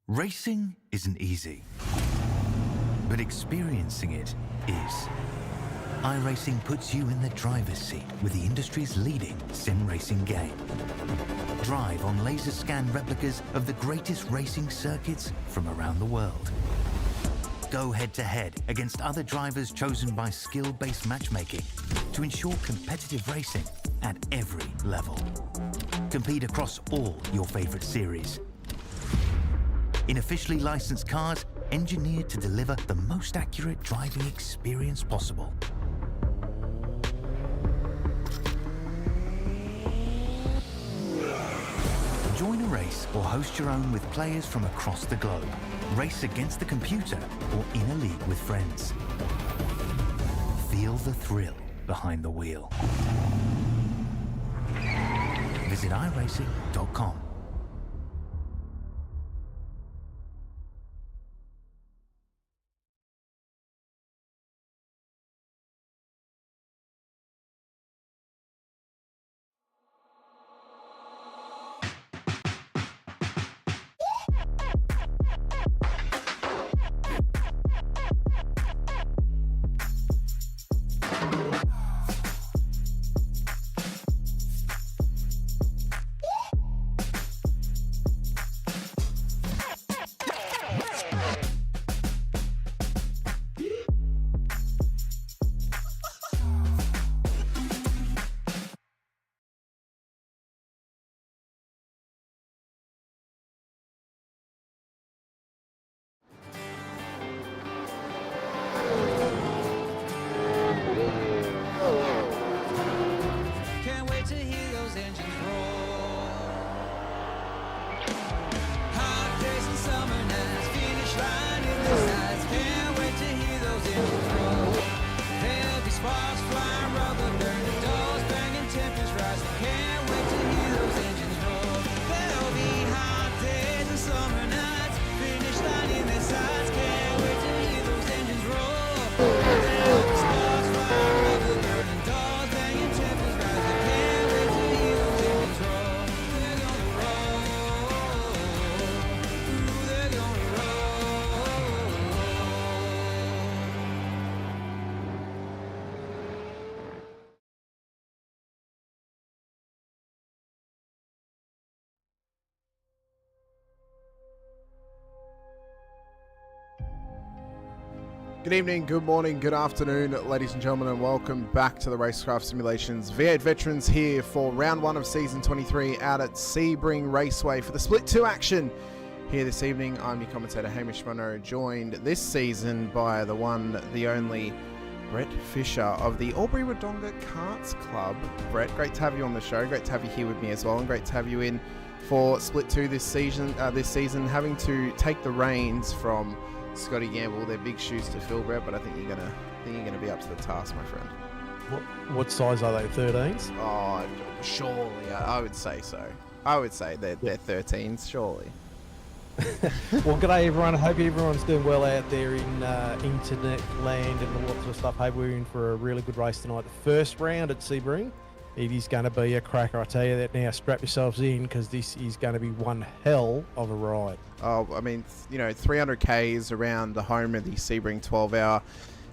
Racing isn't easy, but experiencing it is. iRacing puts you in the driver's seat with the industry's leading sim racing game. Drive on laser scan replicas of the greatest racing circuits from around the world. Go head-to-head against other drivers chosen by skill-based matchmaking to ensure competitive racing at every level. Compete across all your favorite series. In officially licensed cars, engineered to deliver the most accurate driving experience possible. Join a race or host your own with players from across the globe. Race against the computer or in a league with friends. Feel the thrill behind the wheel. Visit iRacing.com. Can't wait to hear those engines roar. Hot days and summer nights, finish line in the sights. Can't wait to hear those engines roar. There'll be sparks flying, rubber burning, doors banging, tempers rising. Can't wait to hear those engines roar. There'll be hot days and summer nights, finish line in the sights. Can't wait to hear those engines roar. There'll be sparks flying, rubber burning, doors banging, tempers rising. Can't wait to hear those engines roar. They're gonna roll. Ooh, they're gonna roll. Good evening, good morning, good afternoon, ladies and gentlemen, and welcome back to the Racekraft Simulations V8 Veterans here for round 1 of season 23 out at Sebring Raceway for the Split 2 action. Here this evening, I'm your commentator Hamish Munro, joined this season by the one, the only Brett Fisher of the Albury-Wodonga Karts Club. Brett, great to have you on the show, great to have you here with me as well, and great to have you in for Split 2 this season, having to take the reins from Scotty Gamble. They're big shoes to fill, Brett, but I think you're gonna be up to the task, my friend. What size are they? 13s? Oh, surely, I would say so. I would say they're 13s, surely. Well, g'day everyone. I hope everyone's doing well out there in internet land and all that sort of stuff. Hope we're in for a really good race tonight. The first round at Sebring. It is going to be a cracker, I tell you that now. Strap yourselves in because this is going to be one hell of a ride. Oh, I mean, 300 Ks around the home of the Sebring 12-hour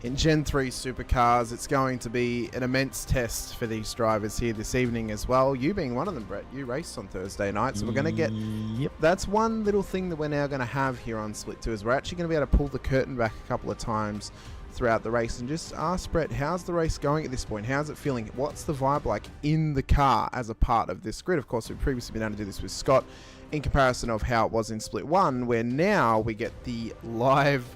in Gen 3 supercars. It's going to be an immense test for these drivers here this evening as well. You being one of them, Brett. You raced on Thursday night, so we're going to get... Yep. That's one little thing that we're now going to have here on Split 2 is we're actually going to be able to pull the curtain back a couple of times throughout the race and just ask Brett, how's the race going at this point? How's it feeling? What's the vibe like in the car as a part of this grid? Of course, we've previously been able to do this with Scott in comparison of how it was in Split 1, where now we get the live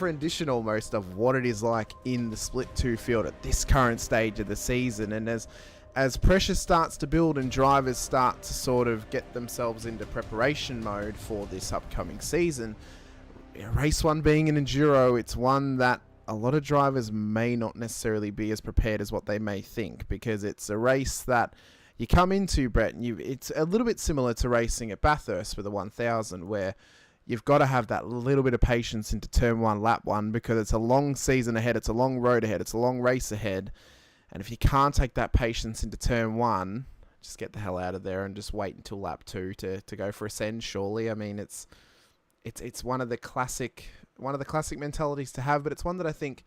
rendition almost of what it is like in the Split 2 field at this current stage of the season. And as pressure starts to build and drivers start to sort of get themselves into preparation mode for this upcoming season, race 1 being an enduro, it's one that a lot of drivers may not necessarily be as prepared as what they may think, because it's a race that you come into, Brett, and it's a little bit similar to racing at Bathurst with the 1000, where you've got to have that little bit of patience into turn 1, lap 1, because it's a long season ahead, it's a long road ahead, it's a long race ahead, and if you can't take that patience into turn 1, just get the hell out of there and just wait until lap 2 to go for a send, surely. I mean, it's it's one of the classic mentalities to have, but it's one that I think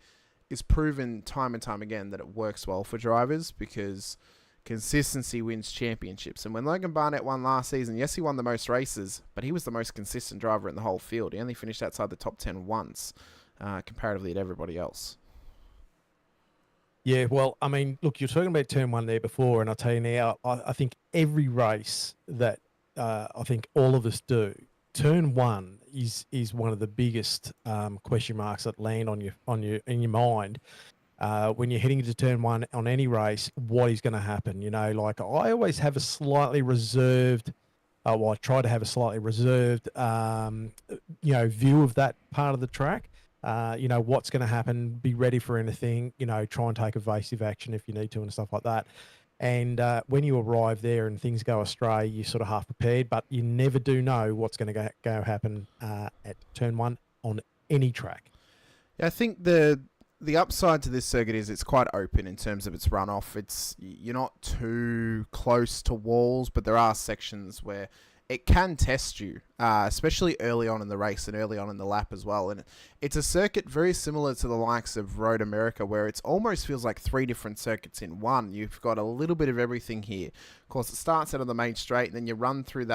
is proven time and time again that it works well for drivers because consistency wins championships. And when Logan Barnett won last season, yes, he won the most races, but he was the most consistent driver in the whole field. He only finished outside the top 10 once, comparatively to everybody else. Yeah, well, I mean, look, you're talking about turn one there before, and I'll tell you now, I think every race that I think all of us do, turn one is one of the biggest question marks that land in your mind when you're heading into turn one on any race. What is going to happen? You know, like I always have a slightly reserved. Well, I try to have a slightly reserved, view of that part of the track. What's going to happen, be ready for anything, try and take evasive action if you need to and stuff like that. And when you arrive there and things go astray, you're sort of half prepared, but you never do know what's going to go happen at turn one on any track. Yeah, I think the upside to this circuit is it's quite open in terms of its runoff. You're not too close to walls, but there are sections where it can test you, especially early on in the race and early on in the lap as well. And it's a circuit very similar to the likes of Road America, where it almost feels like 3 different circuits in one. You've got a little bit of everything here. Of course, it starts out on the main straight, and then you run through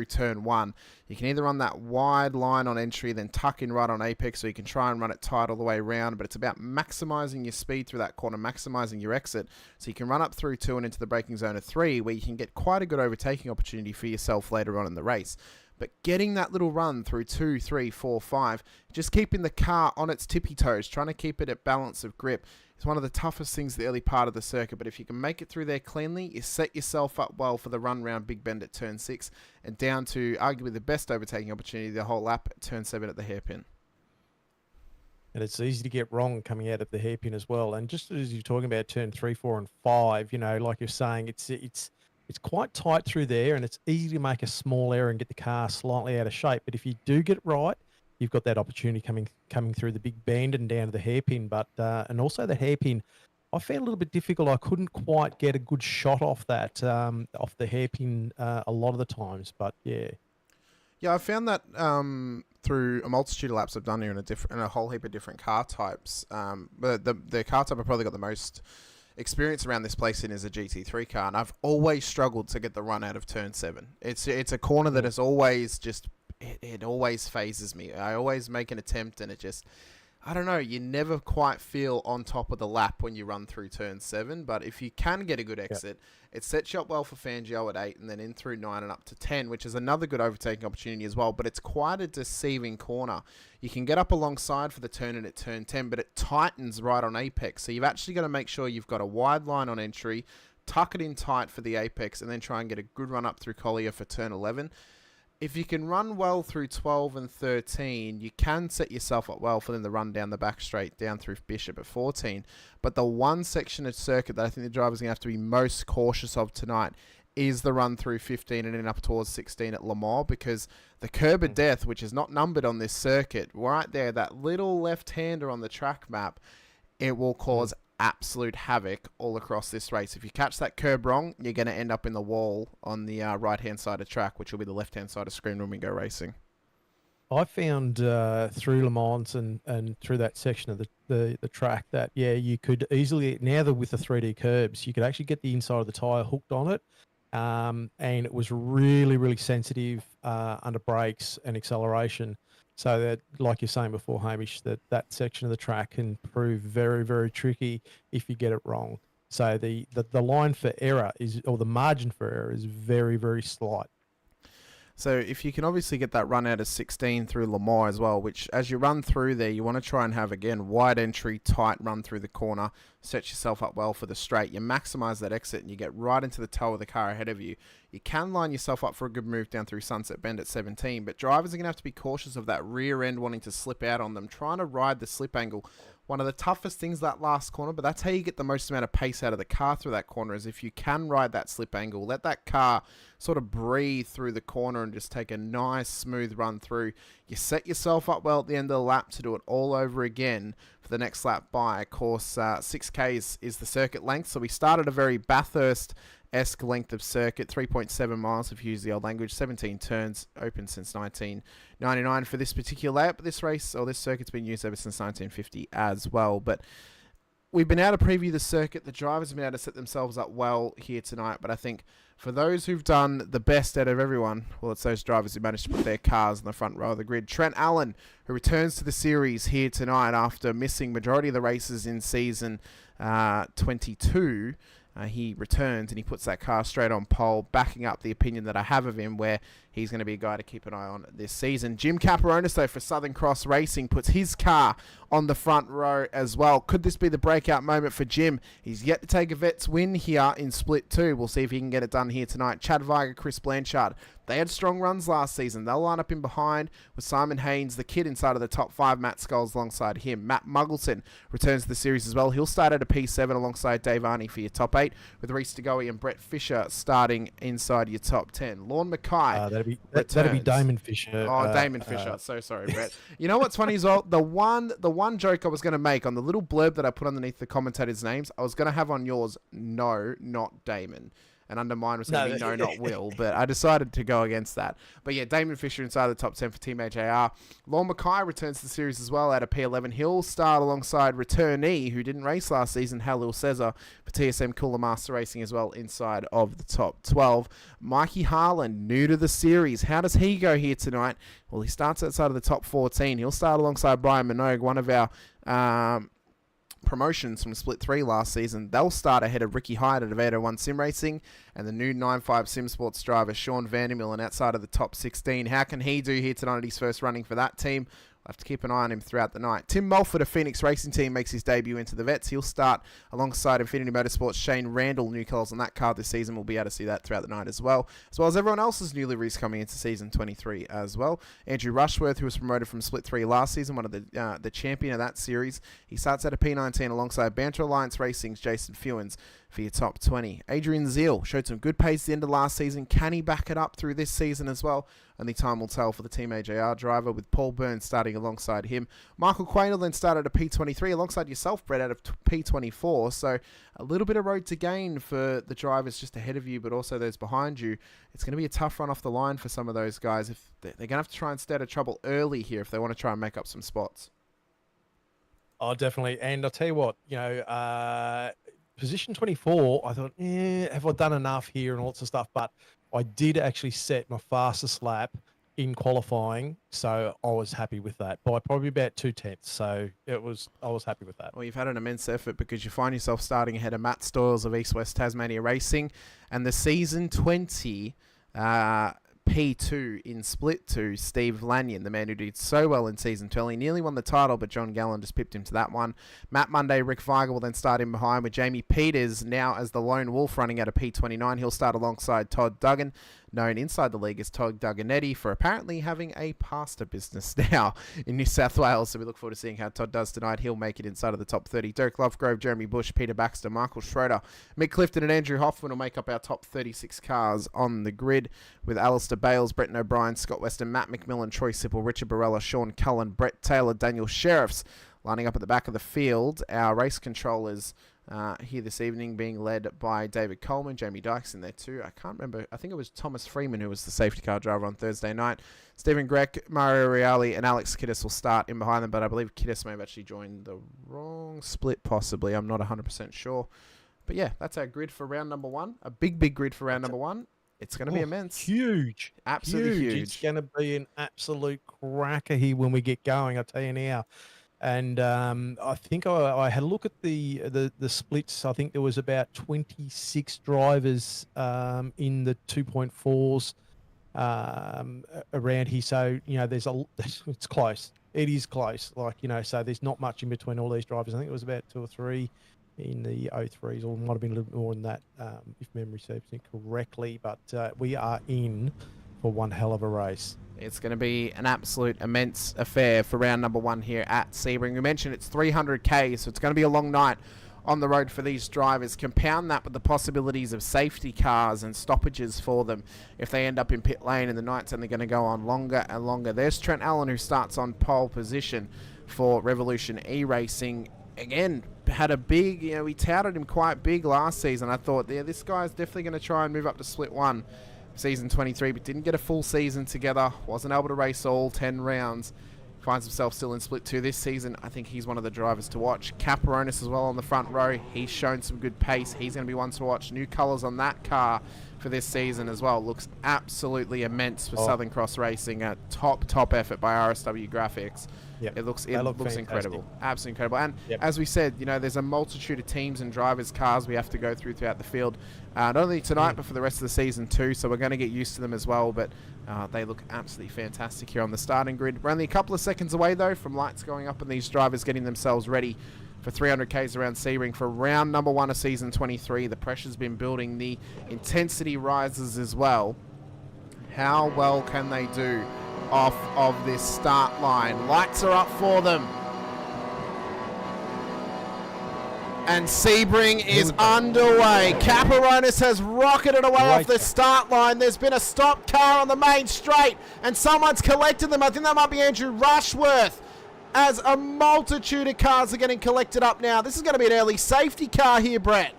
turn one. You can either run that wide line on entry, then tuck in right on apex, so you can try and run it tight all the way around. But it's about maximizing your speed through that corner, maximizing your exit, so you can run up through 2 and into the braking zone of 3, where you can get quite a good overtaking opportunity for yourself later on in the race. But getting that little run through 2, 3, 4, 5, just keeping the car on its tippy toes, trying to keep it at balance of grip, is one of the toughest things the early part of the circuit. But if you can make it through there cleanly, you set yourself up well for the run round Big Bend at turn 6 and down to arguably the best overtaking opportunity the whole lap at turn 7 at the hairpin. And it's easy to get wrong coming out of the hairpin as well. And just as you're talking about turn 3, 4, and 5, like you're saying, it's quite tight through there, and it's easy to make a small error and get the car slightly out of shape. But if you do get it right, you've got that opportunity coming through the big bend and down to the hairpin. But and also the hairpin, I found a little bit difficult. I couldn't quite get a good shot off that off the hairpin a lot of the times. But yeah, I found that through a multitude of laps I've done here in a whole heap of different car types. But the car type I've probably got the most experience around this place in is a GT3 car, and I've always struggled to get the run out of turn 7. It's a corner that is always just it always phases me. I always make an attempt, and it just, I don't know, you never quite feel on top of the lap when you run through turn 7. But if you can get a good exit, it sets you up well for Fangio at 8, and then in through 9 and up to 10, which is another good overtaking opportunity as well. But it's quite a deceiving corner. You can get up alongside for the turn in at turn 10, but it tightens right on apex. So you've actually got to make sure you've got a wide line on entry, tuck it in tight for the apex, and then try and get a good run up through Collier for turn 11. If you can run well through 12 and 13, you can set yourself up well for them to run down the back straight down through Bishop at 14. But the one section of circuit that I think the driver's going to have to be most cautious of tonight is the run through 15 and then up towards 16 at Le Mans, because the curb of death, which is not numbered on this circuit, right there, that little left-hander on the track map, it will cause absolute havoc all across this race. If you catch that curb wrong, you're going to end up in the wall on the right-hand side of track, which will be the left-hand side of screen when we go racing. I found through Le Mans and through that section of the track that, you could easily, now that with the 3D curbs, you could actually get the inside of the tyre hooked on it. And it was really, really sensitive under brakes and acceleration. So that, like you're saying before, Hamish, that section of the track can prove very, very tricky if you get it wrong. So the line for error or the margin for error is very, very slight. So if you can obviously get that run out of 16 through Le Mans as well, which as you run through there, you want to try and have, again, wide entry, tight run through the corner, set yourself up well for the straight. You maximize that exit and you get right into the toe of the car ahead of you. You can line yourself up for a good move down through Sunset Bend at 17, but drivers are going to have to be cautious of that rear end wanting to slip out on them, trying to ride the slip angle. One of the toughest things, that last corner, but that's how you get the most amount of pace out of the car through that corner, is if you can ride that slip angle, let that car sort of breathe through the corner and just take a nice smooth run through. You set yourself up well at the end of the lap to do it all over again for the next lap by. Of course, 6K is the circuit length, so we started a very Bathurst esque length of circuit, 3.7 miles if you use the old language, 17 turns, open since 1999 for this particular layout. But this race, or this circuit's been used ever since 1950 as well. But we've been able to preview the circuit. The drivers have been able to set themselves up well here tonight. But I think for those who've done the best out of everyone, well, it's those drivers who managed to put their cars in the front row of the grid. Trent Allen, who returns to the series here tonight after missing majority of the races in season 22. He returns and he puts that car straight on pole, backing up the opinion that I have of him, where he's going to be a guy to keep an eye on this season. Jim Caparonis, though, for Southern Cross Racing, puts his car on the front row as well. Could this be the breakout moment for Jim? He's yet to take a Vets win here in Split 2. We'll see if he can get it done here tonight. Chad Viger, Chris Blanchard, they had strong runs last season. They'll line up in behind with Simon Haynes, the kid inside of the top 5. Matt Scholes alongside him. Matt Muggleton returns to the series as well. He'll start at a P7 alongside Dave Arney for your top 8, with Reese DeGoey and Brett Fisher starting inside your top 10. Lorne Mackay. That'd be Damon Fisher. Oh, Damon Fisher. So sorry, Brett. You know what's funny as well? The one joke I was going to make on the little blurb that I put underneath the commentators' names, I was going to have on yours, no, not Damon. And under mine was going to be no, not Will. But I decided to go against that. But yeah, Damon Fisher inside the top 10 for Team AJR. Lorne Mackay returns to the series as well at a P11. He'll start alongside returnee, who didn't race last season, Halil Cesar, for TSM Cooler Master Racing as well inside of the top 12. Mikey Harlan, new to the series. How does he go here tonight? Well, he starts outside of the top 14. He'll start alongside Brian Minogue, one of our promotions from Split 3 last season. They'll start ahead of Ricky Hyde at Aveda 1 Sim Racing and the new 9.5 Sim Sports driver Sean Vandermillen outside of the top 16. How can he do here tonight at his first running for that team? I'll have to keep an eye on him throughout the night. Tim Mulford of Phoenix Racing Team makes his debut into the Vets. He'll start alongside Infinity Motorsports' Shane Randall. New colours on that car this season. We'll be able to see that throughout the night as well as everyone else's new liveries coming into season 23 as well. Andrew Rushworth, who was promoted from Split 3 last season, one of the champion of that series. He starts at a P19 alongside Banter Alliance Racing's Jason Fewens for your top 20. Adrian Zeal showed some good pace at the end of last season. Can he back it up through this season as well? Only time will tell for the Team AJR driver, with Paul Burns starting alongside him. Michael Quain will then start at a P23 alongside yourself, Brett, out of P24. So a little bit of road to gain for the drivers just ahead of you, but also those behind you. It's going to be a tough run off the line for some of those guys. If they're going to have to try and stay out of trouble early here if they want to try and make up some spots. Oh, definitely. And I'll tell you what, position 24, I thought, have I done enough here and all sorts of stuff? But I did actually set my fastest lap in qualifying, so I was happy with that by probably about 2/10. So I was happy with that. Well, you've had an immense effort because you find yourself starting ahead of Matt Stoyles of East West Tasmania Racing, and the season 20 P2 in Split 2, Steve Lanyon, the man who did so well in Season 12. He nearly won the title, but John Gallen just pipped him to that one. Matt Monday, Rick Viger will then start in behind with Jamie Peters now as the lone wolf running at a P29. He'll start alongside Todd Duggan, known inside the league as Todd Dugganetti, for apparently having a pasta business now in New South Wales. So we look forward to seeing how Todd does tonight. He'll make it inside of the top 30. Dirk Lovegrove, Jeremy Bush, Peter Baxter, Michael Schroeder, Mick Clifton and Andrew Hoffman will make up our top 36 cars on the grid, with Alistair Bales, Bretton O'Brien, Scott Weston, Matt McMillan, Troy Sipple, Richard Barella, Sean Cullen, Brett Taylor, Daniel Sheriffs lining up at the back of the field. Our race controllers here this evening being led by David Coleman, Jamie Dykes in there too. I can't remember. I think it was Thomas Freeman who was the safety car driver on Thursday night. Stephen Grech, Mario Reale and Alex Kiddis will start in behind them, but I believe Kiddis may have actually joined the wrong split possibly. I'm not 100% sure. But yeah, that's our grid for round number 1. A big grid for round number 1. It's going to be immense. Huge. Absolutely huge. It's going to be an absolute cracker here when we get going, I'll tell you now. And I think I had a look at the splits. I think there was about 26 drivers in the 2.4s around here. So, it's close. It is close. So there's not much in between all these drivers. I think it was about 2 or 3 in the 03s, or it might have been a little bit more than that, if memory serves me correctly. But we are in for one hell of a race. It's going to be an absolute immense affair for round number 1 here at Sebring. We mentioned it's 300k, so it's going to be a long night on the road for these drivers. Compound that with the possibilities of safety cars and stoppages for them if they end up in pit lane, and the night's only going to go on longer and longer. There's Trent Allen, who starts on pole position for Revolution E-Racing. Again, had a big, we touted him quite big last season. I thought, yeah, this guy's definitely going to try and move up to Split 1 season 23, but didn't get a full season together. Wasn't able to race all 10 rounds. Finds himself still in Split 2 this season. I think he's one of the drivers to watch. Caperonis as well on the front row. He's shown some good pace. He's going to be one to watch. New colours on that car for this season as well. Looks absolutely immense for Southern Cross Racing. A top effort by RSW Graphics. Yep. It looks fantastic. incredible. Absolutely incredible. And as we said, there's a multitude of teams and drivers' cars we have to go throughout the field. Not only tonight, but for the rest of the season too. So we're going to get used to them as well. But they look absolutely fantastic here on the starting grid. We're only a couple of seconds away, though, from lights going up and these drivers getting themselves ready for 300 Ks around Sebring for round number 1 of season 23. The pressure's been building. The intensity rises as well. How well can they do off of this start line? Lights are up for them. And Sebring is underway. Caperonis has rocketed away off the start line. There's been a stopped car on the main straight, and someone's collected them. I think that might be Andrew Rushworth, as a multitude of cars are getting collected up now. This is going to be an early safety car here, Brett.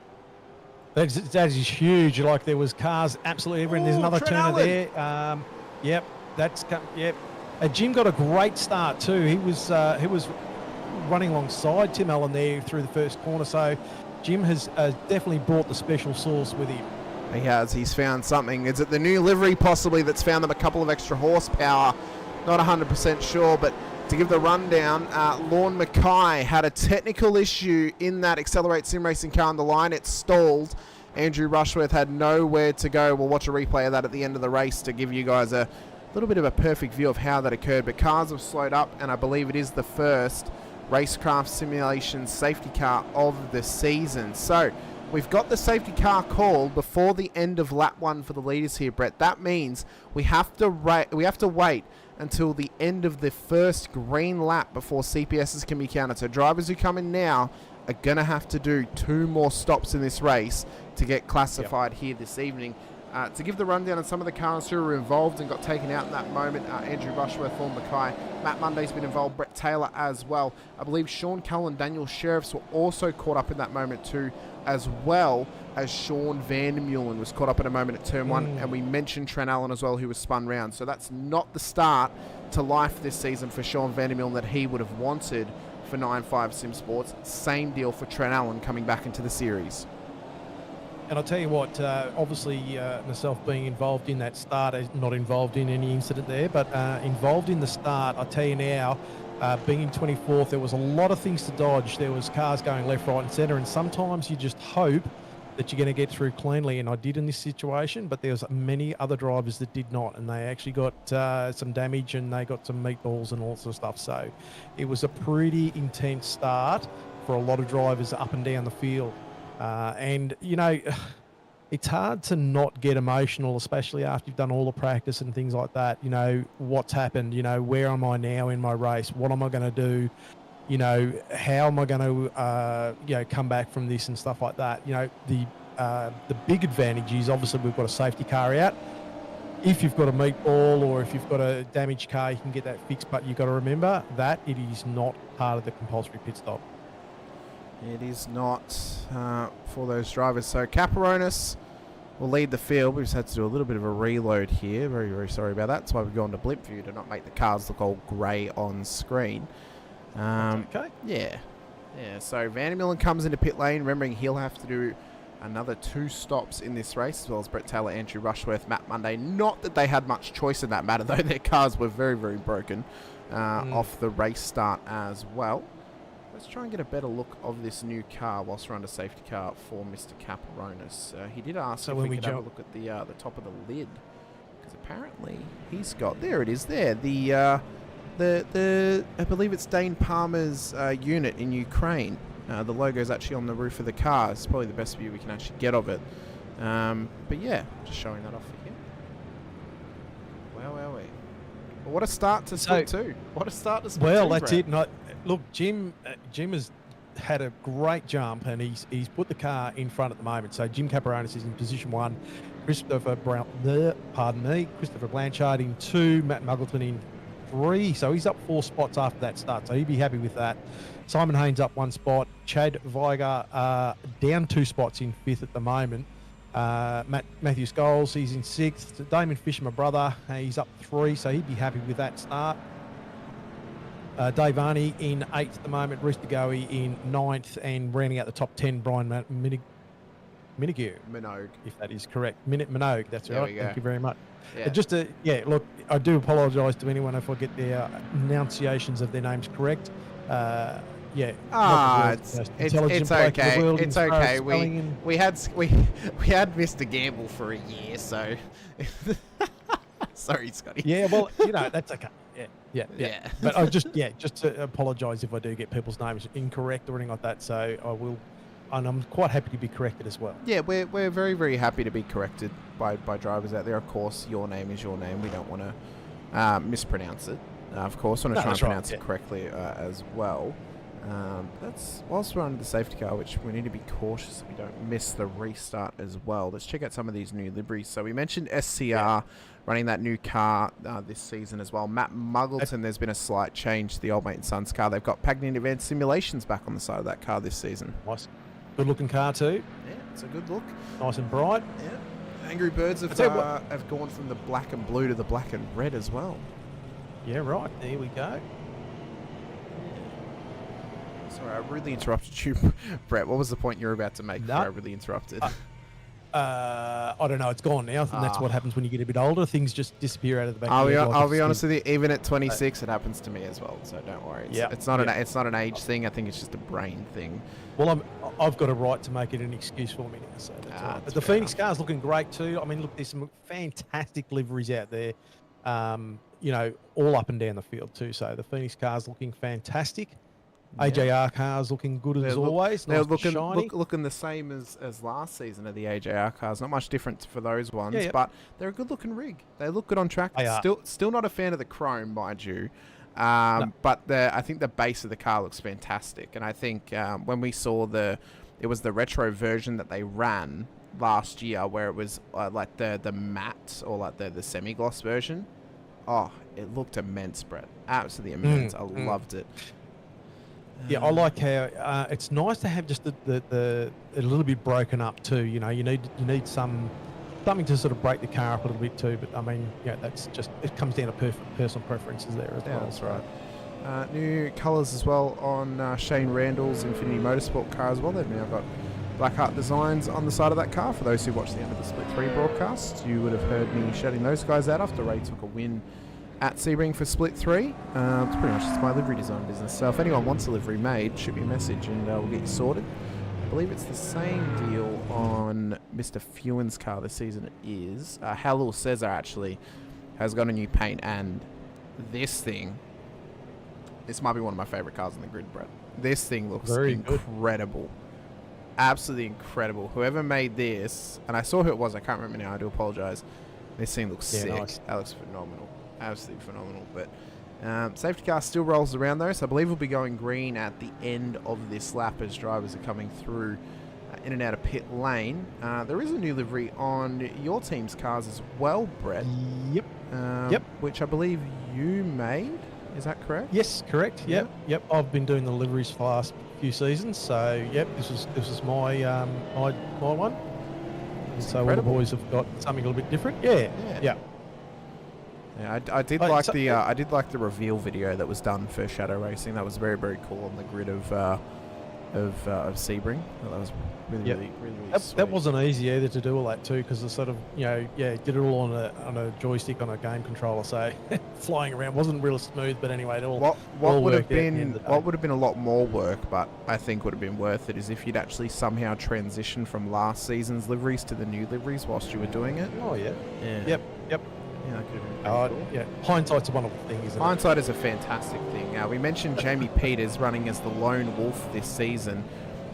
That is huge. Like, there was cars absolutely everywhere. There's another turner there. Yep. Jim got a great start too. He was running alongside Tim Allen there through the first corner. So Jim has definitely brought the special sauce with him. He has. He's found something. Is it the new livery possibly that's found them a couple of extra horsepower? Not 100% sure, but to give the rundown, Lorne Mackay had a technical issue in that Accelerate Sim Racing car on the line. It stalled. Andrew Rushworth had nowhere to go. We'll watch a replay of that at the end of the race to give you guys a little bit of a perfect view of how that occurred. But cars have slowed up, and I believe it is the first Racecraft Simulations safety car of the season. So we've got the safety car called before the end of lap 1 for the leaders here, Brett. That means we have to wait until the end of the first green lap before CPSs can be counted. So drivers who come in now are going to have to do 2 more stops in this race to get classified here this evening. To give the rundown on some of the cars who were involved and got taken out in that moment, Andrew Rushworth, Lorne Mackay, Matt Monday's been involved, Brett Taylor as well. I believe Sean Cullen, Daniel Sheriffs were also caught up in that moment too, as well as Sean Vandermeulen was caught up in a moment at turn 1, and we mentioned Trent Allen as well, who was spun round. So that's not the start to life this season for Sean Vandermeulen that he would have wanted for 9.5 Sim Sports. Same deal for Trent Allen coming back into the series. And I'll tell you what, obviously myself being involved in that start, not involved in any incident there, but involved in the start, I tell you now, being in 24th, there was a lot of things to dodge. There was cars going left, right and centre, and sometimes you just hope that you're going to get through cleanly, and I did in this situation, but there was many other drivers that did not, and they actually got some damage, and they got some meatballs and all sorts of stuff. So it was a pretty intense start for a lot of drivers up and down the field. And, it's hard to not get emotional, especially after you've done all the practice and things like that. What's happened? Where am I now in my race? What am I going to do? How am I going to, come back from this and stuff like that? The big advantage is obviously we've got a safety car out. If you've got a meatball or if you've got a damaged car, you can get that fixed, but you've got to remember that it is not part of the compulsory pit stop. It is not for those drivers. So Caperonis will lead the field. We've just had to do a little bit of a reload here. Very, very sorry about that. That's why we've gone to blimp view to not make the cars look all grey on screen. Okay. Yeah. So Vandermeulen comes into pit lane, remembering he'll have to do another 2 stops in this race, as well as Brett Taylor, Andrew Rushworth, Matt Monday. Not that they had much choice in that matter, though. Their cars were very, very broken off the race start as well. Let's try and get a better look of this new car whilst we're under safety car for Mr. Caperonis. He did ask if we could have a look at the top of the lid, because apparently he's got, there it is there, the I believe it's Dane Palmer's unit in Ukraine. The logo is actually on the roof of the car. It's probably the best view we can actually get of it. But yeah, just showing that off for you. Wow. Well, what a start to Split 2. What a start to Split 2. Well, that's it. Look, Jim has had a great jump, and he's put the car in front at the moment. So Jim Caperonis is in position 1, Christopher Blanchard in 2, Matt Muggleton in 3, so he's up 4 spots after that start, so he'd be happy with that. Simon Haynes up 1 spot. Chad Viger down 2 spots in 5th at the moment. Matthew Scholes, he's in 6th. Damon Fisher, my brother, he's up 3, so he'd be happy with that start. Dave Arney in 8th at the moment. Reece DeGoey in 9th, and rounding out the top 10, Brian Minogue, if that is correct. Minogue, that's There right. we go. Thank you very much. Yeah. Look, I do apologise to anyone if I get their enunciations of their names correct. Not the world's most intelligent it's bloke in the okay. world It's as far as okay. spelling and- We had Mr. Gamble for a year, so sorry, Scotty. Yeah, well, that's okay. Yeah. But I just to apologise if I do get people's names incorrect or anything like that. So I will, and I'm quite happy to be corrected as well. Yeah, we're very, very happy to be corrected by drivers out there. Of course, your name is your name. We don't want to mispronounce it. Of course, want to try and pronounce it correctly as well. That's whilst we're under the safety car, which we need to be cautious we don't miss the restart as well. Let's check out some of these new liveries. So we mentioned SCR running that new car this season as well. Matt Muggleton, there's been a slight change to the Old Mate and Sons car. They've got Pagnini Advanced Simulations back on the side of that car this season. Nice, good looking car too. Yeah, it's a good look. Nice and bright. Yeah. Angry Birds have gone from the black and blue to the black and red as well. Yeah, right. There we go. Sorry, I really interrupted you, Brett. What was the point you were about to make before I really interrupted? I don't know. It's gone now, and that's what happens when you get a bit older. Things just disappear out of the back. I'll be honest with you. Even at 26, it happens to me as well. So don't worry. It's not an age thing. I think it's just a brain thing. Well, I've got a right to make it an excuse for me now. So that's all right. But the Phoenix car's looking great too. I mean, look, there's some fantastic liveries out there. All up and down the field too. So the Phoenix car's looking fantastic. AJR cars looking good as always. They're nice looking the same as last season of the AJR cars. Not much different for those ones, but they're a good looking rig. They look good on track. Still not a fan of the chrome, mind you. But I think the base of the car looks fantastic. And I think when we saw it was the retro version that they ran last year, where it was like the matte or like the semi-gloss version. Oh, it looked immense, Brett. Absolutely immense. I loved it. Yeah, I like how it's nice to have just the a little bit broken up too. You need something to sort of break the car up a little bit too. But I mean, that's just, it comes down to personal preferences there as well. That's right. New colours as well on Shane Randall's Infinity Motorsport car as well. They've now got Blackheart designs on the side of that car. For those who watched the end of the Split 3 broadcast, you would have heard me shouting those guys out after Ray took a win at Sebring for Split 3. It's pretty much just my livery design business. So if anyone wants a livery made, shoot me a message and we'll get you sorted. I believe it's the same deal on Mr. Fewen's car this season. It is. Halil Cesar actually has got a new paint, and this might be one of my favourite cars on the grid, Brett. This thing looks incredible. Good. Absolutely incredible. Whoever made this, and I saw who it was, I can't remember now, I do apologise. This thing looks sick. Nice. That looks phenomenal. Absolutely phenomenal. But safety car still rolls around though, so I believe we'll be going green at the end of this lap as drivers are coming through in and out of pit lane. There is a new livery on your team's cars as well, Brett. Yep. Which I believe you made. Is that correct? Yes, correct. Yep. I've been doing the liveries for the last few seasons, so this is my my one. So all the boys have got something a little bit different. Yeah, I did like the reveal video that was done for Shadow Racing. That was very, very cool on the grid of Sebring. That was really sweet. That wasn't easy either to do all that too, because the sort of did it all on a joystick on a game controller. So flying around wasn't real smooth, but anyway, it all what would have been a lot more work, but I think would have been worth it, is if you'd actually somehow transition from last season's liveries to the new liveries whilst you were doing it. Oh yeah. Yep. Yeah, that could have been cool. Hindsight's a wonderful thing, isn't it? Hindsight is a fantastic thing. We mentioned Jamie Peters running as the Lone Wolf this season.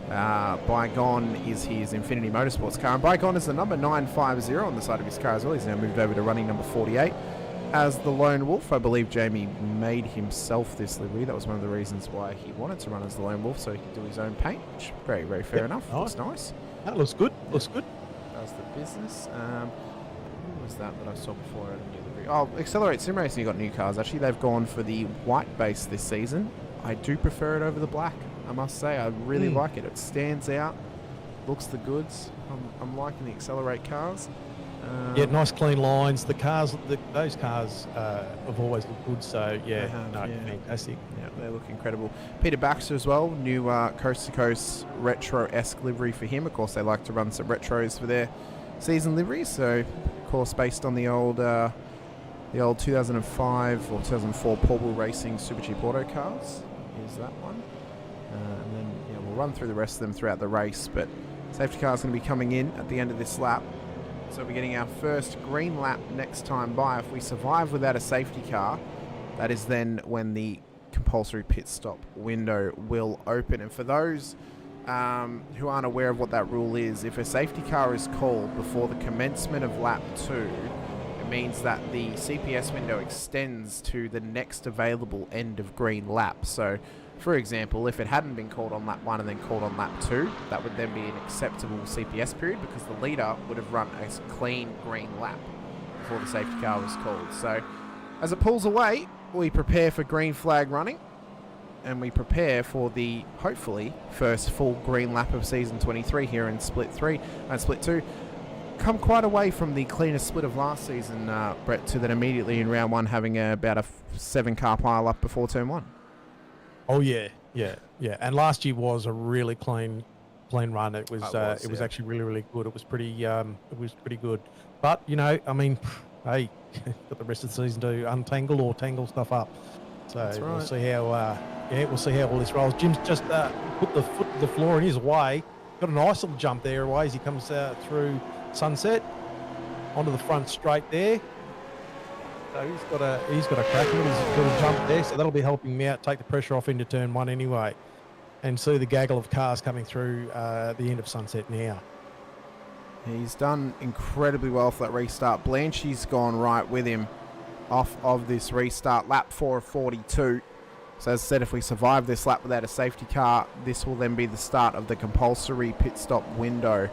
Bygone is his Infinity Motorsports car, and Bygone is the number 950 on the side of his car as well. He's now moved over to running number 48 as the Lone Wolf. I believe Jamie made himself this livery. That was one of the reasons why he wanted to run as the Lone Wolf, so he could do his own paint, which very, very fair enough. Looks nice. That looks good. Does the business. Who was that I saw before? I had a new livery Livery. Oh, Accelerate Sim Racing, you got new cars. Actually, they've gone for the white base this season. I do prefer it over the black, I must say. I really like it. It stands out, looks the goods. I'm liking the Accelerate cars. Yeah, nice clean lines. The cars, those cars have always looked good. So yeah, fantastic. Yeah, they look incredible. Peter Baxter as well, new coast to coast retro-esque livery for him. Of course, they like to run some retros for their season liveries. So, of course, based on the old 2005 or 2004 Paul Bull Racing Super Cheap Auto cars is that one. And then we'll run through the rest of them throughout the race. But safety car is going to be coming in at the end of this lap. So we're getting our first green lap next time by. If we survive without a safety car, that is then when the compulsory pit stop window will open. And for those who aren't aware of what that rule is, if a safety car is called before the commencement of lap 2, it means that the CPS window extends to the next available end of green lap. So, for example, if it hadn't been called on lap 1 and then called on lap 2, that would then be an acceptable CPS period because the leader would have run a clean green lap before the safety car was called. So, as it pulls away, we prepare for green flag running and we prepare for the, hopefully, first full green lap of season 23 here in split 2. Come quite away from the cleanest split of last season, Brett, to then immediately in round 1 having about a 7-car pile up before turn 1. Oh yeah. And last year was a really clean run. It was actually really good. It was pretty good. But I mean, hey, got the rest of the season to untangle or tangle stuff up. So That's right. We'll see how we'll see how all this rolls. Jim's just put the foot to the floor in his way. Got a nice little jump there away as he comes through Sunset onto the front straight there. So he's got a crack in it. He's got a jump there, so that'll be helping me out, take the pressure off into turn 1 anyway, and see the gaggle of cars coming through the end of Sunset now. He's done incredibly well for that restart. Blanchy's gone right with him off of this restart. Lap 4 of 42. So as I said, if we survive this lap without a safety car, this will then be the start of the compulsory pit stop window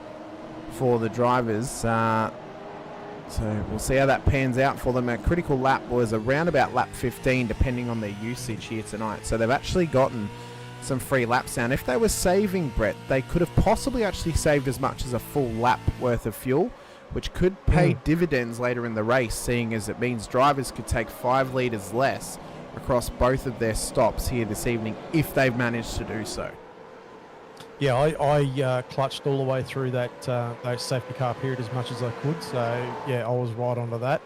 for the drivers. So we'll see how that pans out for them. A critical lap was around about lap 15, depending on their usage here tonight. So they've actually gotten some free laps down. If they were saving, Brett, they could have possibly actually saved as much as a full lap worth of fuel, which could pay dividends later in the race, seeing as it means drivers could take 5 litres less across both of their stops here this evening if they've managed to do so. Yeah, I clutched all the way through that safety car period as much as I could. So, yeah, I was right onto that.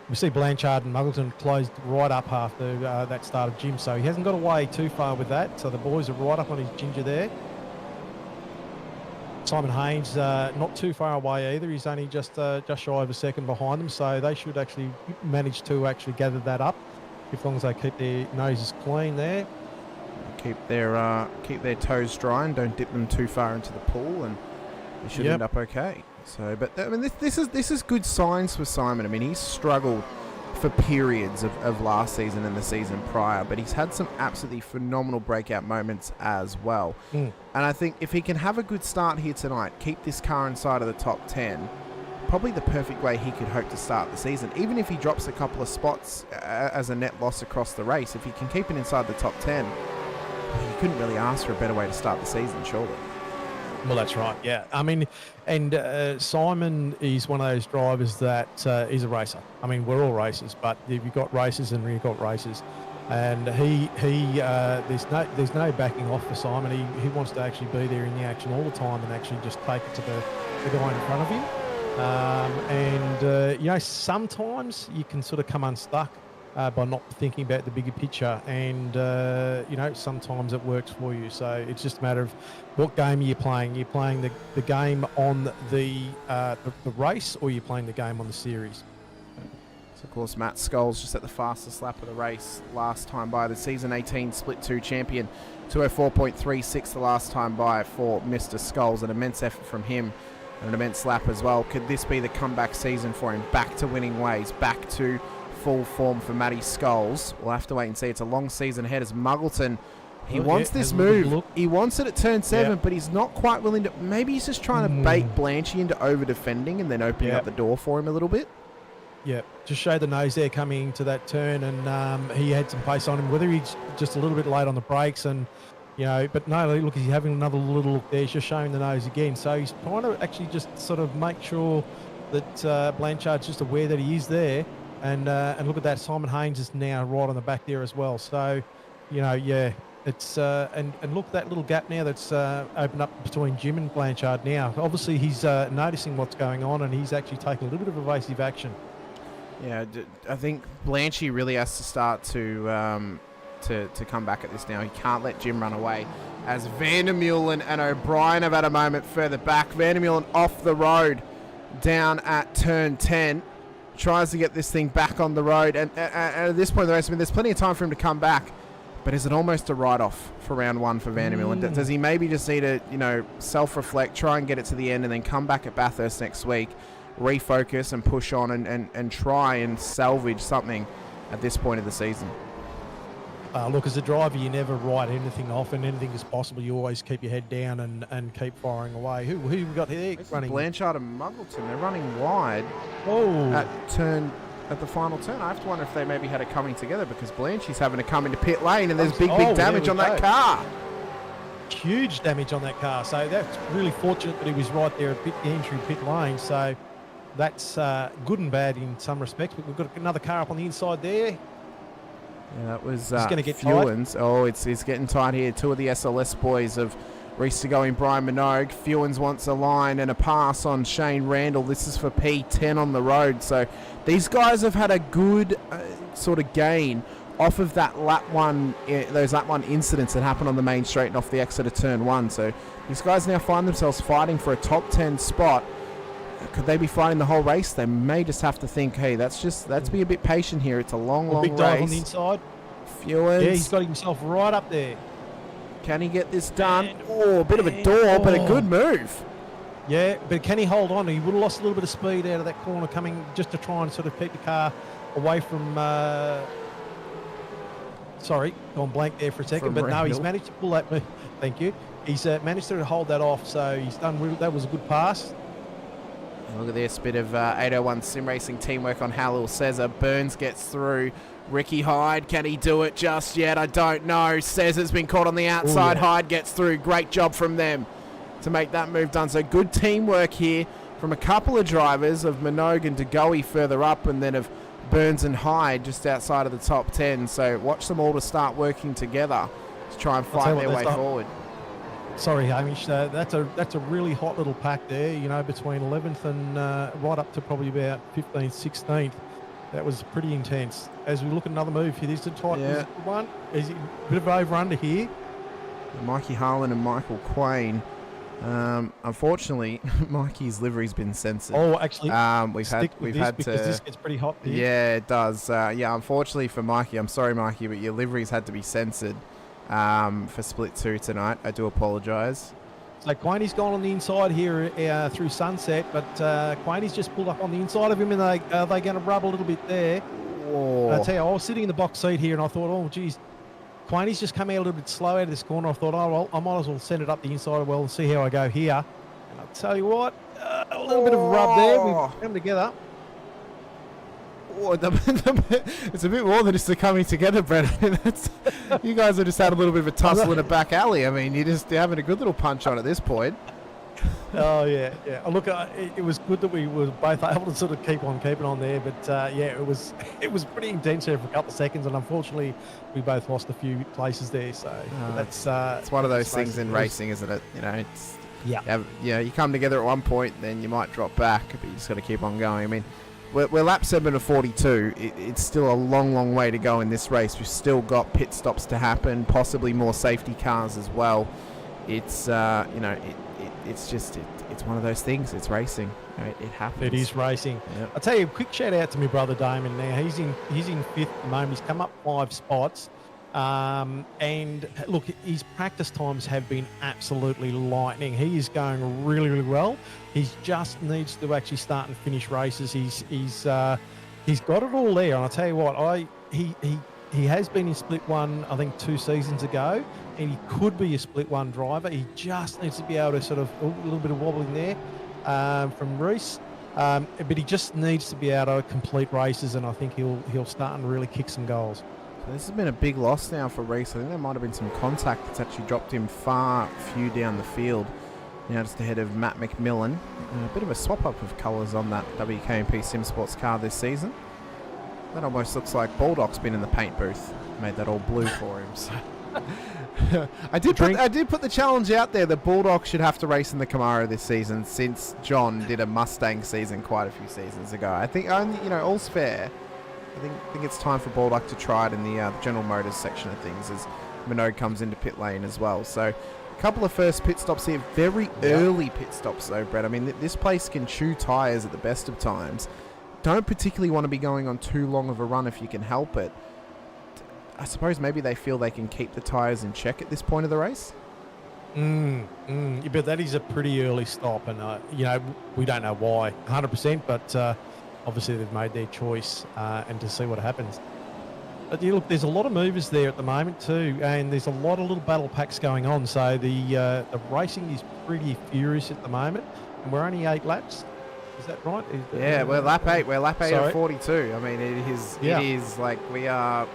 We see Blanchard and Muggleton closed right up after that start of Jim, so he hasn't got away too far with that. So the boys are right up on his ginger there. Simon Haynes not too far away either. He's only just shy of a second behind them, so they should actually manage to actually gather that up as long as they keep their noses clean there. Keep their toes dry and don't dip them too far into the pool, and they should end up okay. So, but I mean, this is good signs for Simon. I mean, he's struggled for periods of last season and the season prior, but he's had some absolutely phenomenal breakout moments as well. And I think if he can have a good start here tonight, keep this car inside of the top 10, probably the perfect way he could hope to start the season. Even if he drops a couple of spots as a net loss across the race, if he can keep it inside the top 10, you couldn't really ask for a better way to start the season, surely. Well, that's right, yeah. I mean, and Simon is one of those drivers that is a racer. I mean, we're all racers, but you've got races and you've got races. And there's no backing off for Simon. He wants to actually be there in the action all the time and actually just take it to the guy in front of him. Sometimes you can sort of come unstuck by not thinking about the bigger picture, and sometimes it works for you. So it's just a matter of what game are you playing. You're playing the game on the race, or you're playing the game on the series. So of course Matt Scholes just at the fastest lap of the race last time by, the season 18 split 2 champion. 204.36 the last time by for Mr. Scholes. An immense effort from him and an immense lap as well. Could this be the comeback season for him? Back to winning ways, back to full form for Matty Scholes. We'll have to wait and see. It's a long season ahead as Muggleton. He wants this move. He wants it at turn 7, but he's not quite willing to. Maybe he's just trying to bait Blanchy into over defending and then opening up the door for him a little bit. Yeah, just showed the nose there coming into that turn, and he had some pace on him. Whether he's just a little bit late on the brakes, and but no, look, he's having another little look there. He's just showing the nose again, so he's trying to actually just sort of make sure that Blanchard's just aware that he is there, and look at that. Simon Haynes is now right on the back there as well. So, yeah, it's and look at that little gap now that's opened up between Jim and Blanchard now. Obviously, he's noticing what's going on, and he's actually taking a little bit of evasive action. Yeah, I think Blanchy really has to start to come back at this now. He can't let Jim run away. As Vandermeulen and O'Brien have had a moment further back. Vandermeulen off the road down at turn 10. Tries to get this thing back on the road. And at this point in the race, I mean, there's plenty of time for him to come back. But is it almost a write-off for round one for Vandermeulen? Does he maybe just need to, self-reflect, try and get it to the end, and then come back at Bathurst next week, refocus and push on and try and salvage something at this point of the season? Look, as a driver, you never write anything off, and anything is possible. You always keep your head down and keep firing away. Who we got here running? Blanchard and Muggleton. They're running wide at the final turn. I have to wonder if they maybe had it coming together, because Blanchy's having to come into pit lane, and there's big damage on that car. Huge damage on that car. So that's really fortunate that he was right there at the entry pit lane. So that's good and bad in some respects. But we've got another car up on the inside there. Yeah, that was Fewens. Oh, it's getting tight here. Two of the SLS boys have reached to go in. Brian Minogue. Fewens wants a line and a pass on Shane Randall. This is for P10 on the road. So these guys have had a good sort of gain off of that those lap one incidents that happened on the main straight and off the exit of turn 1. So these guys now find themselves fighting for a top 10 spot. Could they be fighting the whole race? They may just have to think, hey, let's be a bit patient here. It's a long big race. Dive on the inside. Fewens. Yeah, he's got himself right up there. Can he get this done? A bit of a door, but a good move. Yeah, but can he hold on? He would have lost a little bit of speed out of that corner coming just to try and sort of keep the car away from... sorry, gone blank there for a second. But no, he's managed to pull that... Thank you. He's managed to hold that off, so he's done... That was a good pass. Look at this bit of 801 sim racing teamwork on Halil Cesar. Burns gets through. Ricky Hyde, can he do it just yet? I don't know. Cesar's been caught on the outside. Ooh, yeah. Hyde gets through. Great job from them to make that move done. So good teamwork here from a couple of drivers, of Minogue and DeGoey further up, and then of Burns and Hyde just outside of the top 10. So watch them all to start working together to try and fight their way forward. Sorry, Hamish, that's a really hot little pack there, between 11th and right up to probably about 15th, 16th. That was pretty intense. As we look at another move here, this is a tight one. Is it a bit of over-under here? Mikey Harlan and Michael Quain. Unfortunately, Mikey's livery's been censored. Oh, actually, we've had to, because this gets pretty hot here. Yeah, it does. Unfortunately for Mikey, I'm sorry, Mikey, but your livery's had to be censored. For split 2 tonight. I do apologise. So Quainy's gone on the inside here through Sunset, but Quainy's just pulled up on the inside of him, and are they going to rub a little bit there? I tell you, I was sitting in the box seat here, and I thought, oh, geez, Quainy's just come out a little bit slow out of this corner. I thought, oh, well, I might as well send it up the inside and see how I go here. And I'll tell you what, a little bit of a rub there. We've come together. It's a bit more than just the coming together, Brett. You guys have just had a little bit of a tussle in a back alley. I mean, you're having a good little punch on at this point. Oh, yeah. Look, it was good that we were both able to sort of keep on keeping on there. But, it was pretty intense there for a couple of seconds. And unfortunately, we both lost a few places there. So it's one of those things in racing, isn't it? You come together at one point, then you might drop back, but you just got to keep on going. I mean, we're lap 7 of 42. It's still a long, long way to go in this race. We've still got pit stops to happen, possibly more safety cars as well. It's it's one of those things. It's racing. It happens. It is racing. Yep. I'll tell you, a quick shout out to my brother Damon. Now he's in 5th at the moment. He's come up 5 spots. And look, his practice times have been absolutely lightning. He is going really, really well. He just needs to actually start and finish races. He's got it all there. And I'll tell you what, he has been in split 1, I think 2 seasons ago, and he could be a split 1 driver. He just needs to be able to sort of a little bit of wobbling there from Reese. But he just needs to be able to complete races, and I think he'll start and really kick some goals. So this has been a big loss now for Reese. I think there might have been some contact that's actually dropped him far few down the field. Now just ahead of Matt McMillan. A bit of a swap-up of colours on that WKMP Sim Sports car this season. That almost looks like Baldock's been in the paint booth. Made that all blue for him. So. I did put the challenge out there that Baldock should have to race in the Camaro this season, since John did a Mustang season quite a few seasons ago. I think all's fair. I think it's time for Baldock to try it in the General Motors section of things as Minot comes into pit lane as well. So a couple of first pit stops here, very early pit stops though, Brett. I mean, this place can chew tyres at the best of times. Don't particularly want to be going on too long of a run if you can help it. I suppose maybe they feel they can keep the tyres in check at this point of the race. But that is a pretty early stop, and we don't know why 100%, but obviously they've made their choice, and to see what happens. But look, there's a lot of movers there at the moment too, and there's a lot of little battle packs going on. So the racing is pretty furious at the moment, and we're only 8 laps. Is that right? Yeah, we're lap 8. We're lap 8 Sorry. of 42. I mean, it is like we're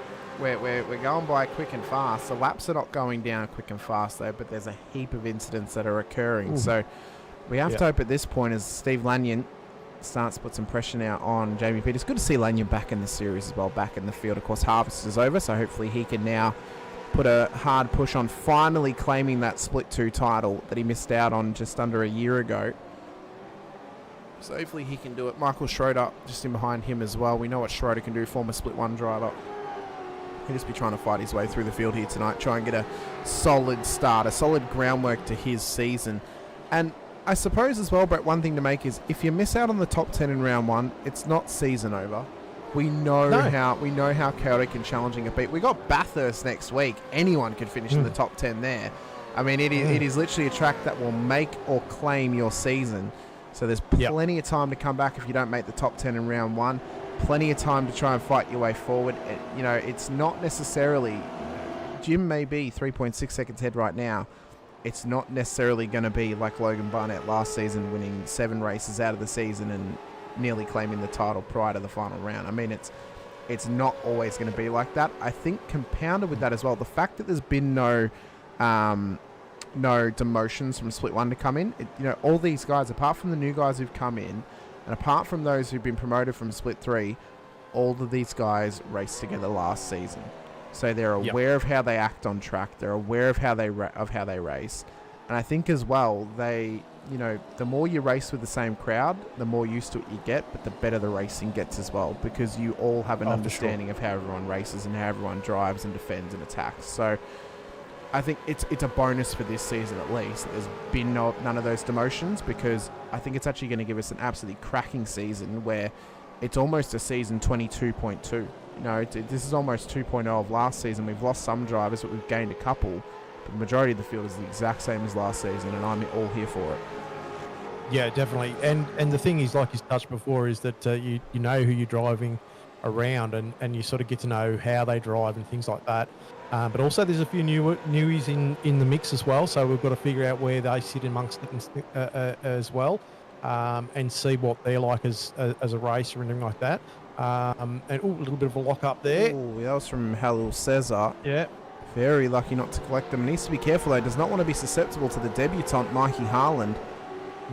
going by quick and fast. The laps are not going down quick and fast though, but there's a heap of incidents that are occurring. Ooh. So we have to hope at this point as Steve Lanyon starts to put some pressure now on Jamie Peters. Good to see Lanyon back in the series as well, back in the field. Of course, harvest is over, so hopefully he can now put a hard push on finally claiming that Split 2 title that he missed out on just under a year ago. So hopefully he can do it. Michael Schroeder just in behind him as well. We know what Schroeder can do, former Split 1 driver. He'll just be trying to fight his way through the field here tonight, try and get a solid start, a solid groundwork to his season. And I suppose as well, Brett, one thing to make is if you miss out on the top 10 in round 1, it's not season over. We know how chaotic and challenging it be. We got Bathurst next week. Anyone could finish in the top 10 there. I mean, it is literally a track that will make or claim your season. So there's plenty of time to come back if you don't make the top 10 in round 1. Plenty of time to try and fight your way forward. It's not necessarily... Jim may be 3.6 seconds ahead right now. It's not necessarily going to be like Logan Barnett last season, winning 7 races out of the season and nearly claiming the title prior to the final round. I mean, it's not always going to be like that. I think compounded with that as well, the fact that there's been no demotions from Split 1 to come in. All these guys, apart from the new guys who've come in, and apart from those who've been promoted from Split 3, all of these guys raced together last season. So they're aware of how they act on track. They're aware of how they race. And I think as well, the more you race with the same crowd, the more used to it you get, but the better the racing gets as well, because you all have an understanding of how everyone races and how everyone drives and defends and attacks. So I think it's a bonus for this season at least. There's been none of those demotions, because I think it's actually going to give us an absolutely cracking season where it's almost a season 22.2. This is almost 2.0 of last season. We've lost some drivers, but we've gained a couple. But the majority of the field is the exact same as last season, and I'm all here for it. Yeah, definitely. And the thing is, like you touched before, is that you know who you're driving around, and you sort of get to know how they drive and things like that. But also there's a few newies in the mix as well, so we've got to figure out where they sit amongst it as well, and see what they're like as a racer and everything like that. And a little bit of a lock up there. Ooh, that was from Halil Cesar. Yeah. Very lucky not to collect them. Needs to be careful though. Does not want to be susceptible to the debutant Mikey Harland.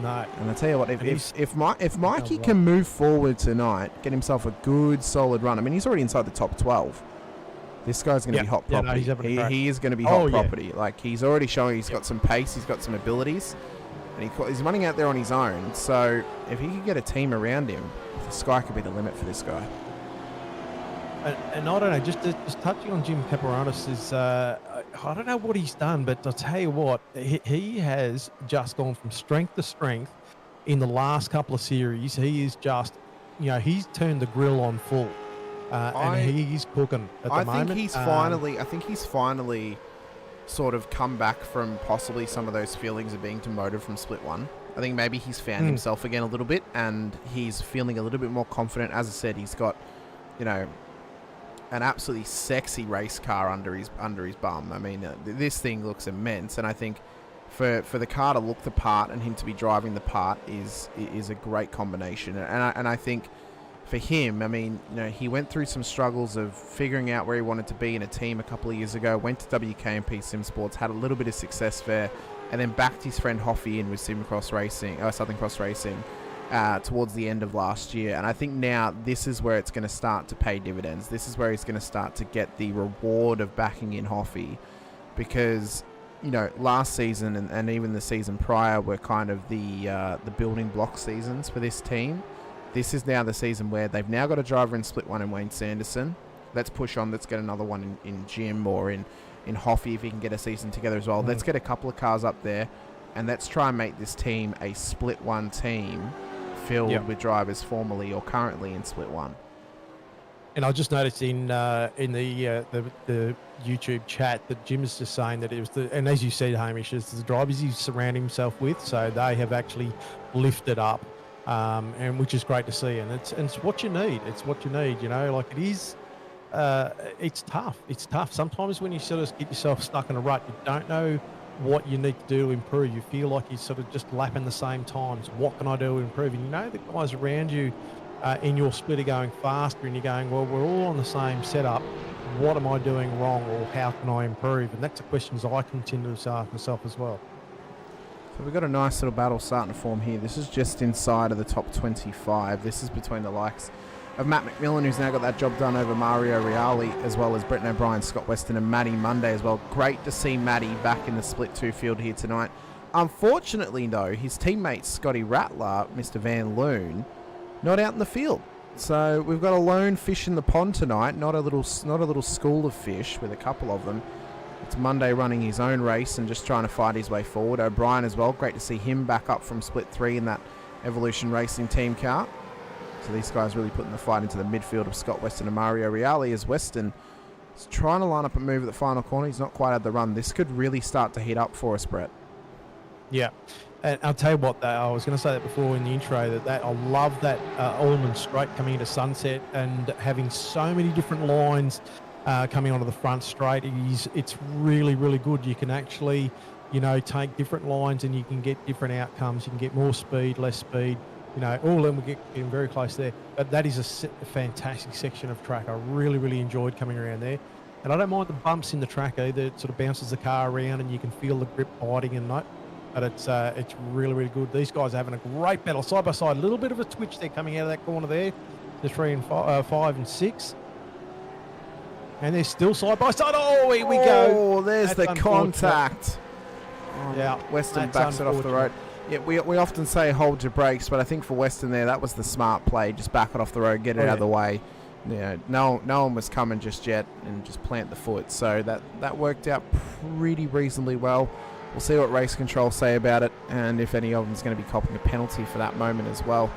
No. And I tell you what, if Mikey can move forward tonight, get himself a good solid run. I mean, he's already inside the top 12. This guy's going to be hot property. He is going to be hot property. Yeah. Like, he's already showing he's got some pace, he's got some abilities, and he's running out there on his own. So if he could get a team around him, the sky could be the limit for this guy. And I don't know, just touching on Jim Caperonis is, I don't know what he's done, but I'll tell you what, he has just gone from strength to strength in the last couple of series. He is just, he's turned the grill on full. And he's cooking at the moment. I think he's finally sort of come back from possibly some of those feelings of being demoted from Split 1. I think maybe he's found himself again a little bit, and he's feeling a little bit more confident. As I said, he's got, an absolutely sexy race car under his bum. I mean, this thing looks immense, and I think for the car to look the part and him to be driving the part is a great combination. And I think for him, I mean, you know, he went through some struggles of figuring out where he wanted to be in a team a couple of years ago, went to WKMP Sim Sports, had a little bit of success there, and then backed his friend Hoffy in with Southern Cross Racing, towards the end of last year. And I think now this is where it's going to start to pay dividends. This is where he's going to start to get the reward of backing in Hoffy, because, you know, last season and even the season prior were kind of the building block seasons for this team. This is now the season where they've now got a driver in Split 1 in Wayne Sanderson. Let's push on. Let's get another one in Jim or in Hoffy if he can get a season together as well. Let's get a couple of cars up there, and let's try and make this team a Split 1 team filled with drivers formerly or currently in Split 1. And I just noticed in the YouTube chat that Jim is just saying that it was and as you said, Hamish, it's the drivers he's surrounding himself with, so they have actually lifted up. And which is great to see, and it's what you need. It's what you need, you know. Like, it is, it's tough. It's tough. Sometimes when you sort of get yourself stuck in a rut, you don't know what you need to do to improve. You feel like you're sort of just lapping the same times. What can I do to improve? And you know the guys around you in your split are going faster, and you're going, well, we're all on the same setup. What am I doing wrong, or how can I improve? And that's the questions I continue to ask myself as well. So we've got a nice little battle starting to form here. This is just inside of the top 25. This is between the likes of Matt McMillan, who's now got that job done over Mario Reale, as well as Bretton O'Brien, Scott Weston, and Matty Monday as well. Great to see Matty back in the Split 2 field here tonight. Unfortunately, though, his teammate Scotty Rattler, Mr. Van Loon, not out in the field. So we've got a lone fish in the pond tonight, not a little school of fish with a couple of them. It's Monday running his own race and just trying to fight his way forward. O'Brien as well. Great to see him back up from Split 3 in that Evolution Racing team car. So these guys really putting the fight into the midfield of Scott Weston and Mario Reale, as Weston is trying to line up a move at the final corner. He's not quite had the run. This could really start to heat up for us, Brett. Yeah. And I'll tell you what, I was going to say that before in the intro, that I love that Allman straight coming into Sunset and having so many different lines coming onto the front straight. It's really, really good. You can actually, you know, take different lines and you can get different outcomes. You can get more speed, less speed. You know, all of them will get very close there. But that is a fantastic section of track. I really, really enjoyed coming around there. And I don't mind the bumps in the track either. It sort of bounces the car around and you can feel the grip biting and that. But it's really, really good. These guys are having a great battle side by side. A little bit of a twitch there coming out of that corner there. The 3 and 5 and 6. And they're still side by side. Oh, here we go. Oh, there's the contact. Oh, yeah, Weston backs it off the road. Yeah, we often say hold your brakes, but I think for Weston there, that was the smart play. Just back it off the road, get it out of the way. Yeah, no one was coming just yet, and just plant the foot. So that worked out pretty reasonably well. We'll see what race control say about it, and if any of them's going to be copping a penalty for that moment as well.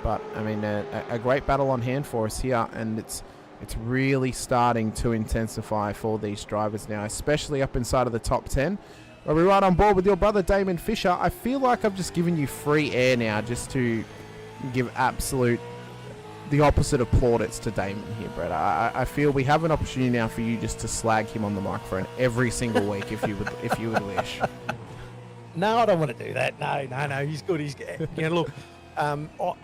But I mean, a great battle on hand for us here, and it's really starting to intensify for these drivers now, especially up inside of the top 10. Are we right on board with your brother Damon Fisher? I feel like I've just given you free air now just to give the opposite of plaudits to Damon here, Brett. I feel we have an opportunity now for you just to slag him on the microphone every single week if you would wish. No, I don't want to do that. No. He's good. He's, you know, look,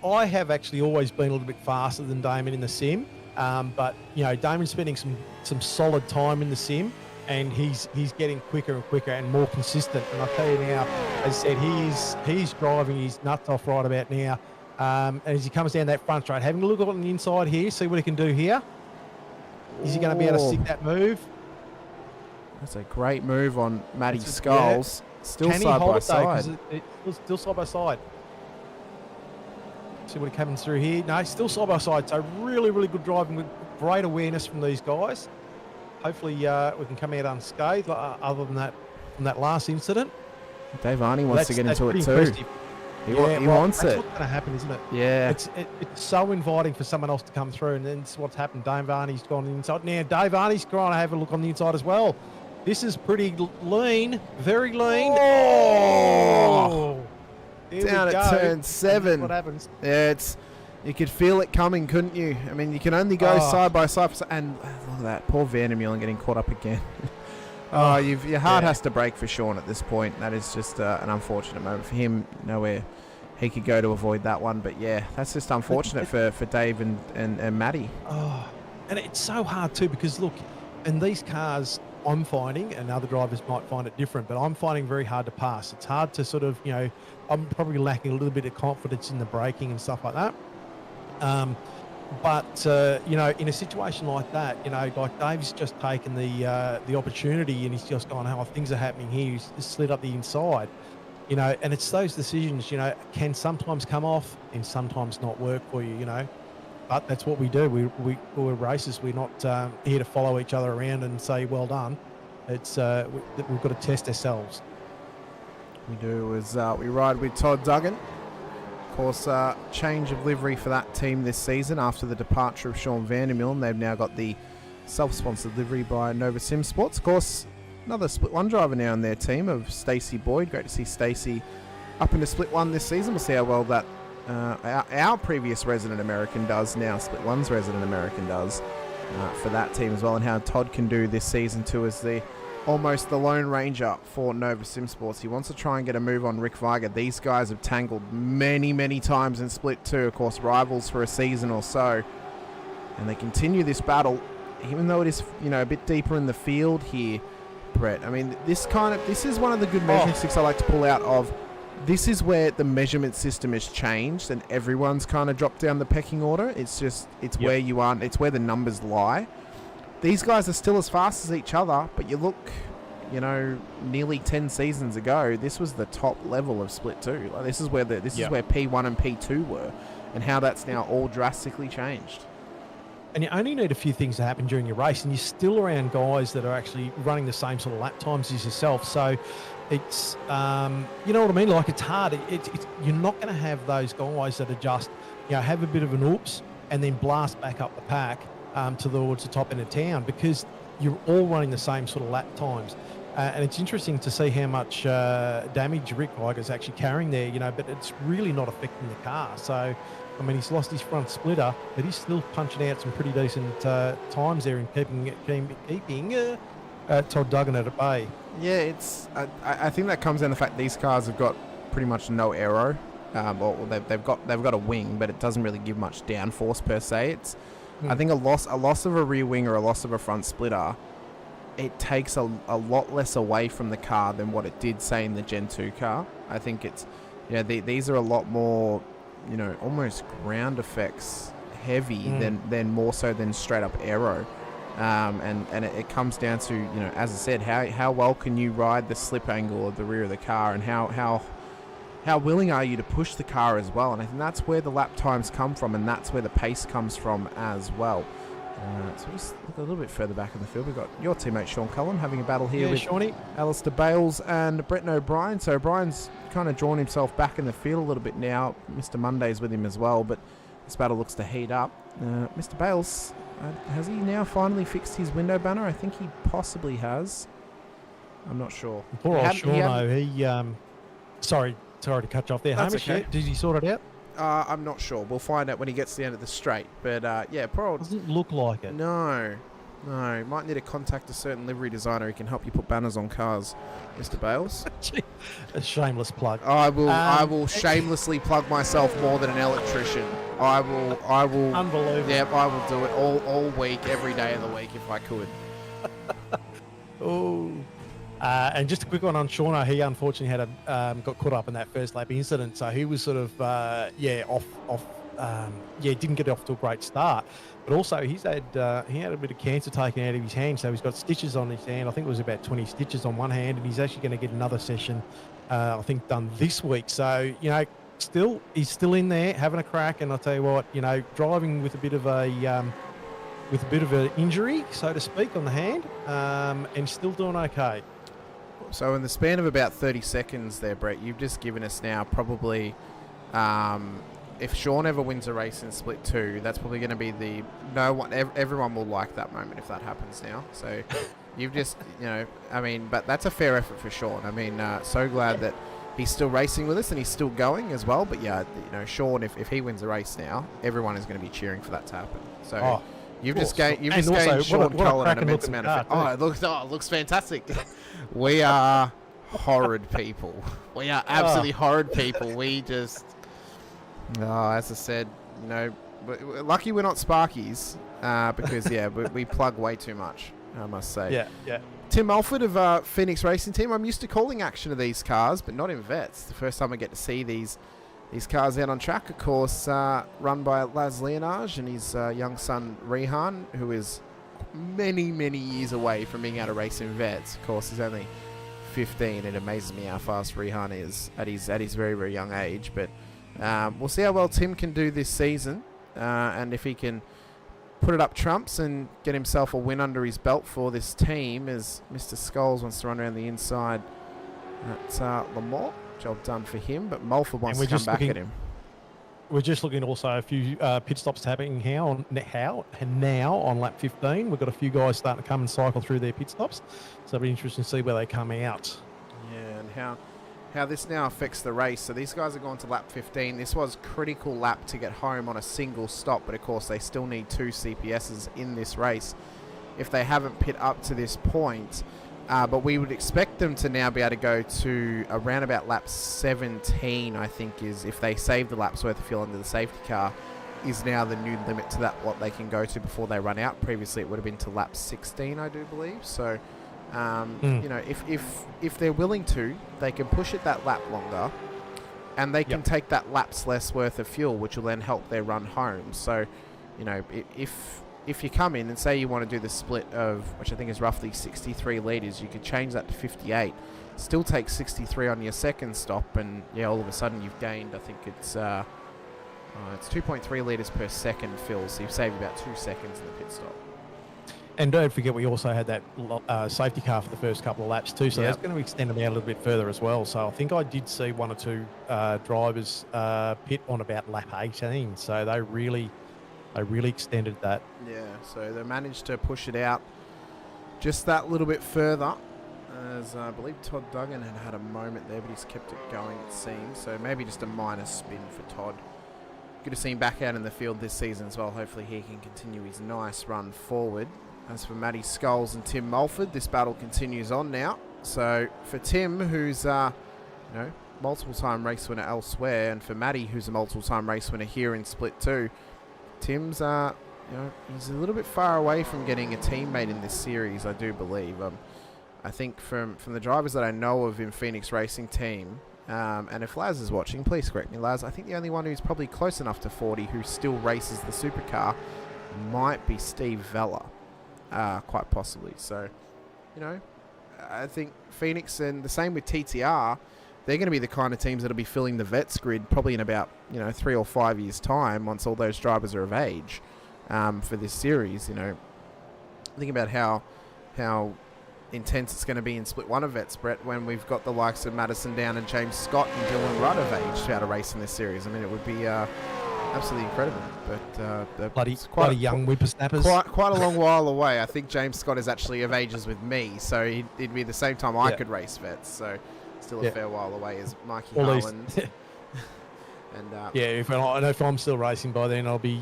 I have actually always been a little bit faster than Damon in the sim. But, you know, Damon's spending some solid time in the sim, and he's getting quicker and quicker and more consistent. And I'll tell you now, as I said, he's driving his nuts off right about now. And as he comes down that front straight, having a look on the inside here, see what he can do here. Is he going to be able to stick that move? That's a great move on Matty Skulls. Yeah. Still side by side. It's still side by side. See what comes through here. No, still side by side. So really, really good driving with great awareness from these guys. Hopefully we can come out unscathed other than that from that last incident. Dave Arney wants to get into it too. Impressive. He wants it. That's what's going to happen, isn't it? Yeah. It's so inviting for someone else to come through, and then what's happened. Dave Arney's gone on the inside. Now Dave Arney's trying to have a look on the inside as well. This is pretty lean, very lean. Oh! Down at turn 7. What happens? Yeah, you could feel it coming, couldn't you? I mean, you can only go side by side. And look at that, poor Vandermeulen getting caught up again. Your heart has to break for Sean at this point. That is just an unfortunate moment for him. Nowhere he could go to avoid that one. But yeah, that's just unfortunate for Dave and Matty. Oh, and it's so hard too because look, in these cars, I'm finding, and other drivers might find it different, but I'm finding very hard to pass. It's hard to sort of, I'm probably lacking a little bit of confidence in the braking and stuff like that. But in a situation like that, like Dave's just taken the opportunity and he's just gone, how things are happening here. He's slid up the inside, and it's those decisions, can sometimes come off and sometimes not work for you, But that's what we do. We're racers. We're not here to follow each other around and say, well done. It's we've got to test ourselves. We do as we ride with Todd Duggan. Of course, change of livery for that team this season after the departure of Sean Vandermillen. They've now got the self-sponsored livery by Nova Sim Sports. Of course, another Split 1 driver now in their team of Stacey Boyd. Great to see Stacey up into Split 1 this season. We'll see how well that our previous resident American does now. Split 1's resident American does for that team as well, and how Todd can do this season too as almost the Lone Ranger for Nova Sim Sports. He wants to try and get a move on Rick Viger. These guys have tangled many, many times in Split 2. Of course, rivals for a season or so. And they continue this battle, even though it is, a bit deeper in the field here, Brett. I mean, this is one of the good measuring sticks I like to pull out of. This is where the measurement system has changed and everyone's kind of dropped down the pecking order. It's where you are. It's where the numbers lie. These guys are still as fast as each other, but you look, nearly 10 seasons ago, this was the top level of Split 2. Like, this is where is where P1 and P2 were, and how that's now all drastically changed. And you only need a few things to happen during your race, and you're still around guys that are actually running the same sort of lap times as yourself. So it's, you know what I mean? Like, it's hard. You're not going to have those guys that are just, have a bit of an oops and then blast back up the pack towards the top end of town, because you're all running the same sort of lap times. And it's interesting to see how much damage Rick Viger's actually carrying there, but it's really not affecting the car. So, I mean, he's lost his front splitter, but he's still punching out some pretty decent times there and keeping Todd Duggan at a bay. Yeah, I think that comes down to the fact these cars have got pretty much no aero. They've got a wing, but it doesn't really give much downforce per se. I think a loss of a rear wing or a loss of a front splitter, it takes a lot less away from the car than what it did, say, in the Gen 2 car. I think it's, these are a lot more, almost ground effects heavy than more so than straight up aero. And it comes down to, as I said, how well can you ride the slip angle of the rear of the car, and how willing are you to push the car as well. And I think that's where the lap times come from, and that's where the pace comes from as well. So just look a little bit further back in the field. We've got your teammate Sean Cullum having a battle here with Shawnee, Alistair Bales and Brett O'Brien. So O'Brien's kind of drawn himself back in the field a little bit now. Mr. Monday's with him as well, but this battle looks to heat up. Mr. Bales, has he now finally fixed his window banner? I think he possibly has. I'm not sure. Poor old Sean, sorry to cut you off there. That's Hamish, okay. Did he sort it out? I'm not sure. We'll find out when he gets to the end of the straight. But poor old... Doesn't look like it. No. Might need to contact a certain livery designer who can help you put banners on cars, Mr. Bales. A shameless plug. I will shamelessly plug myself more than an electrician. I will. Unbelievable. Yep, I will do it all week, every day of the week if I could. Oh. And just a quick one on Shauna. He unfortunately got caught up in that first lap incident, so he was sort of off. Didn't get off to a great start. But also he had a bit of cancer taken out of his hand, so he's got stitches on his hand. I think it was about 20 stitches on one hand, and he's actually going to get another session, I think, done this week. So he's still in there having a crack. And I'll tell you what, driving with a bit of an injury, so to speak, on the hand, and still doing okay. So in the span of about 30 seconds there, Brett, you've just given us now probably, if Sean ever wins a race in Split 2, that's probably going to be everyone will like that moment if that happens now. So you've just, but that's a fair effort for Sean. I mean, so glad that he's still racing with us and he's still going as well. But yeah, Sean, if he wins a race now, everyone is going to be cheering for that to happen. So You've Of just course. gained. You've And just also, gained Sean what a Cullen an cracking immense looking amount of. car, It looks fantastic. We are horrid people. We are absolutely horrid people. We just. As I said, we're lucky we're not Sparkies, because we plug way too much. I must say. Yeah. Tim Mulford of Phoenix Racing Team. I'm used to calling action of these cars, but not in vets. The first time I get to see these cars out on track, of course, run by Laz Leonage and his young son Rehan, who is many, many years away from being able to race in vets. Of course, he's only 15. It amazes me how fast Rehan is at his very, very young age. But we'll see how well Tim can do this season, and if he can put it up trumps and get himself a win under his belt for this team, as Mr. Scholes wants to run around the inside at Lamont. Job done for him, but Mulford wants to come back at him. We're just looking also a few pit stops happening now on lap 15. We've got a few guys starting to come and cycle through their pit stops, so it'll be interesting to see where they come out. Yeah, and how this now affects the race. So these guys are going to lap 15. This was critical lap to get home on a single stop, but of course they still need 2 CPSs in this race if they haven't pit up to this point. But we would expect them to now be able to go to around about lap 17, I think, is if they save the laps worth of fuel under the safety car, is now the new limit to that, what they can go to before they run out. Previously it would have been to lap 16, I do believe. So, if they're willing to, they can push it that lap longer, and they can take that lap's less worth of fuel, which will then help their run home. So, if you come in and say you want to do the split of, which I think is roughly 63 litres, you could change that to 58. Still take 63 on your second stop, and all of a sudden you've gained, I think it's 2.3 litres per second fill, so you've saved about 2 seconds in the pit stop. And don't forget, we also had that safety car for the first couple of laps too, so that's going to extend them out a little bit further as well. So I think I did see 1 or 2 drivers pit on about lap 18, so they really extended that. Yeah, so they managed to push it out just that little bit further, as I believe Todd Duggan had a moment there, but he's kept it going, it seems. So maybe just a minor spin for Todd. Good to see him back out in the field this season as well. Hopefully he can continue his nice run forward. As for Matty Scholes and Tim Mulford, this battle continues on now. So for Tim, who's multiple-time race winner elsewhere, and for Matty, who's a multiple-time race winner here in Split 2, Tim's, he's a little bit far away from getting a teammate in this series, I do believe. I think from the drivers that I know of in Phoenix Racing Team, and if Laz is watching, please correct me, Laz, I think the only one who's probably close enough to 40 who still races the supercar might be Steve Vella, quite possibly. So, I think Phoenix, and the same with TTR, they're going to be the kind of teams that'll be filling the vets grid probably in about 3 or 5 years' time, once all those drivers are of age for this series. Think about how intense it's going to be in Split 1 of vets, Brett, when we've got the likes of Madison Down and James Scott and Dylan Rudd of age to be able to race in this series. I mean, it would be absolutely incredible. But bloody young whippersnappers. Quite a long while away. I think James Scott is actually of ages with me, so it'd be the same time I could race vets. So still a fair while away as Mikey Harland. And if I'm still racing by then, I'll be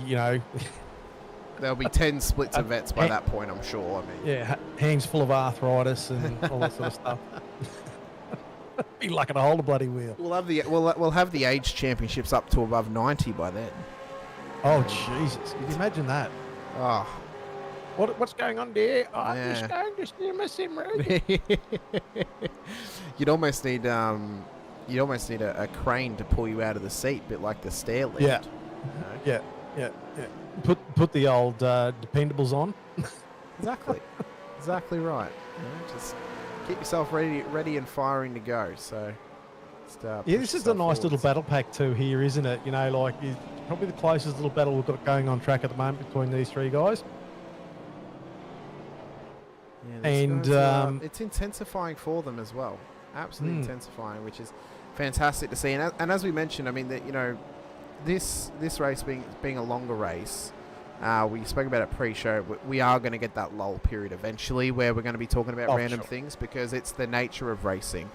there'll be 10 splits of vets by that point, I'm sure. I mean, hands full of arthritis and all that sort of stuff. Be lucky to hold a bloody wheel. We'll have the age championships up to above 90 by then. Oh Jesus! Can you imagine that? Oh, what's going on there? I'm just going to steam a sim road. You'd almost need a crane to pull you out of the seat, a bit like the stair lift. Yeah. Put the old dependables on. Exactly right. Just keep yourself ready and firing to go. So, this is a nice little battle pack too here, isn't it? It's probably the closest little battle we've got going on track at the moment between these 3 guys. Yeah, and it's intensifying for them as well. Absolutely intensifying, which is fantastic to see. And as we mentioned, I mean that this race being a longer race, we spoke about it pre-show. We are going to get that lull period eventually, where we're going to be talking about random things, because it's the nature of racing.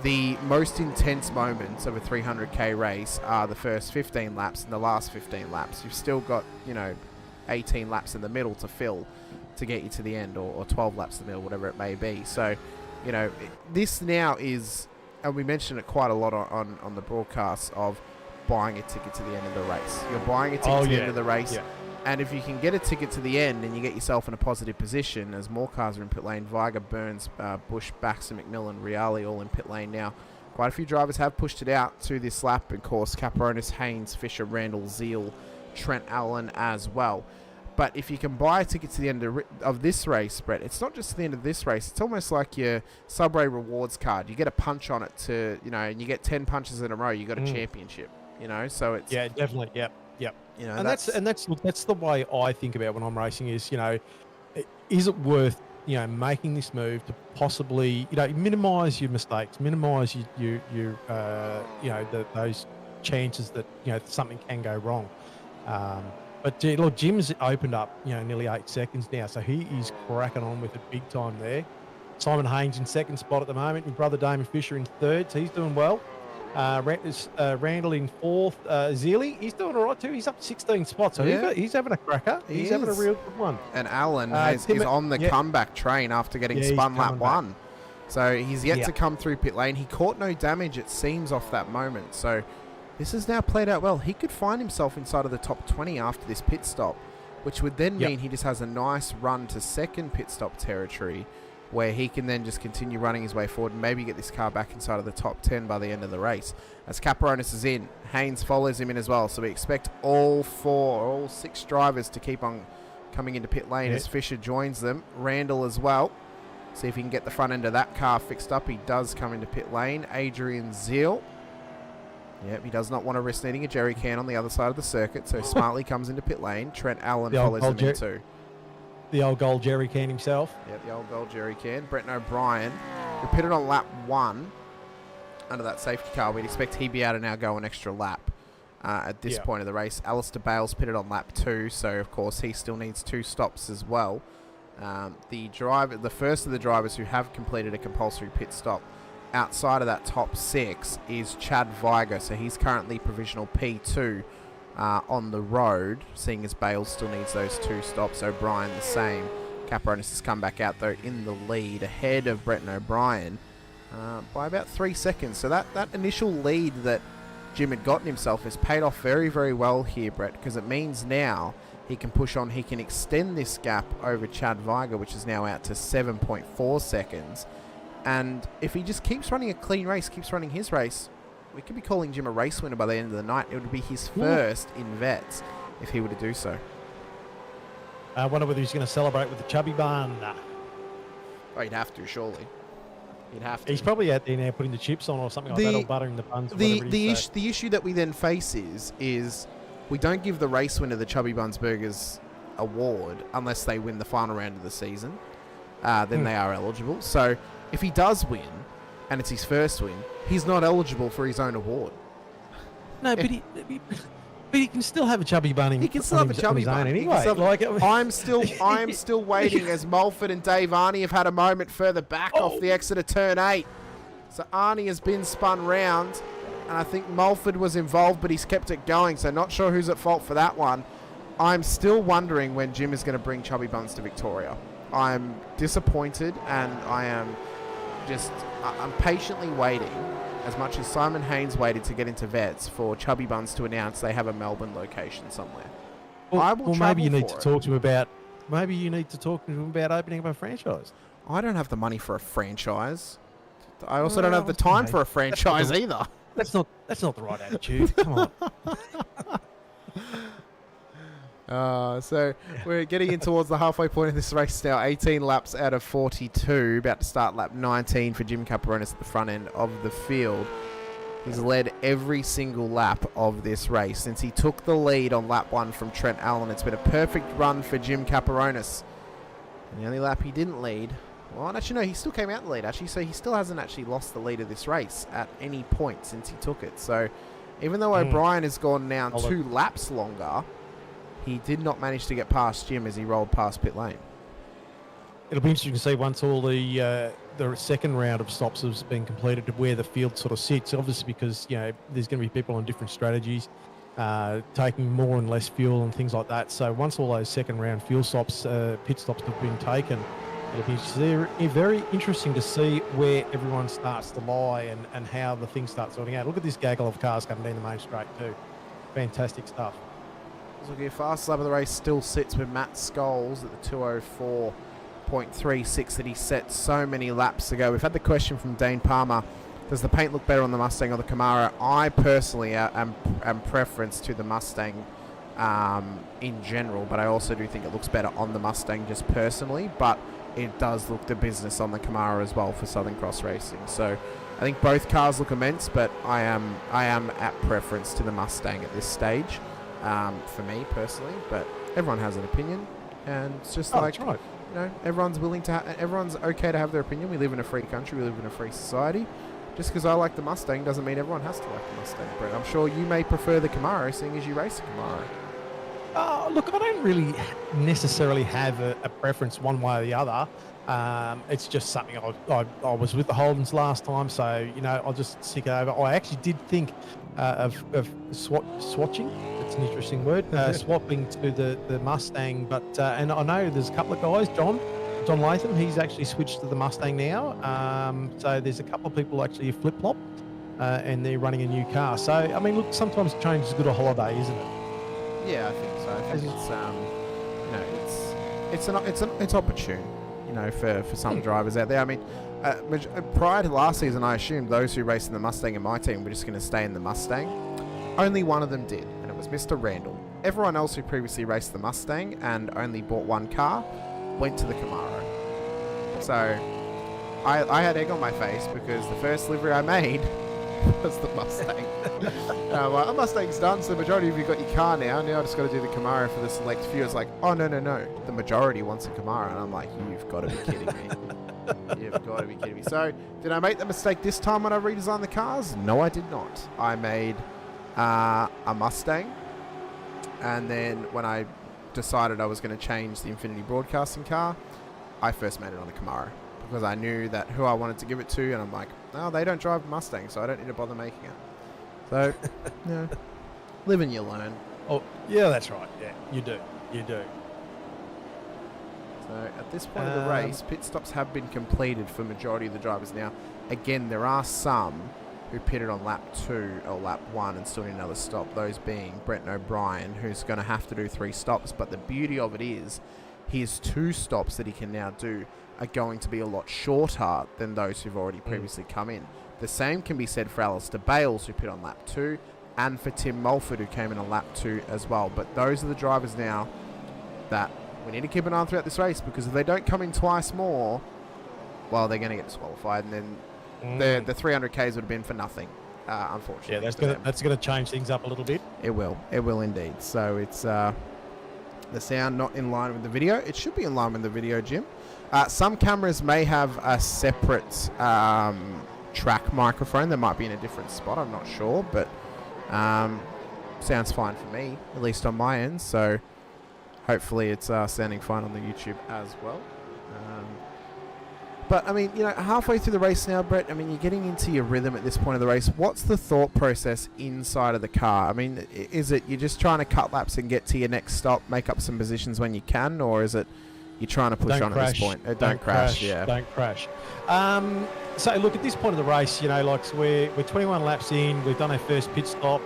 The most intense moments of a 300k race are the first 15 laps and the last 15 laps. You've still got 18 laps in the middle to fill to get you to the end, or 12 laps in the middle, whatever it may be. So, you know, this now is, and we mentioned it quite a lot on the broadcast, of buying a ticket to the end of the race. You're buying a ticket to the end of the race, and if you can get a ticket to the end and you get yourself in a positive position, as more cars are in pit lane, Viger, Burns, Bush, Baxter, McMillan, Reale all in pit lane now. Quite a few drivers have pushed it out to this lap. Of course, Caperonis, Haynes, Fisher, Randall, Zeal, Trent Allen as well. But if you can buy a ticket to the end of this race, Brett, it's not just the end of this race. It's almost like your Subway rewards card. You get a punch on it to, you know, and you get 10 punches in a row, you got a championship, you know? So it's... Yeah, definitely. Yep. You know, and that's the way I think about when I'm racing is, you know, is it worth, you know, making this move to possibly, you know, minimise your mistakes, minimise your you know, those chances that, you know, something can go wrong. But look, Jim's opened up, you know, nearly 8 seconds now, so he is cracking on with it big time there. Simon Haynes in second spot at the moment, and brother Damon Fisher in third, so he's doing well. Randall in fourth. Zealy, he's doing all right too. He's up 16 spots, so he's having a cracker. He's having a real good one. And Allen is on the comeback train after getting spun lap 1. So he's yet to come through pit lane. He caught no damage, it seems, off that moment. So this has now played out well. He could find himself inside of the top 20 after this pit stop, which would then mean he just has a nice run to second pit stop territory, where he can then just continue running his way forward and maybe get this car back inside of the top 10 by the end of the race. As Caperonis is in, Haynes follows him in as well. So we expect all 6 drivers to keep on coming into pit lane as Fisher joins them. Randall as well. See if he can get the front end of that car fixed up. He does come into pit lane. Adrian Zeal. Yep, he does not want to risk needing a jerry can on the other side of the circuit, so smartly comes into pit lane. Trent Allen follows him in too. The old gold jerry can himself. Yeah, the old gold jerry can. Brett O'Brien, who pitted on lap 1 under that safety car. We'd expect he'd be able to now go an extra lap at this point of the race. Alistair Bales pitted on lap 2, so of course he still needs 2 stops as well. The first of the drivers who have completed a compulsory pit stop outside of that top 6 is Chad Viger, so he's currently provisional P2 on the road, seeing as Bales still needs those 2 stops. O'Brien the same. Caperonis has come back out though in the lead ahead of Brett O'Brien by about 3 seconds. So that initial lead that Jim had gotten himself has paid off very, very well here, Brett, because it means now he can push on. He can extend this gap over Chad Viger, which is now out to 7.4 seconds. And if he just keeps running a clean race, keeps running his race, we could be calling Jim a race winner by the end of the night. It would be his first in vets if he were to do so. I wonder whether he's going to celebrate with the chubby bun. Oh, he'd have to, surely. He'd have to. He's probably out there now putting the chips on or something like that, or buttering the buns. The issue that we then face is we don't give the race winner the Chubby Buns Burgers award unless they win the final round of the season. Then they are eligible. So if he does win, and it's his first win, he's not eligible for his own award. No, but he can still have a chubby bun. He can still have a chubby bun anyway. I'm still waiting as Mulford and Dave Arnie have had a moment further back off the exit of turn 8. So Arnie has been spun round, and I think Mulford was involved, but he's kept it going. So not sure who's at fault for that one. I'm still wondering when Jim is going to bring chubby buns to Victoria. I'm disappointed, and I'm patiently waiting, as much as Simon Haynes waited to get into vets, for Chubby Buns to announce they have a Melbourne location somewhere. Maybe you need to talk to him about opening up a franchise. I don't have the money for a franchise. I also don't have the time for a franchise either. That's not the right attitude. Come on. So we're getting in towards the halfway point of this race now. 18 laps out of 42. About to start lap 19 for Jim Caperonis at the front end of the field. He's led every single lap of this race since he took the lead on lap 1 from Trent Allen. It's been a perfect run for Jim Caperonis. And the only lap he didn't lead, well, actually no, he still came out the lead actually, so he still hasn't actually lost the lead of this race at any point since he took it. So even though O'Brien has gone now 2 laps longer, he did not manage to get past Jim as he rolled past pit lane. It'll be interesting to see once all the second round of stops has been completed, to where the field sort of sits. Obviously, because there's going to be people on different strategies. taking more and less fuel and things like that. So once all those second round fuel stops, pit stops have been taken, it'll be very interesting to see where everyone starts to lie and how the thing starts sorting out. Look at this gaggle of cars coming down the main straight too. Fantastic stuff. So your fastest lap of the race still sits with Matt Scholes at the 204.36 that he set so many laps ago. We've had the question from Dane Palmer, does the paint look better on the Mustang or the Camaro? I personally am preference to the Mustang in general, but I also do think it looks better on the Mustang just personally, but it does look the business on the Camaro as well for Southern Cross Racing. So I think both cars look immense, but I am at preference to the Mustang at this stage for me personally, but everyone has an opinion, and it's just like, right. you know, everyone's okay to have their opinion. We live in a free country, we live in a free society. Just because I like the Mustang doesn't mean everyone has to like the Mustang, Brett. I'm sure you may prefer the Camaro, seeing as you race a Camaro. Look, I don't really necessarily have a preference one way or the other. It's just something I was with the Holdens last time, so, you know, I'll just stick it over. I actually did think of swatching. It's an interesting word. Swapping to the Mustang, but and I know there's a couple of guys, John Latham, he's actually switched to the Mustang now. So there's a couple of people actually flip-flop, and they're running a new car. So, I mean, look, sometimes change is good a holiday, isn't it? Yeah, I think so. I think it's, you know, it's opportune, you know, for some drivers out there. I mean, prior to last season, I assumed those who raced in the Mustang in my team were just going to stay in the Mustang. Only one of them did, and it was Mr. Randall. Everyone else who previously raced the Mustang and only bought one car went to the Camaro. So I had egg on my face because the first livery I made was the Mustang. A Mustang's done, so the majority of you got your car now. Now I just got to do the Camaro for the select few. It's like, oh, no. The majority wants a Camaro. And I'm like, you've got to be kidding me. You've got to be kidding me. So did I make the mistake this time when I redesigned the cars? No, I did not. I made a Mustang. And then when I decided I was going to change the Infinity Broadcasting car, I first made it on a Camaro because I knew that who I wanted to give it to, and I'm like, no, they don't drive Mustang, so I don't need to bother making it. So, you know, live and you learn. Oh, yeah, that's right. Yeah, you do. So at this point of the race, pit stops have been completed for majority of the drivers. Now, again, there are some who pitted on lap 2 or lap 1 and still need another stop, those being Brent O'Brien, who's going to have to do 3 stops. But the beauty of it is his 2 stops that he can now do are going to be a lot shorter than those who've already previously come in. The same can be said for Alistair Bales, who pit on lap 2, and for Tim Mulford, who came in on lap 2 as well. But those are the drivers now that we need to keep an eye on throughout this race, because if they don't come in twice more, well, they're going to get disqualified, and then the 300Ks would have been for nothing, unfortunately. Yeah, that's going to change things up a little bit. It will indeed. So it's the sound not in line with the video. It should be in line with the video, Jim. Some cameras may have a separate track microphone. They might be in a different spot. I'm not sure, but sounds fine for me, at least on my end. So hopefully it's sounding fine on the YouTube as well. But, I mean, you know, halfway through the race now, Brett, I mean, you're getting into your rhythm at this point of the race. What's the thought process inside of the car? I mean, is it you're just trying to cut laps and get to your next stop, make up some positions when you can, or is it you're trying to push on at this point? Don't crash, yeah. Don't crash. So, look, at this point of the race, you know, like, so we're 21 laps in. We've done our first pit stop.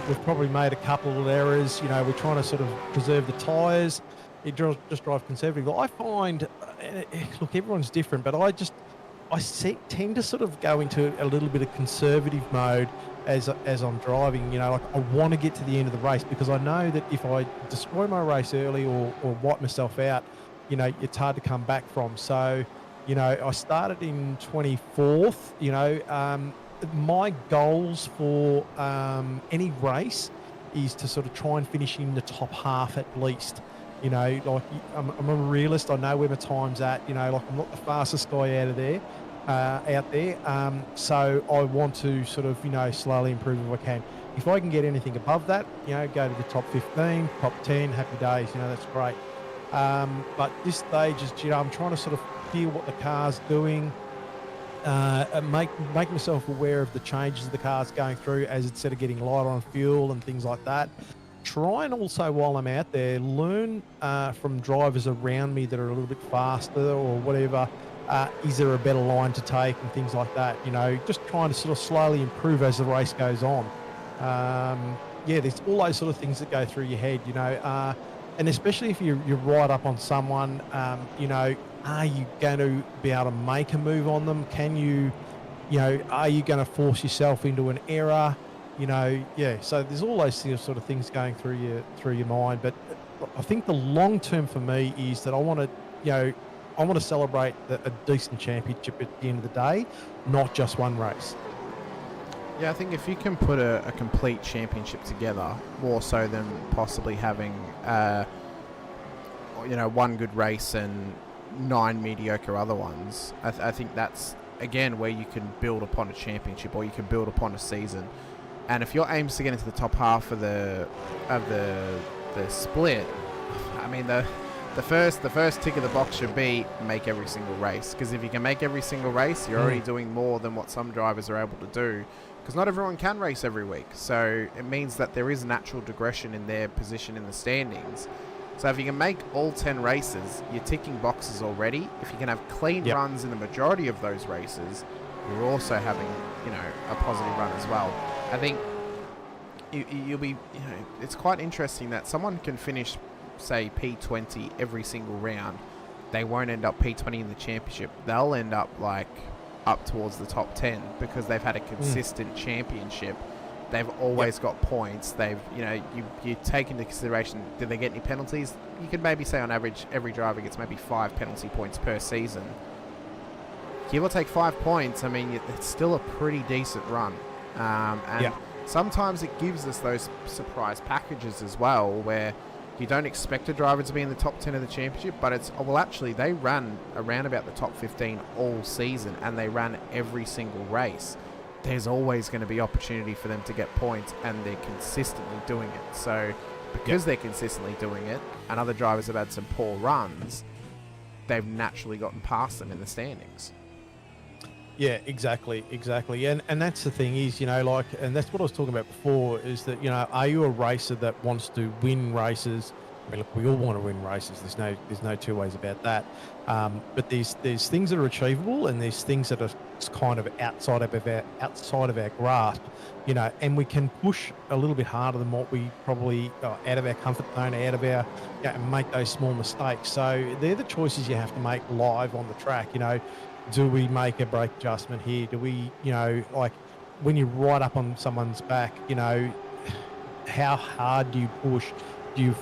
We've probably made a couple of errors. You know, we're trying to sort of preserve the tyres. Just drive conservatively. I find, look, everyone's different, but I tend to sort of go into a little bit of conservative mode as I'm driving. You know, like, I want to get to the end of the race, because I know that if I destroy my race early or wipe myself out, you know, it's hard to come back from. So, you know, I started in 24th. You know, my goals for any race is to sort of try and finish in the top half at least. You know, like, I'm a realist. I know where my time's at. You know, like, I'm not the fastest guy out there. So I want to sort of, you know, slowly improve if I can. If I can get anything above that, you know, go to the top 15, top 10, happy days. You know, that's great. But this stage is, you know, I'm trying to sort of feel what the car's doing. make myself aware of the changes the car's going through as instead of getting light on fuel and things like that. Try and also, while I'm out there, learn from drivers around me that are a little bit faster or whatever. Is there a better line to take and things like that? You know, just trying to sort of slowly improve as the race goes on. Yeah, there's all those sort of things that go through your head, you know, and especially if you're right up on someone, you know, are you going to be able to make a move on them? Can you, you know, are you going to force yourself into an error? You know, yeah. So there's all those sort of things going through your mind. But I think the long term for me is that I want to, you know, I want to celebrate a decent championship at the end of the day, not just one race. Yeah, I think if you can put a complete championship together, more so than possibly having, you know, one good race and 9 mediocre other ones, I think that's, again, where you can build upon a championship or you can build upon a season. And if your aim's to get into the top half of the split, I mean, the first tick of the box should be make every single race. Because if you can make every single race, you're already doing more than what some drivers are able to do. Because not everyone can race every week. So it means that there is natural digression in their position in the standings. So if you can make all 10 races, you're ticking boxes already. If you can have clean runs in the majority of those races, you're also having, you know, a positive run as well. I think you'll be, you know, it's quite interesting that someone can finish, say, P20 every single round. They won't end up P20 in the championship. They'll end up like up towards the top 10 because they've had a consistent championship. They've always got points. They've, you know, you take into consideration, did they get any penalties? You could maybe say on average every driver gets maybe 5 penalty points per season. Give or take 5 points, I mean, it's still a pretty decent run. And sometimes it gives us those surprise packages as well, where you don't expect a driver to be in the top 10 of the championship, but it's, well, actually, they ran around about the top 15 all season, and they ran every single race. There's always going to be opportunity for them to get points, and they're consistently doing it. So because they're consistently doing it, and other drivers have had some poor runs, they've naturally gotten past them in the standings. Yeah, exactly. And that's the thing is, you know, like, and that's what I was talking about before, is that, you know, are you a racer that wants to win races? I mean, look, we all want to win races. There's no two ways about that. But there's things that are achievable, and there's things that are kind of outside of our grasp, you know, and we can push a little bit harder than what we probably out of our comfort zone, out of our, you know, make those small mistakes. So they're the choices you have to make live on the track, you know. Do we make a brake adjustment here? Do we, you know, like when you're right up on someone's back, you know, how hard do you push? Do you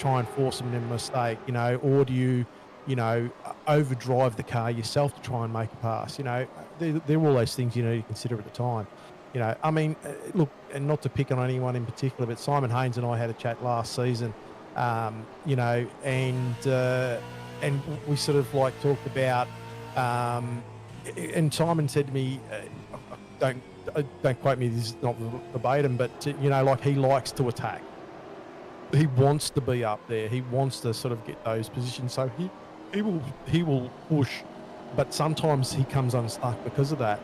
try and force them in a mistake, you know, or do you, you know, overdrive the car yourself to try and make a pass? You know, they're all those things you need to consider at the time. You know, I mean, look, and not to pick on anyone in particular, but Simon Haynes and I had a chat last season, you know, and we sort of like talked about. And Simon said to me, don't quote me, this is not verbatim, but you know, like, he likes to attack. He wants to be up there. He wants to sort of get those positions. So he will push, but sometimes he comes unstuck because of that.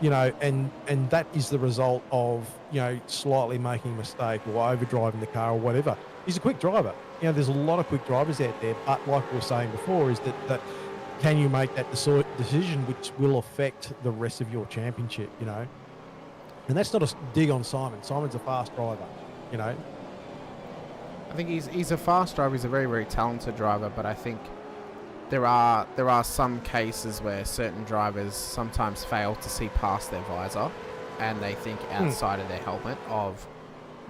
You know, and that is the result of, you know, slightly making a mistake or overdriving the car or whatever. He's a quick driver. You know, there's a lot of quick drivers out there, but like we were saying before, is that can you make that decision which will affect the rest of your championship, you know? And that's not a dig on Simon. Simon's a fast driver, you know? I think he's a fast driver. He's a very, very talented driver, but I think there are some cases where certain drivers sometimes fail to see past their visor, and they think outside of their helmet of,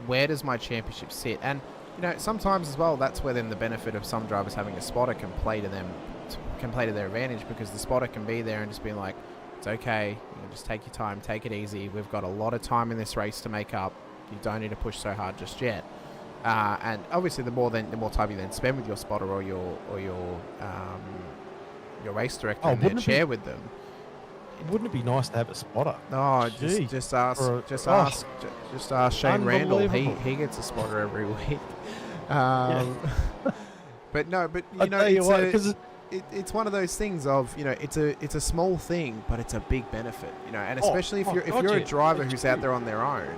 where does my championship sit? And, you know, sometimes as well, that's where then the benefit of some drivers having a spotter can play to their advantage, because the spotter can be there and just be like, it's okay, you know, just take your time, take it easy, we've got a lot of time in this race to make up, you don't need to push so hard just yet. And obviously the more time you then spend with your spotter or your race director and then share with them. Wouldn't it be nice to have a spotter? No, just ask Shane Randall. He gets a spotter every week. But no, but you know, it's one of those things of, it's a small thing, but it's a big benefit, and especially if you're a driver who's out there on their own,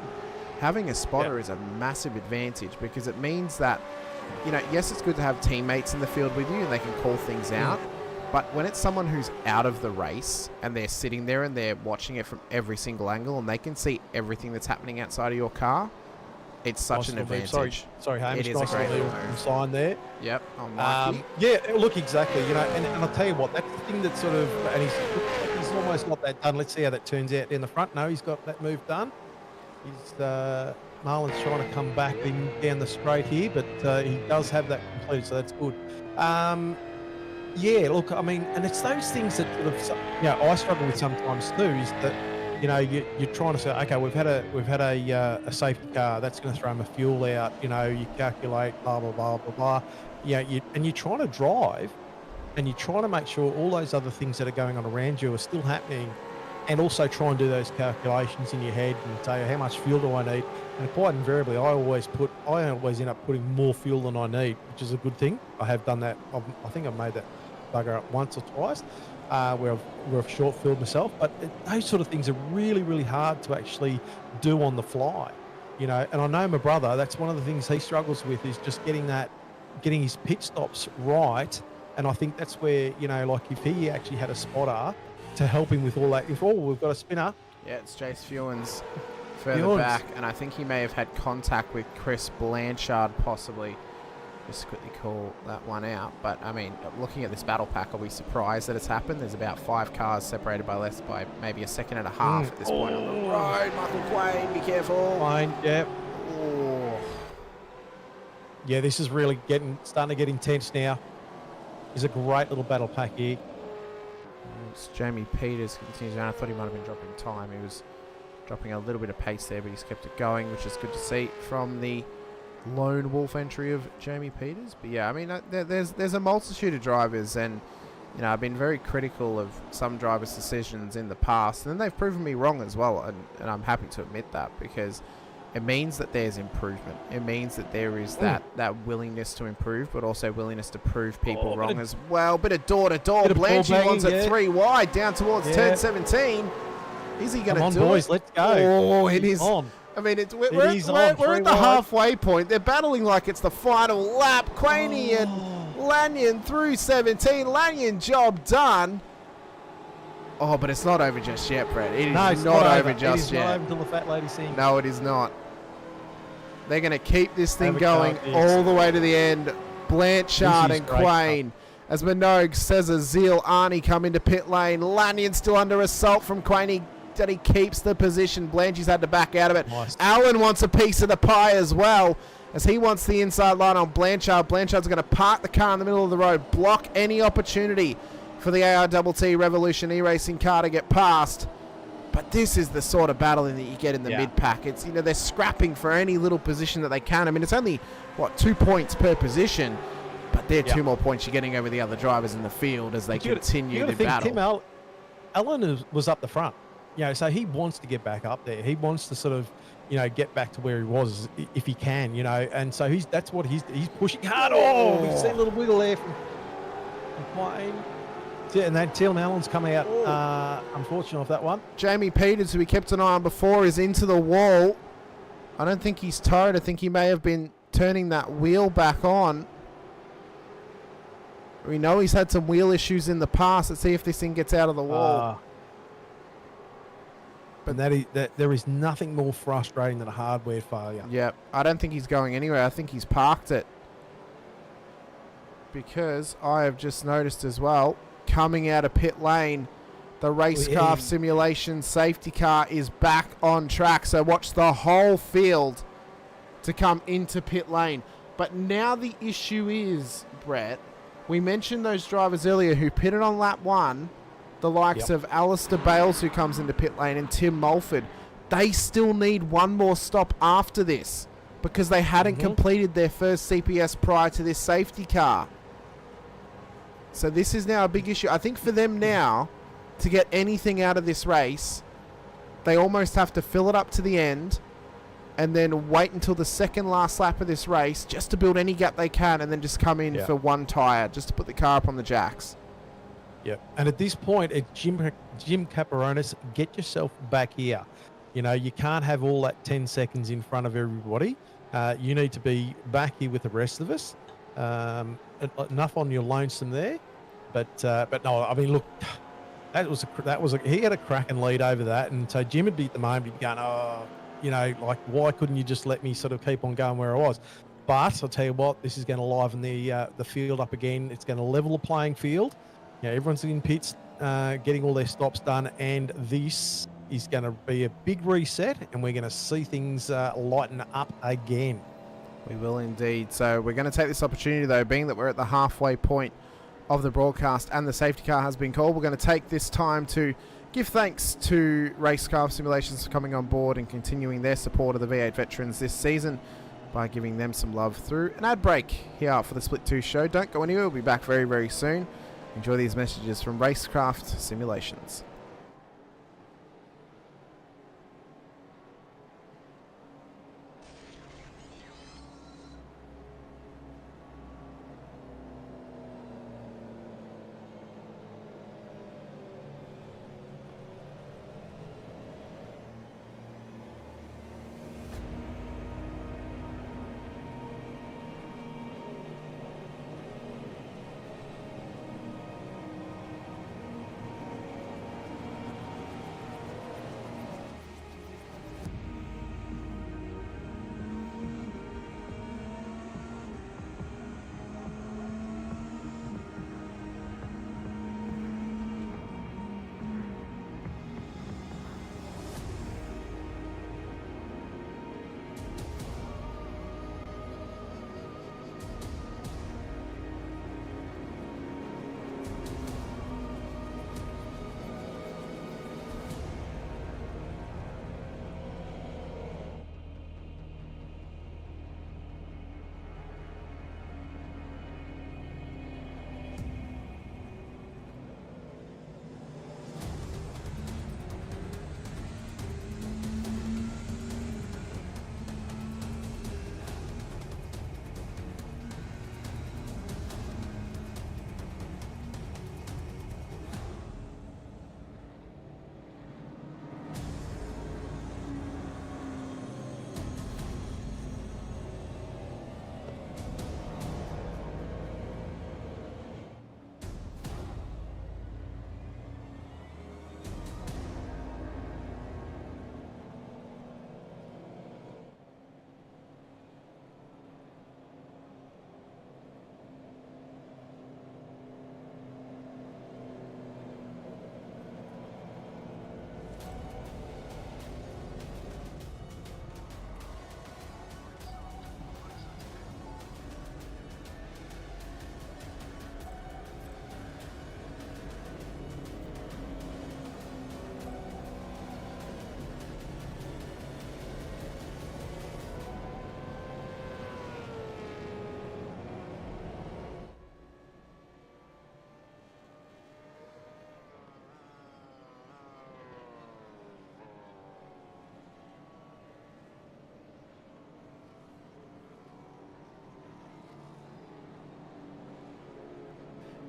having a spotter is a massive advantage, because it means that, yes, it's good to have teammates in the field with you and they can call things out, but when it's someone who's out of the race and they're sitting there and they're watching it from every single angle and they can see everything that's happening outside of your car, it's such an advantage. Sorry, Hamish. It is a great move. Sign there. Yep, I'm lucky. Yeah, look, exactly. And I'll tell you what, that's the thing that sort of, and he's almost got that done. Let's see how that turns out in the front. No, he's got that move done. He's Marlon's trying to come back down the straight here, but he does have that completed, so that's good. Yeah, look, I mean, and it's those things that sort of, I struggle with sometimes too, is that, you're trying to say, okay, we've had a safety car that's going to throw my fuel out. You calculate blah blah blah blah blah. And you're trying to drive, and you're trying to make sure all those other things that are going on around you are still happening, and also try and do those calculations in your head and say, how much fuel do I need? And quite invariably, I always end up putting more fuel than I need, which is a good thing. I have done that. I think I've made that bugger up once or twice. Where I've short filled myself, but those sort of things are really, really hard to actually do on the fly, And I know my brother, that's one of the things he struggles with, is just getting his pit stops right. And I think that's where, like if he actually had a spotter to help him with all that, we've got a spinner. Yeah, it's Jace Fewens further back, and I think he may have had contact with Chris Blanchard possibly. Just quickly call that one out. But, I mean, looking at this battle pack, I'll be surprised that it's happened. There's about 5 cars separated by less by maybe a second and a half at this point on the road. Michael Quain, be careful. Quain, yep. Oh. Yeah, this is really starting to get intense now. It's a great little battle pack here. It's Jamie Peters continues on. I thought he might have been dropping time. He was dropping a little bit of pace there, but he's kept it going, which is good to see from the lone wolf entry of Jamie Peters. But yeah, I mean, there's a multitude of drivers, and I've been very critical of some drivers' decisions in the past, and they've proven me wrong as well, and I'm happy to admit that, because it means that there's improvement. It means that there is that willingness to improve, but also willingness to prove people wrong as well. Bit of door-to-door. Blanchie wants it 3 wide down towards turn 17. Is he going to do boys, it? Let's go. Oh, it is on. I mean, we're at the halfway point. They're battling like it's the final lap. Quaney and Lanyon through 17. Lanyon, job done. Oh, but it's not over just yet, Brett. It is not over just yet. Not over until the fat lady sings. No, it is not. They're going to keep this thing going all the way to the end. Blanchard and Quain. As Minogue, Cesar, Zeal, Arnie come into pit lane. Lanyon still under assault from Quain. That he keeps the position. Blanchie's had to back out of it. Nice. Allen wants a piece of the pie as well, as he wants the inside line on Blanchard. Blanchard's going to park the car in the middle of the road, block any opportunity for the ARTT Revolution e-racing car to get past. But this is the sort of battling that you get in the mid-pack. It's, they're scrapping for any little position that they can. I mean, it's only, 2 points per position, but they're 2 more points you're getting over the other drivers in the field as they continue to battle. Tim Allen was up the front. So he wants to get back up there. He wants to sort of, get back to where he was if he can, and so he's pushing hard. Oh, we've seen a little wiggle there from Quain. And then Tim Allen's come out, unfortunate off that one. Jamie Peters, who we kept an eye on before, is into the wall. I don't think he's tired. I think he may have been turning that wheel back on. We know he's had some wheel issues in the past. Let's see if this thing gets out of the wall. But there is nothing more frustrating than a hardware failure. Yeah, I don't think he's going anywhere. I think he's parked it. Because I have just noticed as well, coming out of pit lane, the Racecraft Simulations safety car is back on track. So watch the whole field to come into pit lane. But now the issue is, Brett, we mentioned those drivers earlier who pitted on lap 1. The likes of Alistair Bales, who comes into pit lane, and Tim Mulford. They still need one more stop after this because they hadn't completed their first CPS prior to this safety car. So this is now a big issue. I think for them now, to get anything out of this race, they almost have to fill it up to the end and then wait until the second last lap of this race just to build any gap they can and then just come in for one tyre just to put the car up on the jacks. Yeah, and at this point, Jim Caparonis, get yourself back here. You know, you can't have all that 10 seconds in front of everybody. You need to be back here with the rest of us. Enough on your lonesome there, but no, I mean, look, he had a cracking lead over that, and so Jim would be at the moment he'd be going, oh, you know, like, why couldn't you just let me sort of keep on going where I was? But I'll tell you what, this is going to liven the field up again. It's going to level the playing field. Yeah, everyone's in pits, getting all their stops done, and this is going to be a big reset, and we're going to see things lighten up again. We will indeed. So we're going to take this opportunity, though, being that we're at the halfway point of the broadcast and the safety car has been called. We're going to take this time to give thanks to Racecraft Simulations for coming on board and continuing their support of the V8 Veterans this season by giving them some love through an ad break here for the Split 2 show. Don't go anywhere. We'll be back very, very soon. Enjoy these messages from Racecraft Simulations.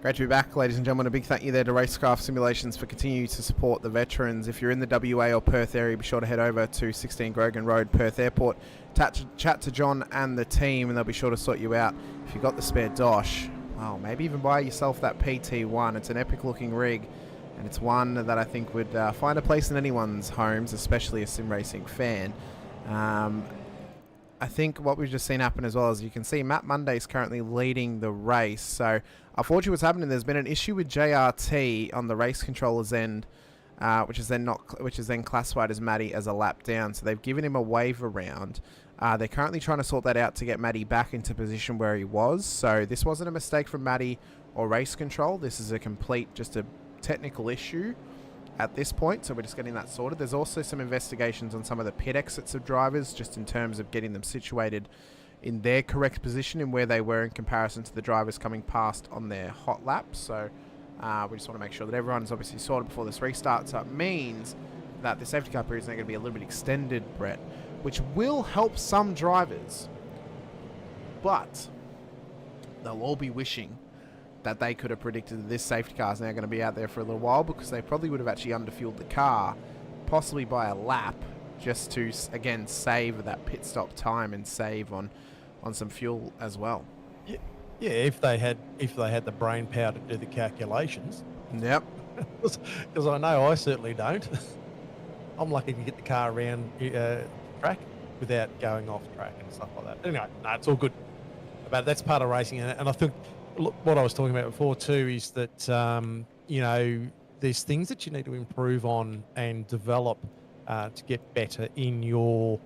Great to be back, ladies and gentlemen. A big thank you there to Racecraft Simulations for continuing to support the veterans. If you're in the WA or Perth area, be sure to head over to 16 Grogan Road, Perth Airport. Chat to John and the team, and they'll be sure to sort you out. If you've got the spare dosh, well, maybe even buy yourself that PT1. It's an epic-looking rig, and it's one that I think would find a place in anyone's homes, especially a sim racing fan. I think what we've just seen happen as well is you can see Matt Monday's currently leading the race. So unfortunately what's happening, there's been an issue with JRT on the race controller's end, which is then classified as Matty as a lap down. So they've given him a wave around. They're currently trying to sort that out to get Matty back into position where he was. So this wasn't a mistake from Matty or race control. This is a complete, just a technical issue at this point, so we're just getting that sorted. There's also some investigations on some of the pit exits of drivers, just in terms of getting them situated in their correct position and where they were in comparison to the drivers coming past on their hot laps. So we just want to make sure that everyone's obviously sorted before this restart. So it means that the safety car period is now going to be a little bit extended, Brett, which will help some drivers, but they'll all be wishing that they could have predicted that this safety car is now going to be out there for a little while, because they probably would have actually underfueled the car, possibly by a lap, just to, again, save that pit stop time and save on some fuel as well. Yeah, if they had the brain power to do the calculations. Yep. Because I know I certainly don't. I'm lucky to get the car around track without going off track and stuff like that. Anyway, no, it's all good. But that's part of racing, and I think what I was talking about before too is that you know, there's things that you need to improve on and develop to get better in your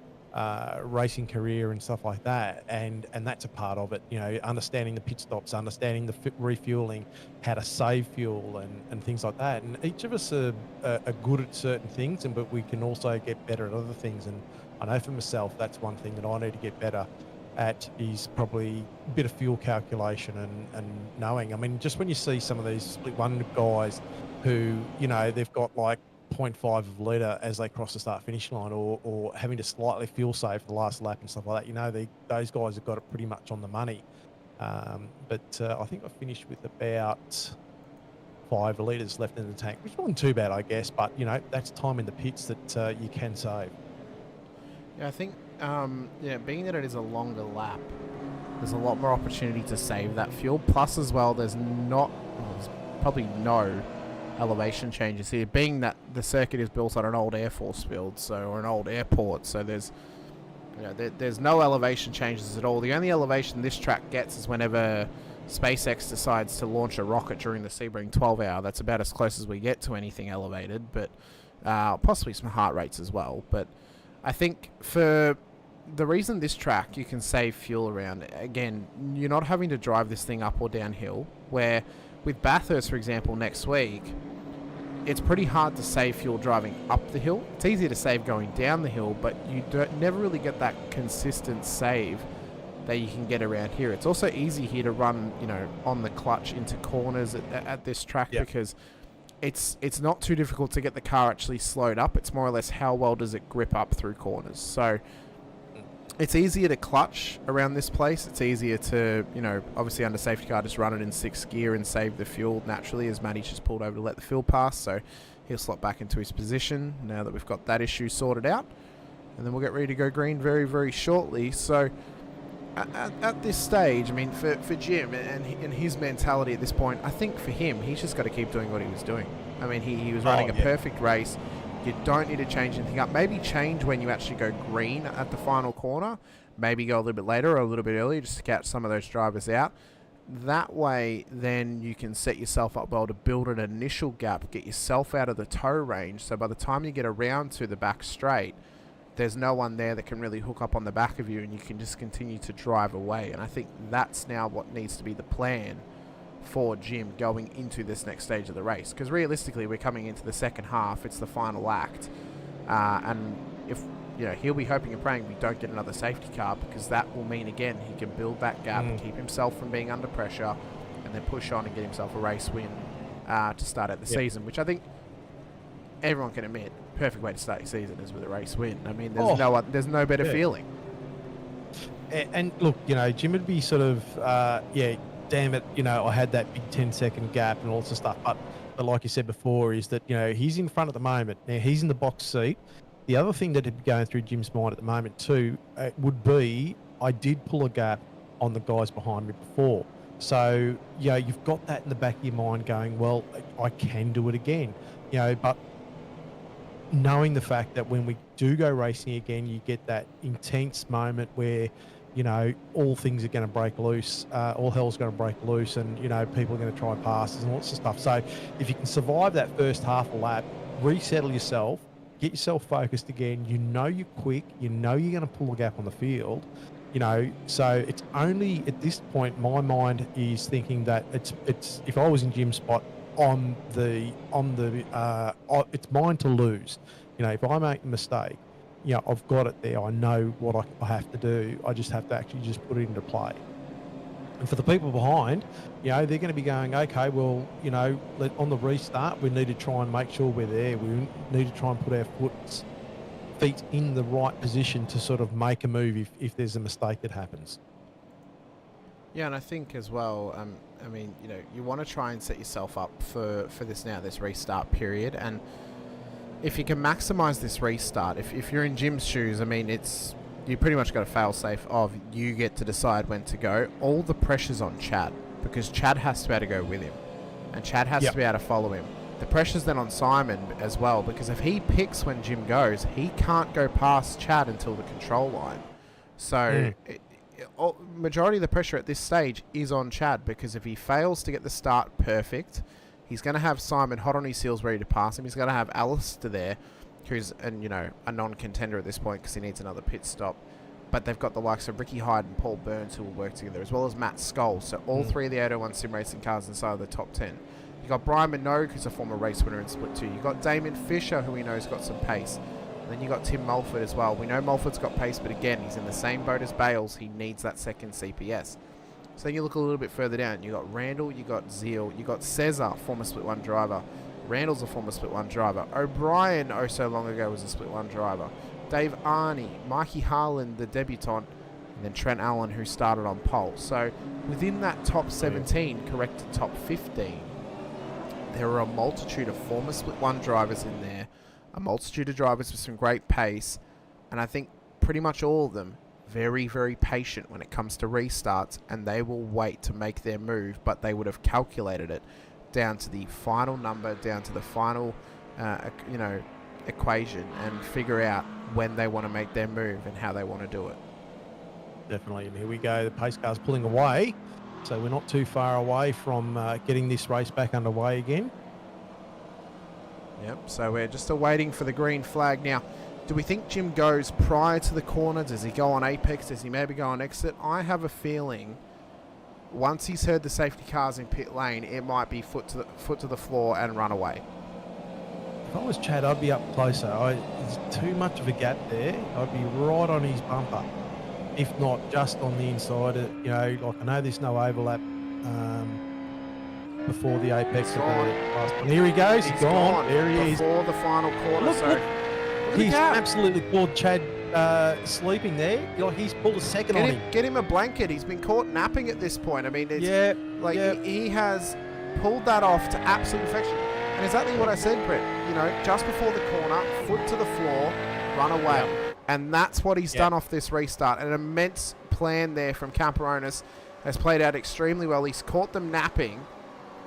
racing career and stuff like that, and that's a part of it. You know, understanding the pit stops, understanding the refueling, how to save fuel, and things like that. And each of us are good at certain things, but we can also get better at other things. And I know for myself, that's one thing that I need to get better at, is probably a bit of fuel calculation and knowing. I mean, just when you see some of these split one guys who, you know, they've got like 0.5 of a litre as they cross the start finish line, or having to slightly fuel save for the last lap and stuff like that, you know, those guys have got it pretty much on the money. But I think I finished with about 5 litres left in the tank, which wasn't too bad, I guess, but you know, that's time in the pits that you can save. Yeah, I think being that it is a longer lap, there's a lot more opportunity to save that fuel. Plus, as well, there's probably no elevation changes here, being that the circuit is built on an old Air Force field, or an old airport. So there's no elevation changes at all. The only elevation this track gets is whenever SpaceX decides to launch a rocket during the Sebring 12 hour. That's about as close as we get to anything elevated, but possibly some heart rates as well. But I think for the reason this track you can save fuel around, again, you're not having to drive this thing up or downhill, where with Bathurst, for example, next week, it's pretty hard to save fuel driving up the hill. It's easier to save going down the hill, but you never really get that consistent save that you can get around here. It's also easy here to run, you know, on the clutch into corners at this track, because it's not too difficult to get the car actually slowed up. It's more or less how well does it grip up through corners. So it's easier to clutch around this place. It's easier to, you know, obviously under safety car, just run it in 6th gear and save the fuel naturally, as Matty's just pulled over to let the fuel pass. So he'll slot back into his position now that we've got that issue sorted out. And then we'll get ready to go green very, very shortly. So at this stage, I mean, for Jim and his mentality at this point, I think for him, he's just got to keep doing what he was doing. I mean, he was running a perfect race. You don't need to change anything up. Maybe change when you actually go green at the final corner. Maybe go a little bit later or a little bit earlier just to catch some of those drivers out. That way, then you can set yourself up well to build an initial gap, get yourself out of the tow range. So by the time you get around to the back straight, there's no one there that can really hook up on the back of you, and you can just continue to drive away. And I think that's now what needs to be the plan for Jim going into this next stage of the race, because realistically we're coming into the second half. It's the final act, and if he'll be hoping and praying we don't get another safety car, because that will mean again he can build that gap, keep himself from being under pressure, and then push on and get himself a race win to start out the season, which I think everyone can admit perfect way to start your season is with a race win. I mean, there's no better feeling. And look, Jim would be sort of damn it, I had that big 10-second gap and all sorts of stuff. But like you said before, is that, he's in front at the moment. Now, he's in the box seat. The other thing that would be going through Jim's mind at the moment too would be, I did pull a gap on the guys behind me before. So, you've got that in the back of your mind going, well, I can do it again. But knowing the fact that when we do go racing again, you get that intense moment where all things are going to break loose, all hell's going to break loose, and, people are going to try and pass and lots of stuff. So if you can survive that first half a lap, resettle yourself, get yourself focused again, you're quick, you're going to pull a gap on the field, so it's only at this point, my mind is thinking that it's if I was in Jim's spot, it's mine to lose. If I make a mistake, I've got it there. I know what I have to do. I just have to actually just put it into play. And for the people behind, they're going to be going, okay, well, on the restart, we need to try and make sure we're there. We need to try and put our feet in the right position to sort of make a move if there's a mistake that happens. Yeah, and I think as well, I mean, you know, you want to try and set yourself up for this restart period. And if you can maximise this restart, if you're in Jim's shoes, I mean, you pretty much got a fail-safe of you get to decide when to go. All the pressure's on Chad, because Chad has to be able to go with him. And Chad has to be able to follow him. The pressure's then on Simon as well, because if he picks when Jim goes, he can't go past Chad until the control line. So majority of the pressure at this stage is on Chad, because if he fails to get the start perfect, he's going to have Simon hot on his heels ready to pass him. He's going to have Alistair there, who's a non-contender at this point because he needs another pit stop. But they've got the likes of Ricky Hyde and Paul Burns who will work together, as well as Matt Scholl. So all three of the 801 sim racing cars inside of the top 10. You got Brian Minogue, who's a former race winner in Split 2. You got Damien Fisher, who we know has got some pace. And then you got Tim Mulford as well. We know Mulford's got pace, but again, he's in the same boat as Bales. He needs that second CPS. So then you look a little bit further down. You got Randall, you got Zeal, you got Cesar, former Split 1 driver. Randall's a former Split 1 driver. O'Brien, oh so long ago, was a Split 1 driver. Dave Arney, Mikey Harlan, the debutant, and then Trent Allen, who started on pole. So within that top 17, corrected top 15, there are a multitude of former Split 1 drivers in there, a multitude of drivers with some great pace, and I think pretty much all of them very, very patient when it comes to restarts, and they will wait to make their move, but they would have calculated it down to the final number, down to the final equation, and figure out when they want to make their move and how they want to do it. Definitely. And here we go. The pace car's pulling away. So we're not too far away from getting this race back underway again. Yep, so we're just awaiting for the green flag. Now, do we think Jim goes prior to the corner? Does he go on apex? Does he maybe go on exit? I have a feeling once he's heard the safety cars in pit lane, it might be foot to the floor and run away. If I was Chad, I'd be up closer. There's too much of a gap there. I'd be right on his bumper, if not just on the inside. You know, like I know there's no overlap before the apex of the last one. Here he goes. He's gone. There he is. Before the final corner. Look, he's absolutely caught Chad sleeping there. You know, he's pulled a second on him. Get him a blanket. He's been caught napping at this point. I mean, he has pulled that off to absolute perfection. And exactly what I said, Brett. You know, just before the corner, foot to the floor, run away. Yep. And that's what he's done off this restart. An immense plan there from Camparonis has played out extremely well. He's caught them napping,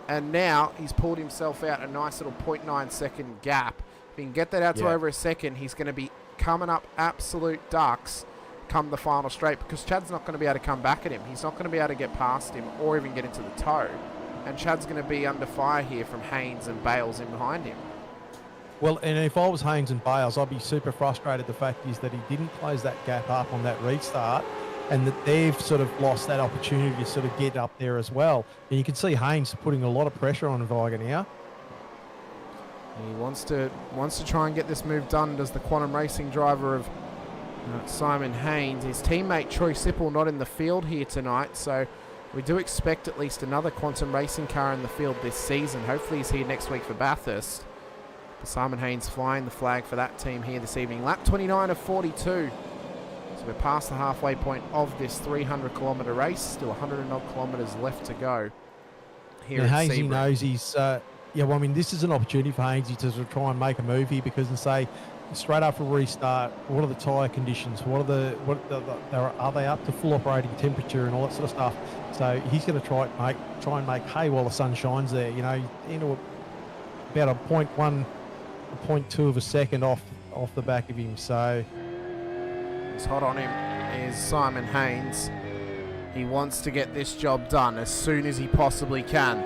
and now he's pulled himself out a nice little 0.9 second gap. If he can get that out to over a second, he's going to be coming up absolute ducks come the final straight, because Chad's not going to be able to come back at him. He's not going to be able to get past him or even get into the toe. And Chad's going to be under fire here from Haynes and Bales in behind him. Well, and if I was Haynes and Bales, I'd be super frustrated. The fact is that he didn't close that gap up on that restart, and that they've sort of lost that opportunity to sort of get up there as well. And you can see Haynes putting a lot of pressure on Viger now. He wants to try and get this move done. Does the Quantum Racing driver of Simon Haynes. His teammate Troy Sipple not in the field here tonight, so we do expect at least another Quantum Racing car in the field this season. Hopefully he's here next week for Bathurst. But Simon Haynes flying the flag for that team here this evening. Lap 29 of 42. So we're past the halfway point of this 300-kilometre race. Still 100 and odd kilometres left to go here at Haynesy Sebring. knows he's... well, I mean, this is an opportunity for Haynesy to sort of try and make a move here, because, and say, straight after restart, what are the tyre conditions? Are they up to full operating temperature and all that sort of stuff? So he's going to try and make hay while the sun shines there. You know, into about a 0.1, a 0.2 of a second off the back of him. So what's hot on him is Simon Haynes. He wants to get this job done as soon as he possibly can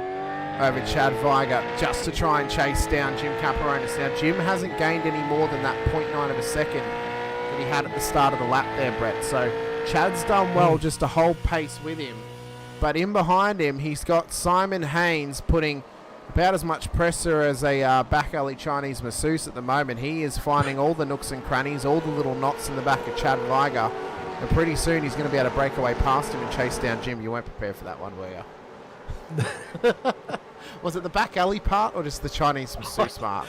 over Chad Viger, just to try and chase down Jim Caparonis. Now, Jim hasn't gained any more than that 0.9 of a second that he had at the start of the lap there, Brett. So Chad's done well just to hold pace with him. But in behind him, he's got Simon Haynes putting about as much pressure as a back alley Chinese masseuse at the moment. He is finding all the nooks and crannies, all the little knots in the back of Chad Viger. And pretty soon he's going to be able to break away past him and chase down Jim. You weren't prepared for that one, were you? Was it the back alley part or just the Chinese masseuse part?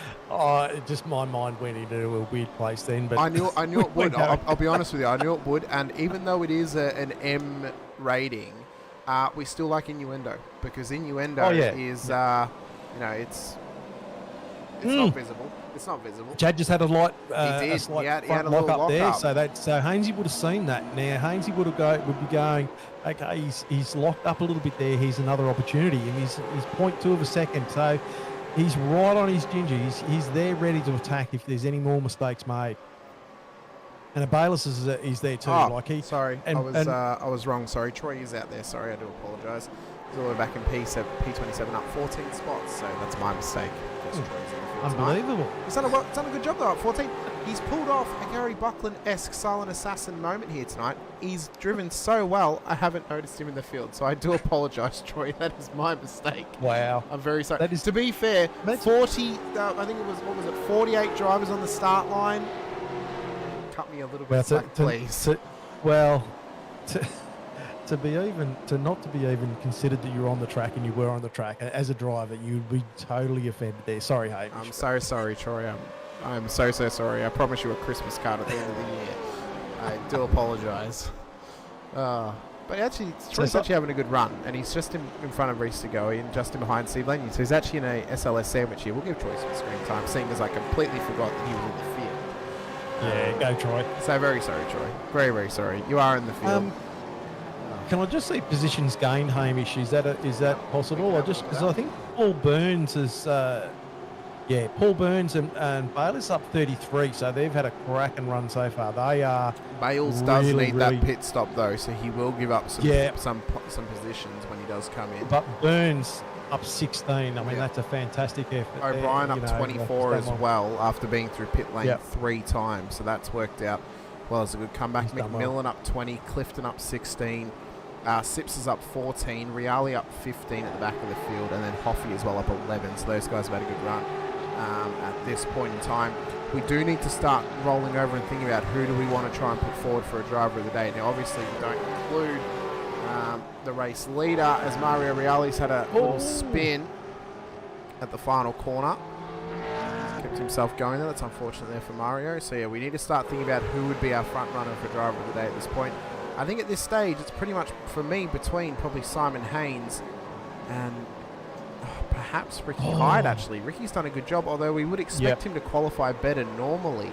Just my mind went into a weird place then. But I knew it would. I'll be honest with you. I knew it would. And even though it is an M rating, We still like innuendo because innuendo Oh, yeah. is, it's not visible. It's not visible. Chad just had a light, He did. a slight He had front a lock little up there, lock-up. so Hainsey would have seen that. Now Hainsey would be going, okay, he's locked up a little bit there. Here's another opportunity, and he's 0.2 of a second, so he's right on his ginger. He's there ready to attack if there's any more mistakes made. And a Bayless is there too. Sorry, and, I was wrong. Sorry, Troy is out there. Sorry, I do apologise. He's all the way back in P27 up 14 spots, so that's my mistake. Troy's in the field tonight. Unbelievable. He's done a good job though at 14. He's pulled off a Gary Buckland-esque silent assassin moment here tonight. He's driven so well, I haven't noticed him in the field, so I do apologise, Troy. That is my mistake. Wow. I'm very sorry. That is, to be fair, that's 40, I think it was, 48 drivers on the start line. Cut me a little bit slack, please. To not to be even considered that you're on the track and you were on the track as a driver, you'd be totally offended there. Sorry, Hamish. I'm so sorry, Troy. I'm so sorry. I promise you a Christmas card at the end of the year. I do apologise. But actually, Troy's actually having a good run, and he's just in front of Reese to go and just in behind Steve Lanyon. So he's actually in a SLS sandwich here. We'll give Troy some screen time, seeing as I completely forgot that he was in the field. Yeah, go Troy. So very sorry, Troy. Very, very sorry. You are in the field. Can I just see positions gained, Hamish? Is that possible? Because I think Paul Burns is, Paul Burns and Bayless up 33, so they've had a cracking run so far. They are. Bales does need that pit stop though, so he will give up some positions when he does come in. But Burns up 16. I mean, that's a fantastic effort. O'Brien there, up 24 as well after being through pit lane 3 times, so that's worked out well as a good comeback. McMillan up 20, Clifton up 16. Sips is up 14, Reale up 15 at the back of the field, and then Hoffy as well up 11. So those guys have had a good run at this point in time. We do need to start rolling over and thinking about who do we want to try and put forward for a driver of the day. Now, obviously, we don't include the race leader, as Mario Reale's had a little spin at the final corner. He's kept himself going there. That's unfortunate there for Mario. So, yeah, we need to start thinking about who would be our front runner for driver of the day at this point. I think at this stage, it's pretty much, for me, between probably Simon Haynes and perhaps Ricky Hyde, actually. Ricky's done a good job, although we would expect him to qualify better normally.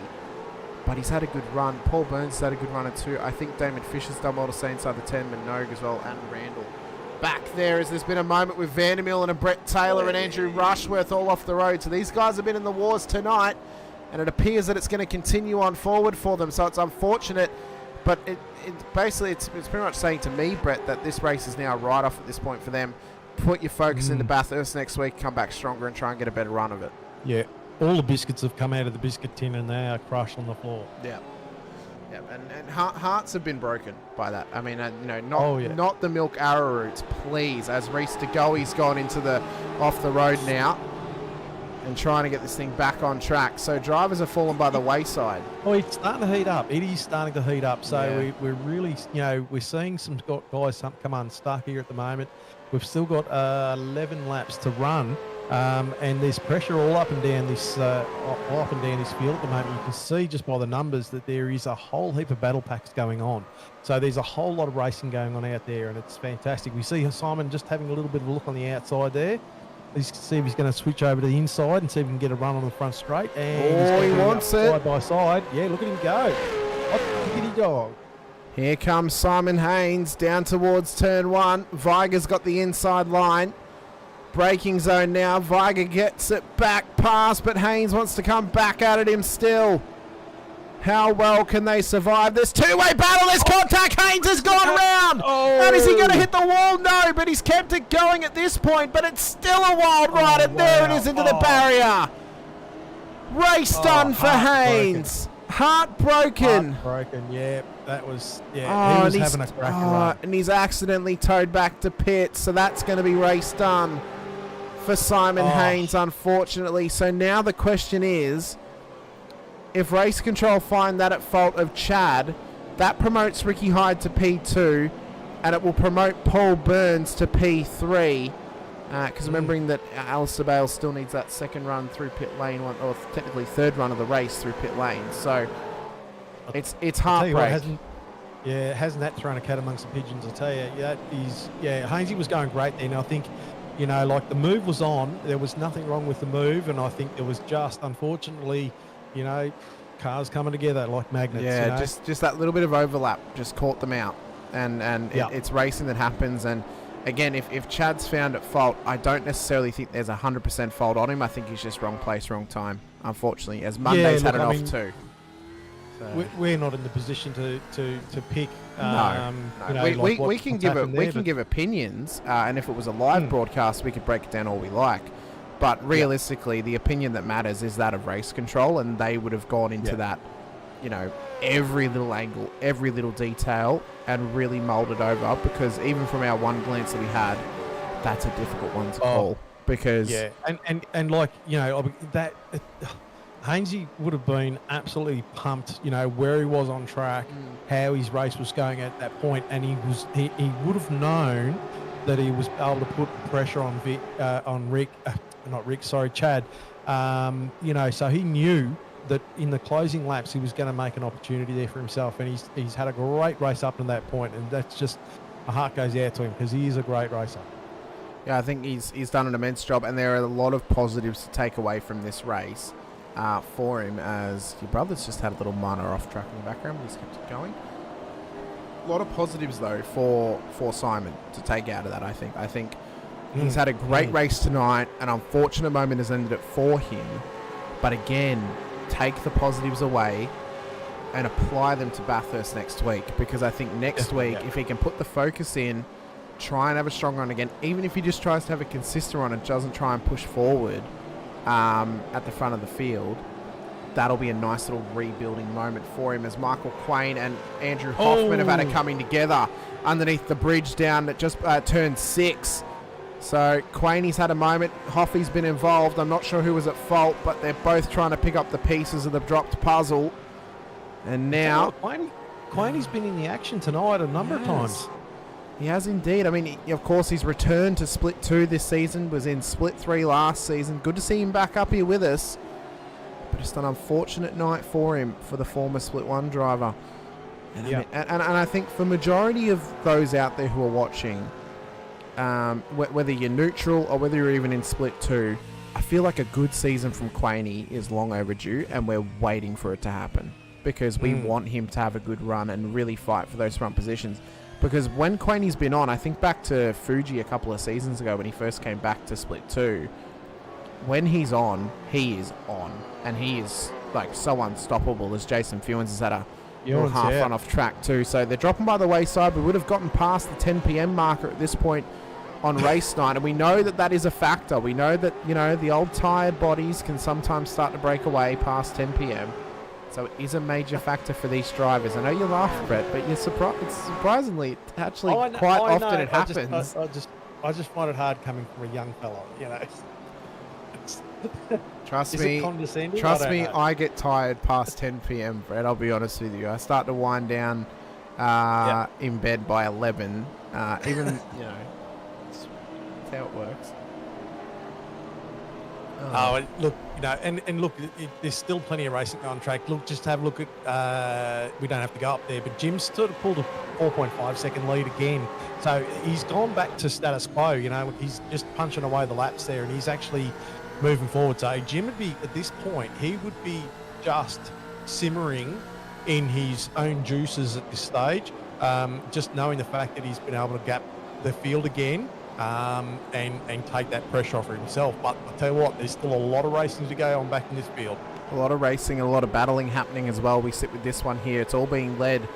But he's had a good run. Paul Burns has had a good runner too. I think Damon Fisher's done well to stay inside the 10, Minogue as well, and Randall. Back there, as there's been a moment with Vandermeer and a Brett Taylor and Andrew Rushworth all off the road. So these guys have been in the wars tonight, and it appears that it's going to continue on forward for them. So it's unfortunate. But it's pretty much saying to me, Brett, that this race is now a write-off at this point for them. Put your focus into Bathurst next week, come back stronger and try and get a better run of it. Yeah, all the biscuits have come out of the biscuit tin and they are crushed on the floor. Yeah. Yeah, and hearts have been broken by that. I mean, not the milk arrowroots, please. As Reese to go, he's gone into the off the road now and trying to get this thing back on track. So drivers have fallen by the wayside. Oh, it's starting to heat up. It is starting to heat up. So we're really, we're seeing some guys come unstuck here at the moment. We've still got 11 laps to run, and there's pressure all up and down this field at the moment. You can see just by the numbers that there is a whole heap of battle packs going on. So there's a whole lot of racing going on out there, and it's fantastic. We see Simon just having a little bit of a look on the outside there. Let's see if he's going to switch over to the inside and see if we can get a run on the front straight. And he wants it. Side by side. Yeah, look at him go. What dog. Here comes Simon Haynes down towards turn 1. Viger's got the inside line. Braking zone now. Viger gets it back past, but Haynes wants to come back at it him still. How well can they survive this two-way battle? There's contact. Haynes has gone around. And is he going to hit the wall? No, but he's kept it going at this point. But it's still a wild ride, and there it is into the barrier. Race done for Haynes. Heartbroken. Yeah. That was, he was having a cracking run. And he's accidentally towed back to pit, so that's going to be race done for Simon Haynes, unfortunately. So now the question is, if Race Control find that at fault of Chad, that promotes Ricky Hyde to P2, and it will promote Paul Burns to P3. Because remembering that Alistair Bale still needs that second run through pit lane, or technically third run of the race through pit lane. So it's heartbreak. Yeah, hasn't that thrown a cat amongst the pigeons? I tell you, that is. Yeah, Hainsey was going great then. I think, like the move was on. There was nothing wrong with the move, and I think there was just, unfortunately, cars coming together like magnets. Yeah, just that little bit of overlap just caught them out, and it's racing that happens. And again, if Chad's found at fault, I don't necessarily think there's 100% fault on him. I think he's just wrong place, wrong time. Unfortunately, as Monday's had it off too. So. We're not in the position to pick. No. We can give opinions, and if it was a live broadcast, we could break it down all we like. But realistically, the opinion that matters is that of race control, and they would have gone into that, every little angle, every little detail, and really moulded over. Because even from our one glance that we had, that's a difficult one to call. Because that. Hainsey would have been absolutely pumped, where he was on track, how his race was going at that point, and he would have known that he was able to put pressure on Chad. So he knew that in the closing laps he was going to make an opportunity there for himself, and he's had a great race up to that point, and that's just, my heart goes out to him because he is a great racer. Yeah, I think he's done an immense job, and there are a lot of positives to take away from this race. For him, as your brother's just had a little minor off track in the background, but he's kept it going. A lot of positives though for Simon to take out of that. I think he's had a great race tonight. An unfortunate moment has ended it for him, but again, take the positives away and apply them to Bathurst next week, because I think next week, if he can put the focus in, try and have a strong run again, even if he just tries to have a consistent run and doesn't try and push forward at the front of the field, that'll be a nice little rebuilding moment for him, as Michael Quain and Andrew Hoffman have had it coming together underneath the bridge down at just turn 6. So Quainy's had a moment, Hoffy's been involved. I'm not sure who was at fault, but they're both trying to pick up the pieces of the dropped puzzle. And now Quainy's been in the action tonight a number of times. He has indeed. I mean, of course, he's returned to Split 2 this season, was in Split 3 last season. Good to see him back up here with us. But just an unfortunate night for him, for the former Split 1 driver. And, and I think for majority of those out there who are watching, whether you're neutral or whether you're even in Split 2, I feel like a good season from Quainy is long overdue, and we're waiting for it to happen. Because we want him to have a good run and really fight for those front positions. Because when Quainy's been on, I think back to Fuji a couple of seasons ago when he first came back to Split 2, when he's on, he is on. And he is like so unstoppable, as Jason Fewens has had a little half run off track too. So they're dropping by the wayside. We would have gotten past the 10 p.m. marker at this point on race night. And we know that is a factor. We know that, the old tired bodies can sometimes start to break away past 10 p.m. So it is a major factor for these drivers. I know you laugh, Brett, but you're surprisingly, quite often it happens. I just find it hard coming from a young fella, Trust me, I get tired past 10 p.m, Brett. I'll be honest with you. I start to wind down in bed by 11. Even, that's how it works. Look, and look, there's still plenty of racing on track. Look, just have a look at, we don't have to go up there, but Jim's sort of pulled a 4.5 second lead again. So he's gone back to status quo, he's just punching away the laps there, and he's actually moving forward. So Jim would be, at this point, he would be just simmering in his own juices at this stage, just knowing the fact that he's been able to gap the field again. And take that pressure off himself. But I'll tell you what, there's still a lot of racing to go on back in this field. A lot of racing and a lot of battling happening as well. We sit with this one here. It's all being led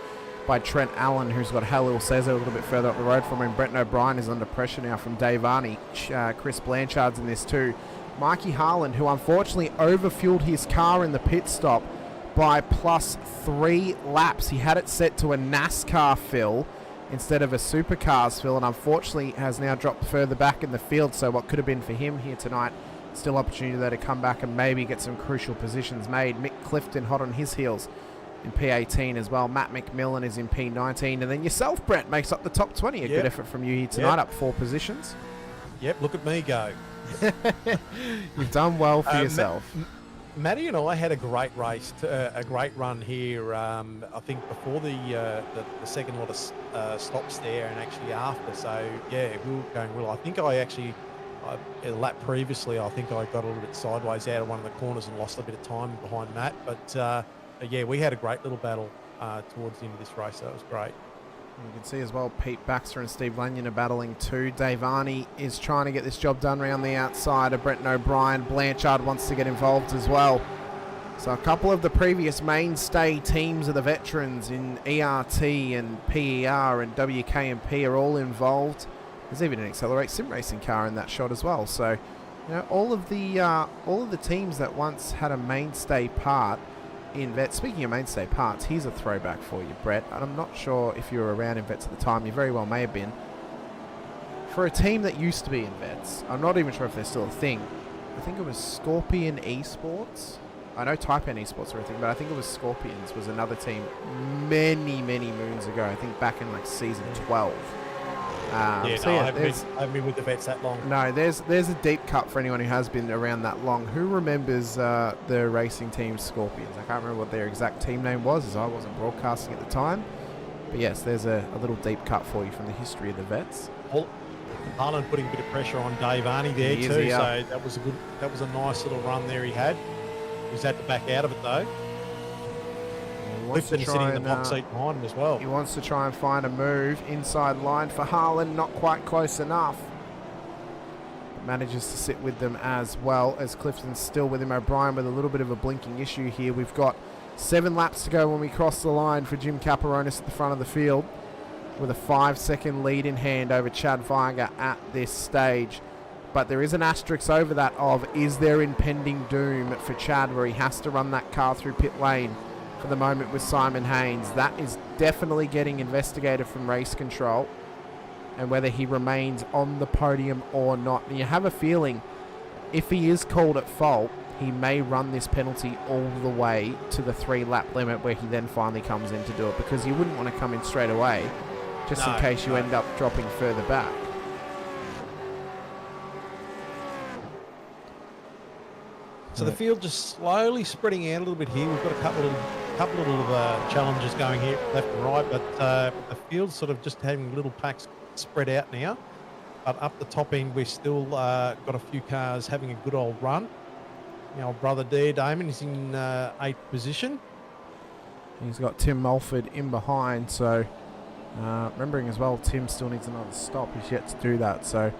by Trent Allen, who's got Halil Cesar a little bit further up the road from him. Brent O'Brien is under pressure now from Dave Arney. Chris Blanchard's in this too. Mikey Harlan, who unfortunately overfueled his car in the pit stop by +3 laps. He had it set to a NASCAR fill instead of a supercars fill, and unfortunately has now dropped further back in the field. So what could have been for him here tonight, still opportunity there to come back and maybe get some crucial positions made. Mick Clifton hot on his heels in P18 as well. Matt McMillan is in P19, and then yourself, Brett, makes up the top 20. A good effort from you here tonight, up 4 positions. Yep, look at me go. You've done well for yourself. Matty and I had a great race, a great run here. I think before the second lot of stops there, and actually after. So yeah, we were going well. I think a lap previously, I think I got a little bit sideways out of one of the corners and lost a bit of time behind Matt. But yeah, we had a great little battle towards the end of this race. So that was great. You can see as well, Pete Baxter and Steve Lanyon are battling too. Dave Arney is trying to get this job done around the outside of Brenton O'Brien. Blanchard wants to get involved as well. So a couple of the previous mainstay teams of the veterans in ERT and PER and WK&P are all involved. There's even an Accelerate Sim Racing car in that shot as well. So, you know, all of the teams that once had a mainstay part in Vets. Speaking of mainstay parts, here's a throwback for you, Brett. And I'm not sure if you were around in Vets at the time. You very well may have been. For a team that used to be in Vets, I'm not even sure if they're still a thing. I think it was Scorpion Esports. I know Taipan Esports are a thing, but I think it was Scorpions was another team many, many moons ago. I think back in like season 12. I haven't been with the Vets that long. No, there's a deep cut for anyone who has been around that long. Who remembers the racing team Scorpions? I can't remember what their exact team name was, as I wasn't broadcasting at the time. But yes, there's a little deep cut for you from the history of the Vets. Holden putting a bit of pressure on Dave Arney there too. So that was a nice little run there he had. He's had to back out of it though. Clifton sitting in the box seat behind him as well. He wants to try and find a move inside line for Harlan, not quite close enough. Manages to sit with them as well as Clifton's still with him. O'Brien with a little bit of a blinking issue here. We've got 7 laps to go when we cross the line for Jim Caparonis at the front of the field with a 5-second lead in hand over Chad Viger at this stage. But there is an asterisk over that of, is there impending doom for Chad where he has to run that car through pit lane for the moment with Simon Haynes? That is definitely getting investigated from race control and whether he remains on the podium or not. And you have a feeling if he is called at fault, he may run this penalty all the way to the 3-lap limit where he then finally comes in to do it, because you wouldn't want to come in straight away just in case you end up dropping further back. So the field just slowly spreading out a little bit here. We've got a couple of challenges going here left and right, but the field's sort of just having little packs spread out now. But up the top end, we've still got a few cars having a good old run. Our brother there, Damon, is in 8th position. He's got Tim Mulford in behind, so remembering as well, Tim still needs another stop. He's yet to do that, so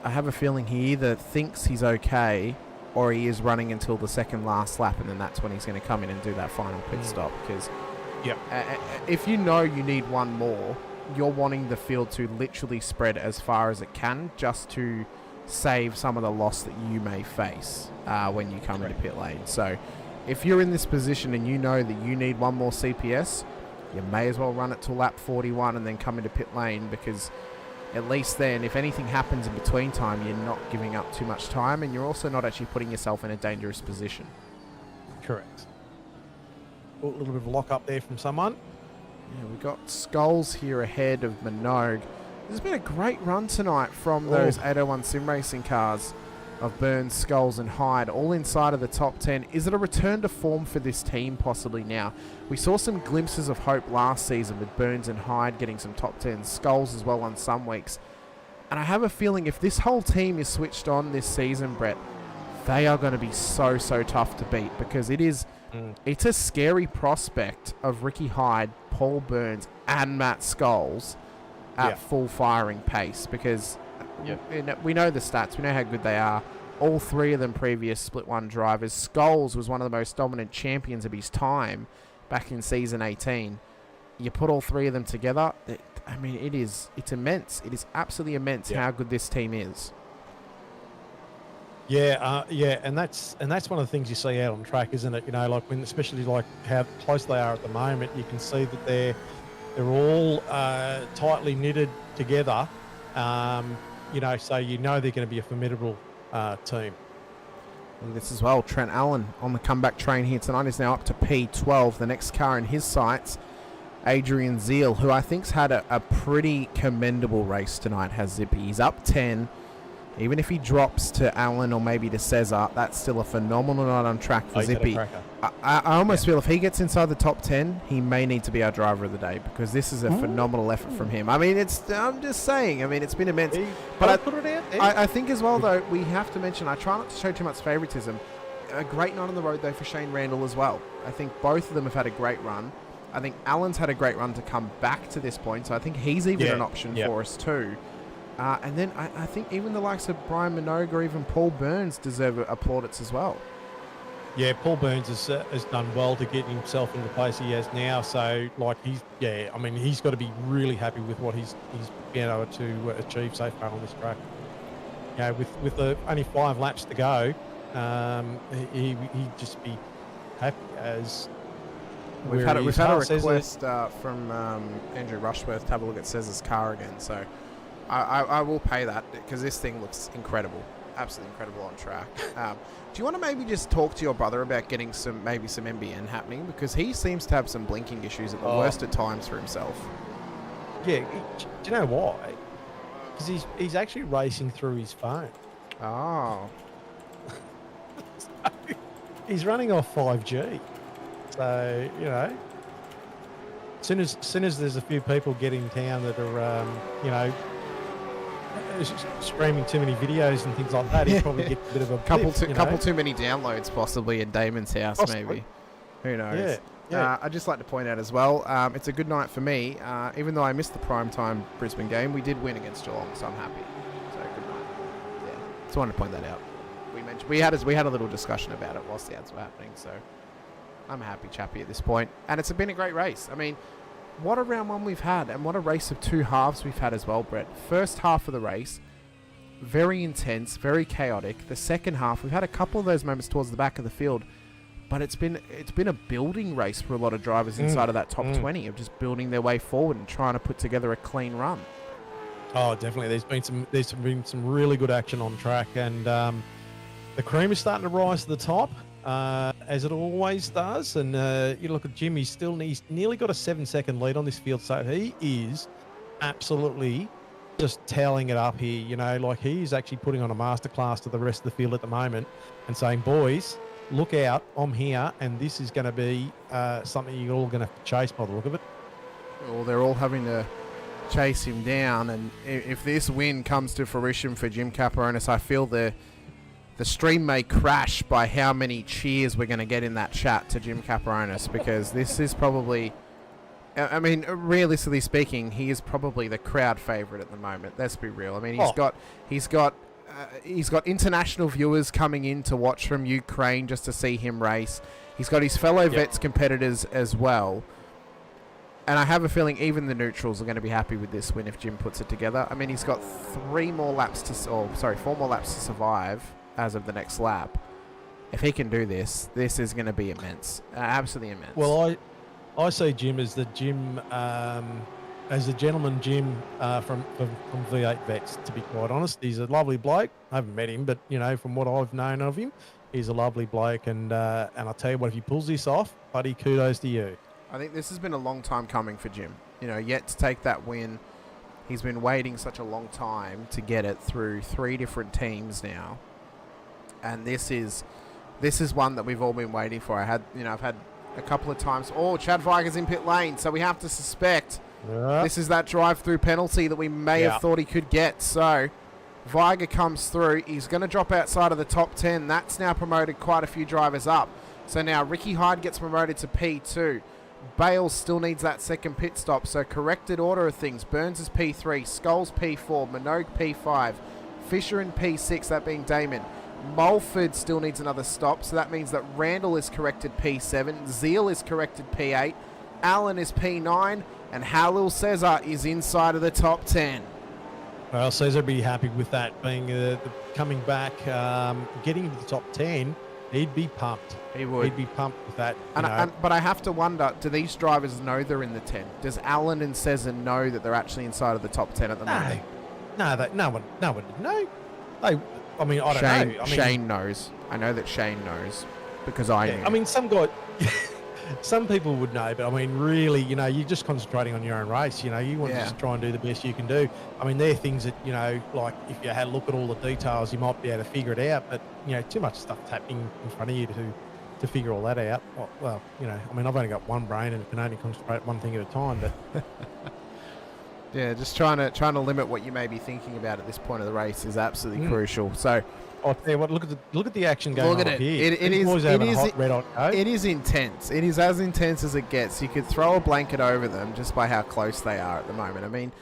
I have a feeling he either thinks he's okay or he is running until the second last lap, and then that's when he's going to come in and do that final pit stop. Because if you know you need one more, you're wanting the field to literally spread as far as it can, just to save some of the loss that you may face when you come into pit lane. So if you're in this position and you know that you need one more CPS, you may as well run it to lap 41 and then come into pit lane, because at least then, if anything happens in between time, you're not giving up too much time, and you're also not actually putting yourself in a dangerous position. Correct. A little bit of a lock up there from someone. Yeah, we've got Skulls here ahead of Minogue. There's been a great run tonight from those 801 sim racing cars of Burns, Skulls and Hyde, all inside of the top 10. Is it a return to form for this team possibly now? We saw some glimpses of hope last season with Burns and Hyde getting some top 10, Skulls as well on some weeks. And I have a feeling if this whole team is switched on this season, Brett, they are going to be so tough to beat, because it's a scary prospect of Ricky Hyde, Paul Burns and Matt Skulls at full firing pace, because we know the stats, we know how good they are. All 3 of them previous Split 1 drivers. Skulls was one of the most dominant champions of his time back in season 18. You put all 3 of them together, it's immense. It is absolutely immense how good this team is. And that's one of the things you see out on track, isn't it? Especially how close they are at the moment, you can see that they're all tightly knitted together. So they're going to be a formidable team. And this as well, Trent Allen on the comeback train here tonight is now up to P12. The next car in his sights, Adrian Zeal, who I think's had a pretty commendable race tonight, has Zippy. He's up 10. Even if he drops to Allen or maybe to Cesar, that's still a phenomenal night on track for He's had a Zippy. cracker. I almost feel if he gets inside the top 10, he may need to be our driver of the day because this is a phenomenal effort from him. I mean, I'm just saying. I mean, it's been immense. But Put it out there. I think as well, though, we have to mention, I try not to show too much favouritism. A great night on the road, though, for Shane Randall as well. I think both of them have had a great run. I think Allen's had a great run to come back to this point, so I think he's even an option for us too. And then I think even the likes of Brian Minogue or even Paul Burns deserve plaudits as well. Yeah, Paul Burns has done well to get himself in the place he has now. So, like, he's got to be really happy with what he's been able to achieve so far on this track. You know, with only 5 laps to go, he'd just be happy as. We've had a request from Andrew Rushworth to have a look at Cesar's car again. So I will pay that because this thing looks incredible. Absolutely incredible on track. Do you want to maybe just talk to your brother about getting some MBN happening? Because he seems to have some blinking issues at the worst at times for himself. Yeah, do you know why? Because he's actually racing through his phone. Oh. He's running off 5G. So, you know, as soon as there's a few people get in town that are, you know, streaming too many videos and things like that, he'd probably get a bit of a couple too many downloads possibly in Damon's house, maybe. Who knows? Yeah. I'd just like to point out as well, it's a good night for me. Even though I missed the primetime Brisbane game, we did win against Geelong, so I'm happy. So good night. Yeah, just wanted to point that out. We had a little discussion about it whilst the ads were happening, so I'm a happy chappy at this point. And it's been a great race. I mean, what a round one we've had, and what a race of 2 halves we've had as well, Brett. First half of the race, very intense, very chaotic. The second half, we've had a couple of those moments towards the back of the field, but it's been a building race for a lot of drivers inside of that top 20 of just building their way forward and trying to put together a clean run. Oh, definitely. There's been some really good action on track, and the cream is starting to rise to the top. As it always does, and you look at Jim, he's nearly got a 7-second lead on this field, so he is absolutely just toweling it up here. You know, like he's actually putting on a masterclass to the rest of the field at the moment and saying, boys, look out, I'm here, and this is going to be something you're all going to have to chase by the look of it. Well, they're all having to chase him down, and if this win comes to fruition for Jim Caparonis, I feel the stream may crash by how many cheers we're going to get in that chat to Jim Caparonis, because this is probably, I mean, realistically speaking, he is probably the crowd favourite at the moment. Let's be real. I mean, he's got international viewers coming in to watch from Ukraine just to see him race. He's got his fellow vets competitors as well. And I have a feeling even the neutrals are going to be happy with this win if Jim puts it together. I mean, he's got 4 more laps to survive as of the next lap. If he can do this, this is going to be immense. Absolutely immense. Well, I see Jim as the gentleman Jim from V8 Vets, to be quite honest. He's a lovely bloke. I haven't met him, but, you know, from what I've known of him, he's a lovely bloke. And I'll tell you what, if he pulls this off, buddy, kudos to you. I think this has been a long time coming for Jim. You know, yet to take that win. He's been waiting such a long time to get it through 3 different teams now. And this is one that we've all been waiting for. I've had a couple of times. Oh, Chad Weiger's in pit lane, so we have to suspect this is that drive-through penalty that we may have thought he could get. So Weiger comes through. He's going to drop outside of the top 10. That's now promoted quite a few drivers up. So now Ricky Hyde gets promoted to P2. Bales still needs that second pit stop. So corrected order of things. Burns is P3. Scholes P4. Minogue P5. Fisher in P6, that being Damon. Mulford still needs another stop, so that means that Randall is corrected P7, Zeal is corrected P8, Allen is P9, and Halil Cesar is inside of the top 10. Well, Cesar would be happy with that, being coming back, getting into the top 10. He'd be pumped. He would. He'd be pumped with that. But I have to wonder, do these drivers know they're in the 10? Does Allen and Cesar know that they're actually inside of the top 10 at the moment? No one did know. I mean, I don't know. Shane knows. I know that Shane knows because I knew. I mean, some guy, Some people would know, but I mean, really, you're just concentrating on your own race. You want to Yeah. just try and do the best you can do. I mean, there are things that, like if you had a look at all the details, you might be able to figure it out, but, too much stuff's happening in front of you to figure all that out. Well, I mean, I've only got one brain and can only concentrate one thing at a time, but Yeah, just trying to limit what you may be thinking about at this point of the race is absolutely crucial. So I'll tell you what, look at the action going look on at it. here. It These is boys are having a hot red hot go. It is intense. It is as intense as it gets. You could throw a blanket over them just by how close they are at the moment. I mean,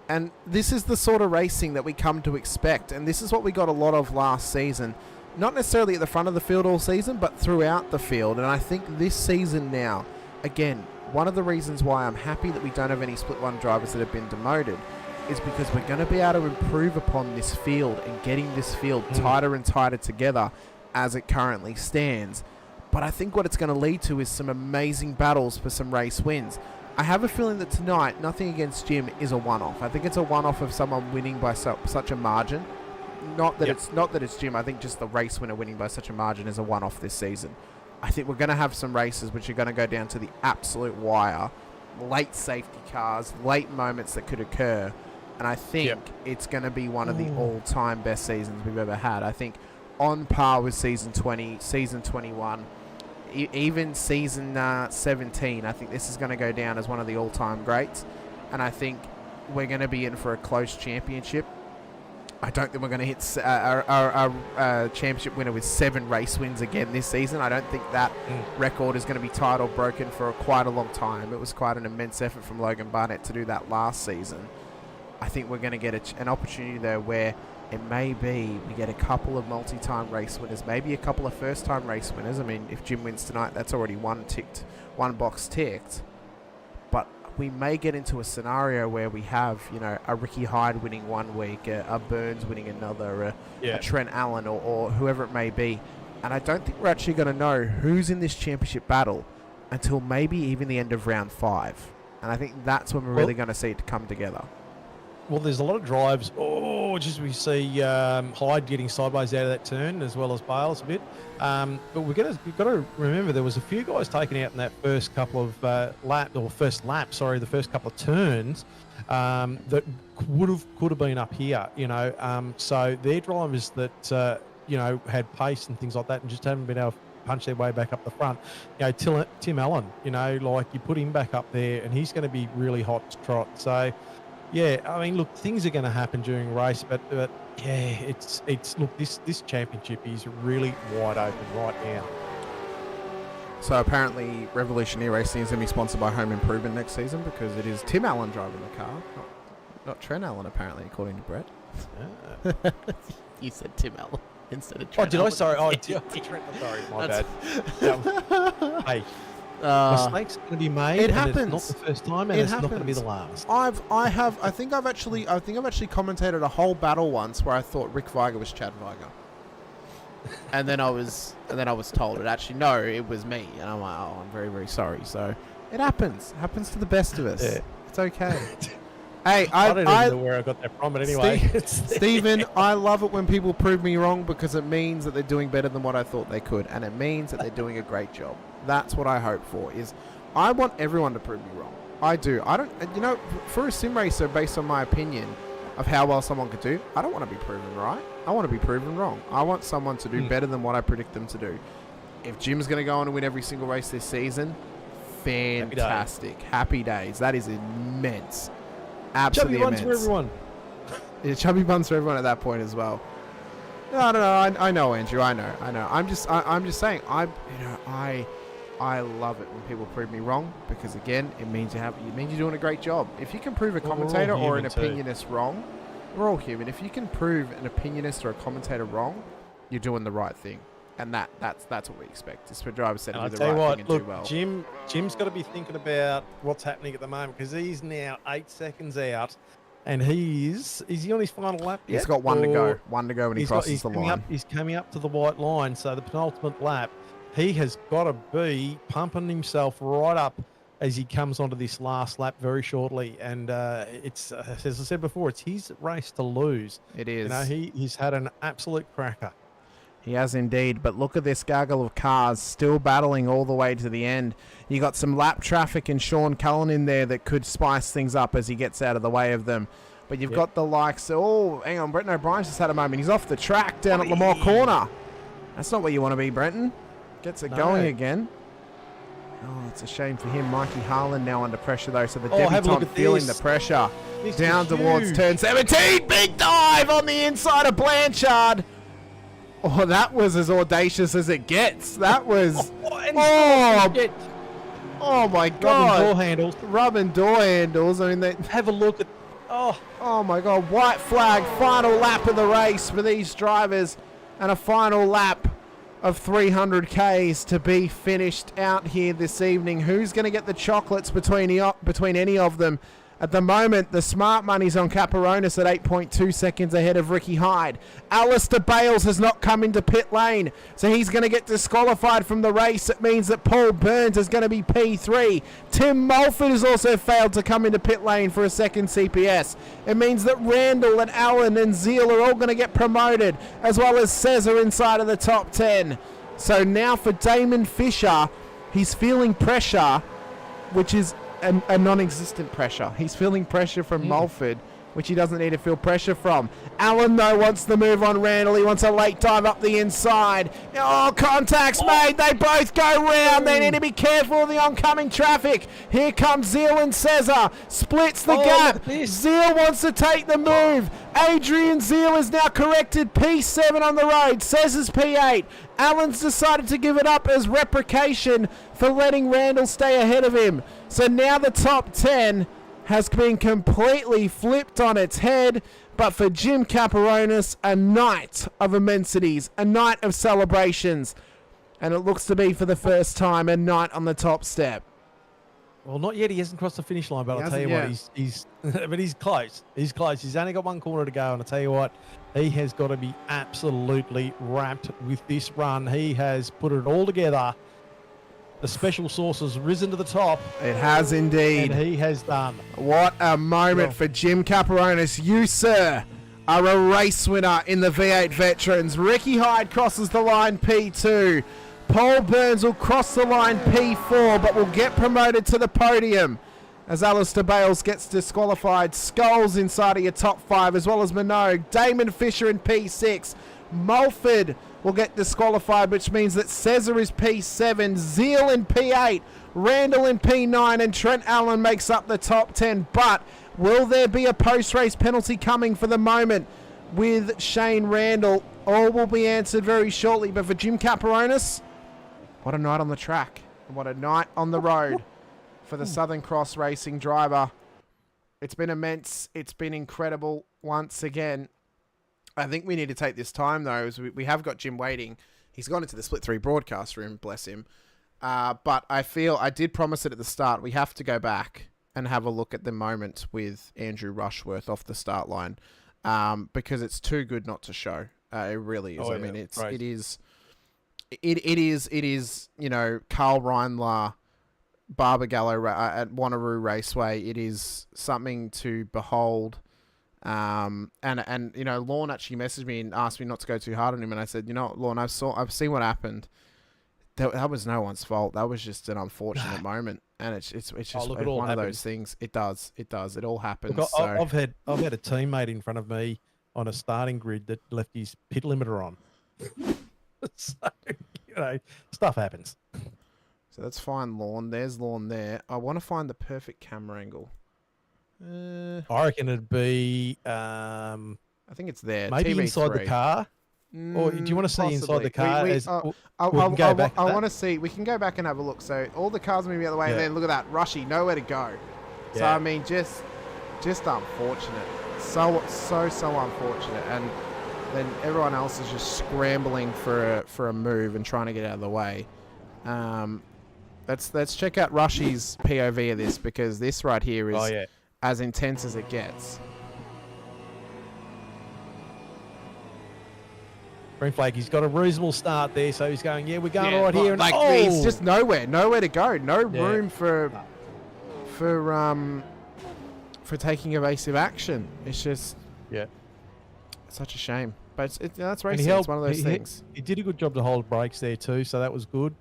and this is the sort of racing that we come to expect, and this is what we got a lot of last season. Not necessarily at the front of the field all season, but throughout the field. And I think this season now, again, one of the reasons why I'm happy that we don't have any split one drivers that have been demoted is because we're going to be able to improve upon this field and getting this field tighter and tighter together as it currently stands. But I think what it's going to lead to is some amazing battles for some race wins. I have a feeling that tonight, nothing against Jim, is a one-off. I think it's a one-off of someone winning by such a margin. Not that it's Jim. I think just the race winner winning by such a margin is a one-off this season. I think we're going to have some races which are going to go down to the absolute wire, late safety cars, late moments that could occur, and I think it's going to be one of the all-time best seasons we've ever had. I think on par with season 20, season 21, even season 17. I think this is going to go down as one of the all-time greats, and I think we're going to be in for a close championship. I don't think we're going to hit our championship winner with 7 race wins again this season. I don't think that record is going to be tied or broken for quite a long time. It was quite an immense effort from Logan Barnett to do that last season. I think we're going to get an opportunity there where it may be we get a couple of multi-time race winners, maybe a couple of first-time race winners. I mean, if Jim wins tonight, that's already one box ticked. But we may get into a scenario where we have, a Ricky Hyde winning one week, a Burns winning another, a Trent Allen or whoever it may be. And I don't think we're actually going to know who's in this championship battle until maybe even the end of round 5. And I think that's when we're really going to see it come together. Well, there's a lot of drives. Just we see Hyde getting sideways out of that turn as well as Bales a bit. But we've got to remember there was a few guys taken out in that first couple of the first couple of turns that could have been up here. So they're drivers that had pace and things like that, and just haven't been able to punch their way back up the front. Tim Allen, like you put him back up there, and he's going to be really hot to trot. So. Yeah, I mean, look, things are going to happen during a race, but yeah, it's look, this championship is really wide open right now. So apparently Revolutionary Racing is going to be sponsored by Home Improvement next season because it is Tim Allen driving the car, not Trent Allen apparently, according to Brett. You said Tim Allen instead of Trent. Did Allen. I? Sorry. Trent. Sorry, my bad. Hey. Mistakes are going to be made. It and happens. It's not the first time, and it's not going to be the last. I think I've actually commentated a whole battle once where I thought Rick Viger was Chad Viger, and then I was told it was me, and I'm like, oh, I'm very, very sorry. So it happens. It happens to the best of us. Yeah. It's okay. Hey, I don't even know where I got that from, but anyway. Stephen, I love it when people prove me wrong because it means that they're doing better than what I thought they could, and it means that they're doing a great job. That's what I hope for. I want everyone to prove me wrong. I do. I don't. For a sim racer, based on my opinion of how well someone could do, I don't want to be proven right. I want to be proven wrong. I want someone to do better than what I predict them to do. If Jim's going to go on and win every single race this season, fantastic. Happy days. That is immense. Absolutely Chubby immense. buns for everyone. Yeah, chubby buns for everyone at that point as well. No. I know, Andrew. I know. I'm just saying. I love it when people prove me wrong because again, it means you're doing a great job. If you can prove a commentator or an opinionist wrong, we're all human. If you can prove an opinionist or a commentator wrong, you're doing the right thing, and that's what we expect. It's for drivers to do the right thing and do well. Jim's got to be thinking about what's happening at the moment because he's now 8 seconds out, and is he on his final lap yet? He's got one to go. One to go when he crosses the line. He's coming up to the white line, so the penultimate lap. He has got to be pumping himself right up as he comes onto this last lap very shortly. And it's, as I said before, it's his race to lose. It is. He's had an absolute cracker. He has indeed, but look at this gaggle of cars still battling all the way to the end. You got some lap traffic and Sean Cullen in there that could spice things up as he gets out of the way of them. But you've got the likes of, oh, hang on, Brenton O'Brien's just had a moment. He's off the track down at Lamar Corner. That's not where you want to be, Brenton. Gets it going again. Oh, it's a shame for him. Mikey Harlan now under pressure, though, so the debutante feeling the pressure. This down is towards huge. turn 17. Big dive on the inside of Blanchard. Oh, that was as audacious as it gets. That was... Oh, my God. Rubbing door handles. Rubbing door handles. I mean, they... Have a look at... Oh, my God. White flag. Final lap of the race for these drivers. And a final lap of 300 Ks to be finished out here this evening. Who's going to get the chocolates between any of them? At the moment, the smart money's on Caparonis at 8.2 seconds ahead of Ricky Hyde. Alistair Bales has not come into pit lane, so he's going to get disqualified from the race. It means that Paul Burns is going to be P3. Tim Mulford has also failed to come into pit lane for a second CPS. It means that Randall and Allen and Zeal are all going to get promoted, as well as Cesar inside of the top 10. So now for Damon Fisher, he's feeling pressure, which is a non-existent pressure. He's feeling pressure from Mulford, which he doesn't need to feel pressure from. Allen, though, wants the move on Randall. He wants a late dive up the inside. Oh, contact's made. They both go round. They need to be careful of the oncoming traffic. Here comes Zeal and Cesar. Splits the gap. Zeal wants to take the move. Adrian Zeal is now corrected. P7 on the road. Cesar's P8. Allen's decided to give it up as replication for letting Randall stay ahead of him. So now the top 10 has been completely flipped on its head. But for Jim Caparonis, a night of immensities, a night of celebrations. And it looks to be for the first time a night on the top step. Well, not yet. He hasn't crossed the finish line, but I'll tell you what, he's but he's close. He's close. He's only got one corner to go, and I'll tell you what, he has got to be absolutely wrapped with this run. He has put it all together. The special sauce has risen to the top. It has indeed. And he has done. What a moment for Jim Caparonis. You, sir, are a race winner in the V8 Veterans. Ricky Hyde crosses the line P2. Paul Burns will cross the line P4, but will get promoted to the podium as Alistair Bales gets disqualified. Skulls inside of your top 5, as well as Minogue. Damon Fisher in P6. Mulford will get disqualified, which means that Cesar is P7. Zeal in P8. Randall in P9. And Trent Allen makes up the top 10. But will there be a post-race penalty coming for the moment with Shane Randall? All will be answered very shortly. But for Jim Caparonis, what a night on the track. What a night on the road for the Southern Cross Racing driver. It's been immense. It's been incredible once again. I think we need to take this time, though, as we have got Jim waiting. He's gone into the Split 3 broadcast room, bless him. But I feel, I did promise it at the start, we have to go back and have a look at the moment with Andrew Rushworth off the start line, because it's too good not to show. It really is. Oh, I yeah, mean, right. it is, you know, Carl Reinler, Barbagallo at Wanneroo Raceway. It is something to behold. And you know, Lorne actually messaged me and asked me not to go too hard on him, and I said, you know what, Lorne, I've seen what happened. That was no one's fault. That was just an unfortunate moment, and it's just one of those things. It does. It all happens. Look, so. I've had a teammate in front of me on a starting grid that left his pit limiter on. So, you know, stuff happens. So that's fine, Lorne. There's Lorne there. I want to find the perfect camera angle. I reckon it'd be I think it's there. maybe TV3. inside the car. Or do you want to see inside the car? I want to see. We can go back and have a look. So all the cars are moving out of the way, and then look at that. Rushy, nowhere to go. So I mean, just unfortunate. So unfortunate. And then everyone else is just scrambling for a move and trying to get out of the way. Let's check out Rushy's POV of this, because this right here is as intense as it gets. Green flag. He's got a reasonable start there, so he's going. Yeah, we're going right here. And it's just nowhere to go. No room for taking evasive action. It's just such a shame. But that's And racing. It's one of those things. He did a good job to hold brakes there too, so that was good.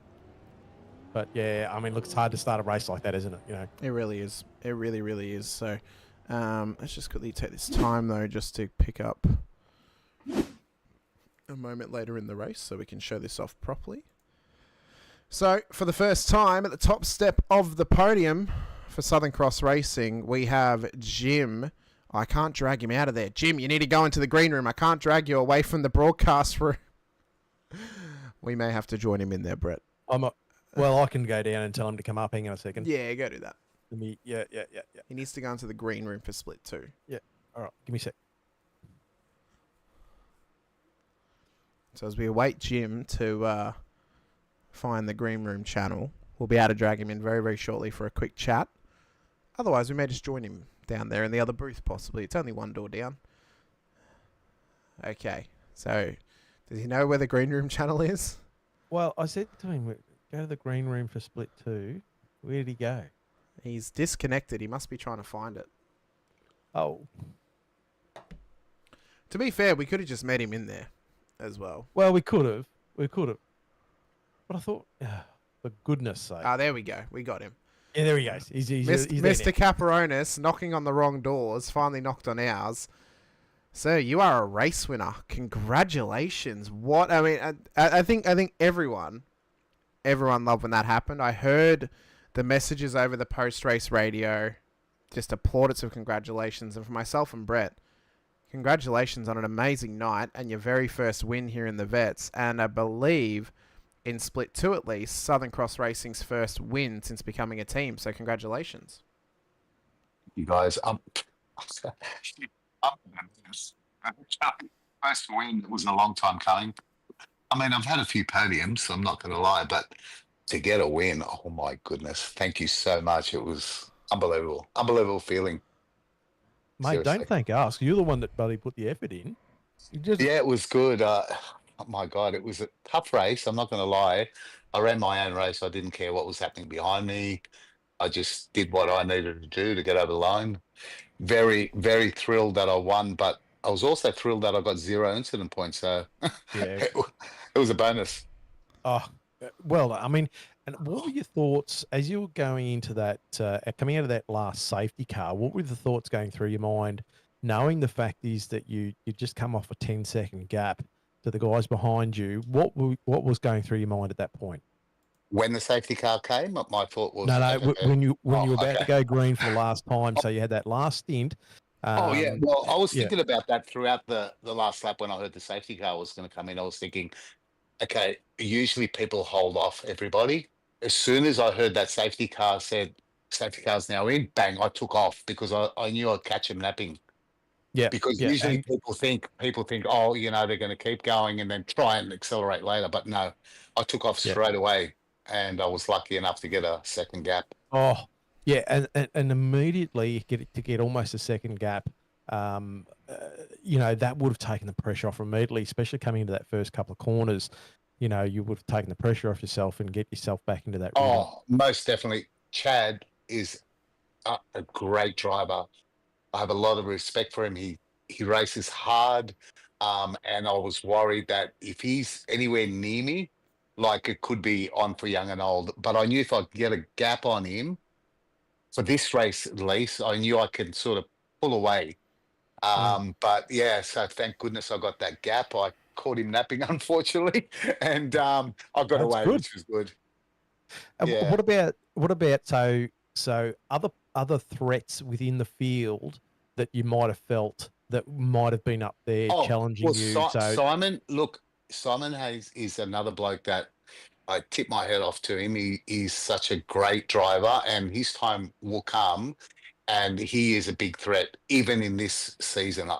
But yeah, I mean, look, it's hard to start a race like that, isn't it? You know. It really is. It really, really is. So, let's just quickly take this time though, just to pick up a moment later in the race, so we can show this off properly. So, for the first time at the top step of the podium for Southern Cross Racing, we have Jim. I can't drag him out of there. Jim, you need to go into the green room. I can't drag you away from the broadcast room. We may have to join him in there, Brett. Well, I can go down and tell him to come up. Hang on a second. Yeah, go do that. Yeah. He needs to go into the green room for split 2. Yeah. All right. Give me a sec. So as we await Jim to find the green room channel, we'll be able to drag him in very, very shortly for a quick chat. Otherwise, we may just join him down there in the other booth, possibly. It's only one door down. Okay. So, does he know where the green room channel is? Well, I said to him, go to the green room for split 2. Where did he go? He's disconnected. He must be trying to find it. Oh. To be fair, we could have just met him in there as well. Well, we could have. But I thought, for goodness sake. Ah, there we go. We got him. Yeah, there he goes. He's Mr. Caperonis knocking on the wrong doors, finally knocked on ours. Sir, you are a race winner. Congratulations. What? I mean, I think everyone loved when that happened. I heard the messages over the post-race radio, just applauded of congratulations. And for myself and Brett, congratulations on an amazing night and your very first win here in the Vets. And I believe, in Split 2 at least, Southern Cross Racing's first win since becoming a team. So congratulations. You guys, first win was a long time coming. I mean, I've had a few podiums, so I'm not going to lie, but to get a win, oh my goodness, thank you so much. It was unbelievable feeling. Mate, Seriously. don't thank us. You're the one that bloody put the effort in. Yeah, it was good. Oh my God, it was a tough race. I'm not going to lie. I ran my own race. I didn't care what was happening behind me. I just did what I needed to do to get over the line. Very, very thrilled that I won, but I was also thrilled that I got 0 incident points. So Yeah. it was a bonus. Oh, well, I mean, and what were your thoughts as you were going into that, coming out of that last safety car? What were the thoughts going through your mind, knowing the fact is that you just come off a 10-second gap to the guys behind you? What was going through your mind at that point? When the safety car came, my thought was when you were about to go green for the last time, so you had that last stint. Yeah. Well, I was thinking about that throughout the last lap when I heard the safety car was going to come in. I was thinking, okay, usually people hold off everybody. As soon as I heard that safety car said, safety car's now in, bang, I took off because I knew I'd catch them napping. Yeah. Because usually people think, oh, you know, they're going to keep going and then try and accelerate later. But no, I took off straight away and I was lucky enough to get a second gap. Oh, yeah, and immediately get almost a second gap. You know, that would have taken the pressure off immediately, especially coming into that first couple of corners. You know, you would have taken the pressure off yourself and get yourself back into that rhythm. Oh, most definitely. Chad is a great driver. I have a lot of respect for him. He races hard, and I was worried that if he's anywhere near me, like it could be on for young and old. But I knew if I could get a gap on him for this race at least, I knew I could sort of pull away. But yeah, so thank goodness I got that gap. I caught him napping, unfortunately, and I got away, which was good. Yeah. What about so other threats within the field that you might have felt that might have been up there challenging you? Simon Hayes is another bloke that I tip my head off to him. He's such a great driver, and his time will come. And he is a big threat, even in this season.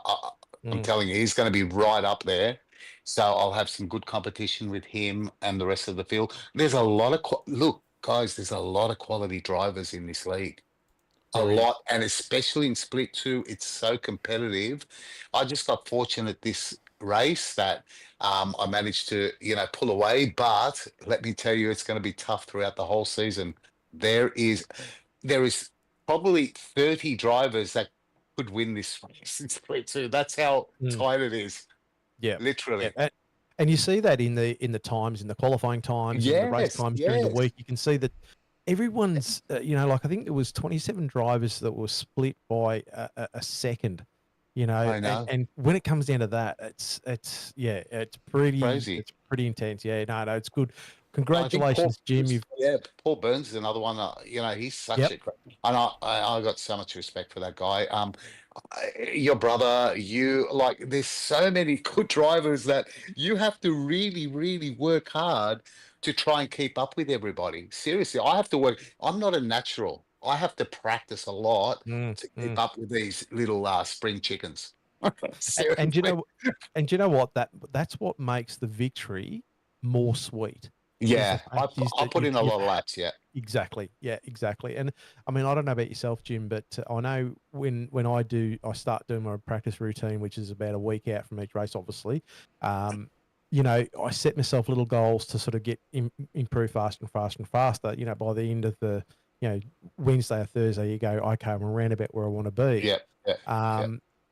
I'm telling you, he's going to be right up there. So I'll have some good competition with him and the rest of the field. There's a lot of guys. There's a lot of quality drivers in this league. A lot, and especially in Split 2, it's so competitive. I just got fortunate this race that I managed to, pull away. But let me tell you, it's going to be tough throughout the whole season. There is probably 30 drivers that could win this race in Split 2. That's how tight it is. Yeah. literally. And you see that in the times, in the qualifying times, and the race Yes, times during the yes. week. You can see that everyone's, like I think there was 27 drivers that were split by a second. I And, know. and when it comes down to that, it's Crazy. pretty intense. Yeah, no, it's good. I think Paul Congratulations, Jim. Burns, You've yeah, Paul Burns is another one. He's such Yep. a great, and I got so much respect for that guy. Your brother, you like. There's so many good drivers that you have to really, really work hard to try and keep up with everybody. Seriously, I have to work. I'm not a natural. I have to practice a lot Mm, to mm. keep up with these little spring chickens. And Seriously. you know what, that's what makes the victory more sweet. Is the Yeah, fact is I that put in a you've lot of laps. Yeah, exactly. Yeah, exactly. And I mean, I don't know about yourself, Jim, but I know when I start doing my practice routine, which is about a week out from each race, obviously. I set myself little goals to sort of get improve faster and faster and faster. By the end of the Wednesday or Thursday, you go, okay, I'm around about where I want to be. yeah, yeah,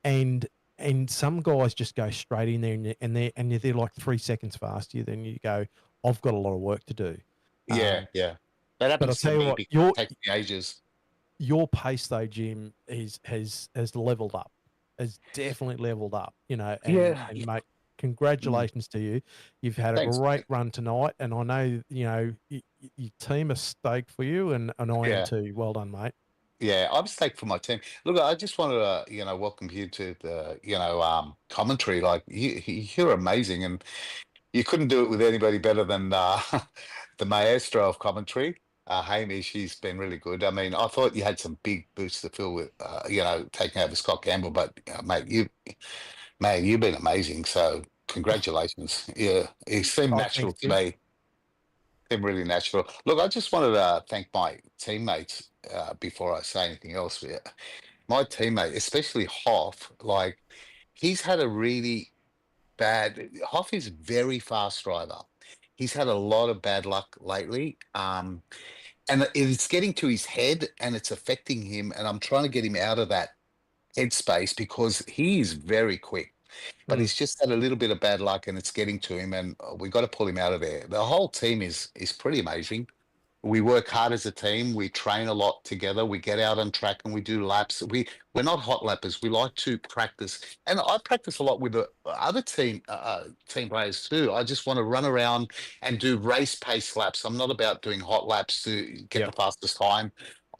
yeah. And some guys just go straight in there and they're like 3 seconds faster than you go. I've got a lot of work to do. Yeah, yeah. That But I'll happens to tell you me what, because it takes me ages. your pace though, Jim, has leveled up. Has definitely leveled up. And Yeah. mate, congratulations to you. You've had a Thanks, great mate. run tonight, and I know your team are stoked for you, and I am Yeah. too. Well done, mate. Yeah, I'm stoked for my team. Look, I just wanted to, welcome you to the, commentary. Like you're amazing, and you couldn't do it with anybody better than the maestro of commentary, Hamish. He's been really good. I mean, I thought you had some big boots to fill with, taking over Scott Campbell, but mate, you've been amazing. So congratulations. Yeah, it seemed Oh, natural thanks, to Jim. me. Seemed really natural. Look, I just wanted to thank my teammates before I say anything else. Yeah. My teammate, especially Hoff, like he's had a really Hoff is a very fast driver. He's had a lot of bad luck lately. And it's getting to his head and it's affecting him. And I'm trying to get him out of that headspace because he is very quick. But Mm. he's just had a little bit of bad luck and it's getting to him, and we got to pull him out of there. The whole team is pretty amazing. We work hard as a team. We train a lot together. We get out on track and we do laps. We're not hot lappers. We like to practice, and I practice a lot with the other team players too. I just want to run around and do race pace laps. I'm not about doing hot laps to get Yep. the fastest time.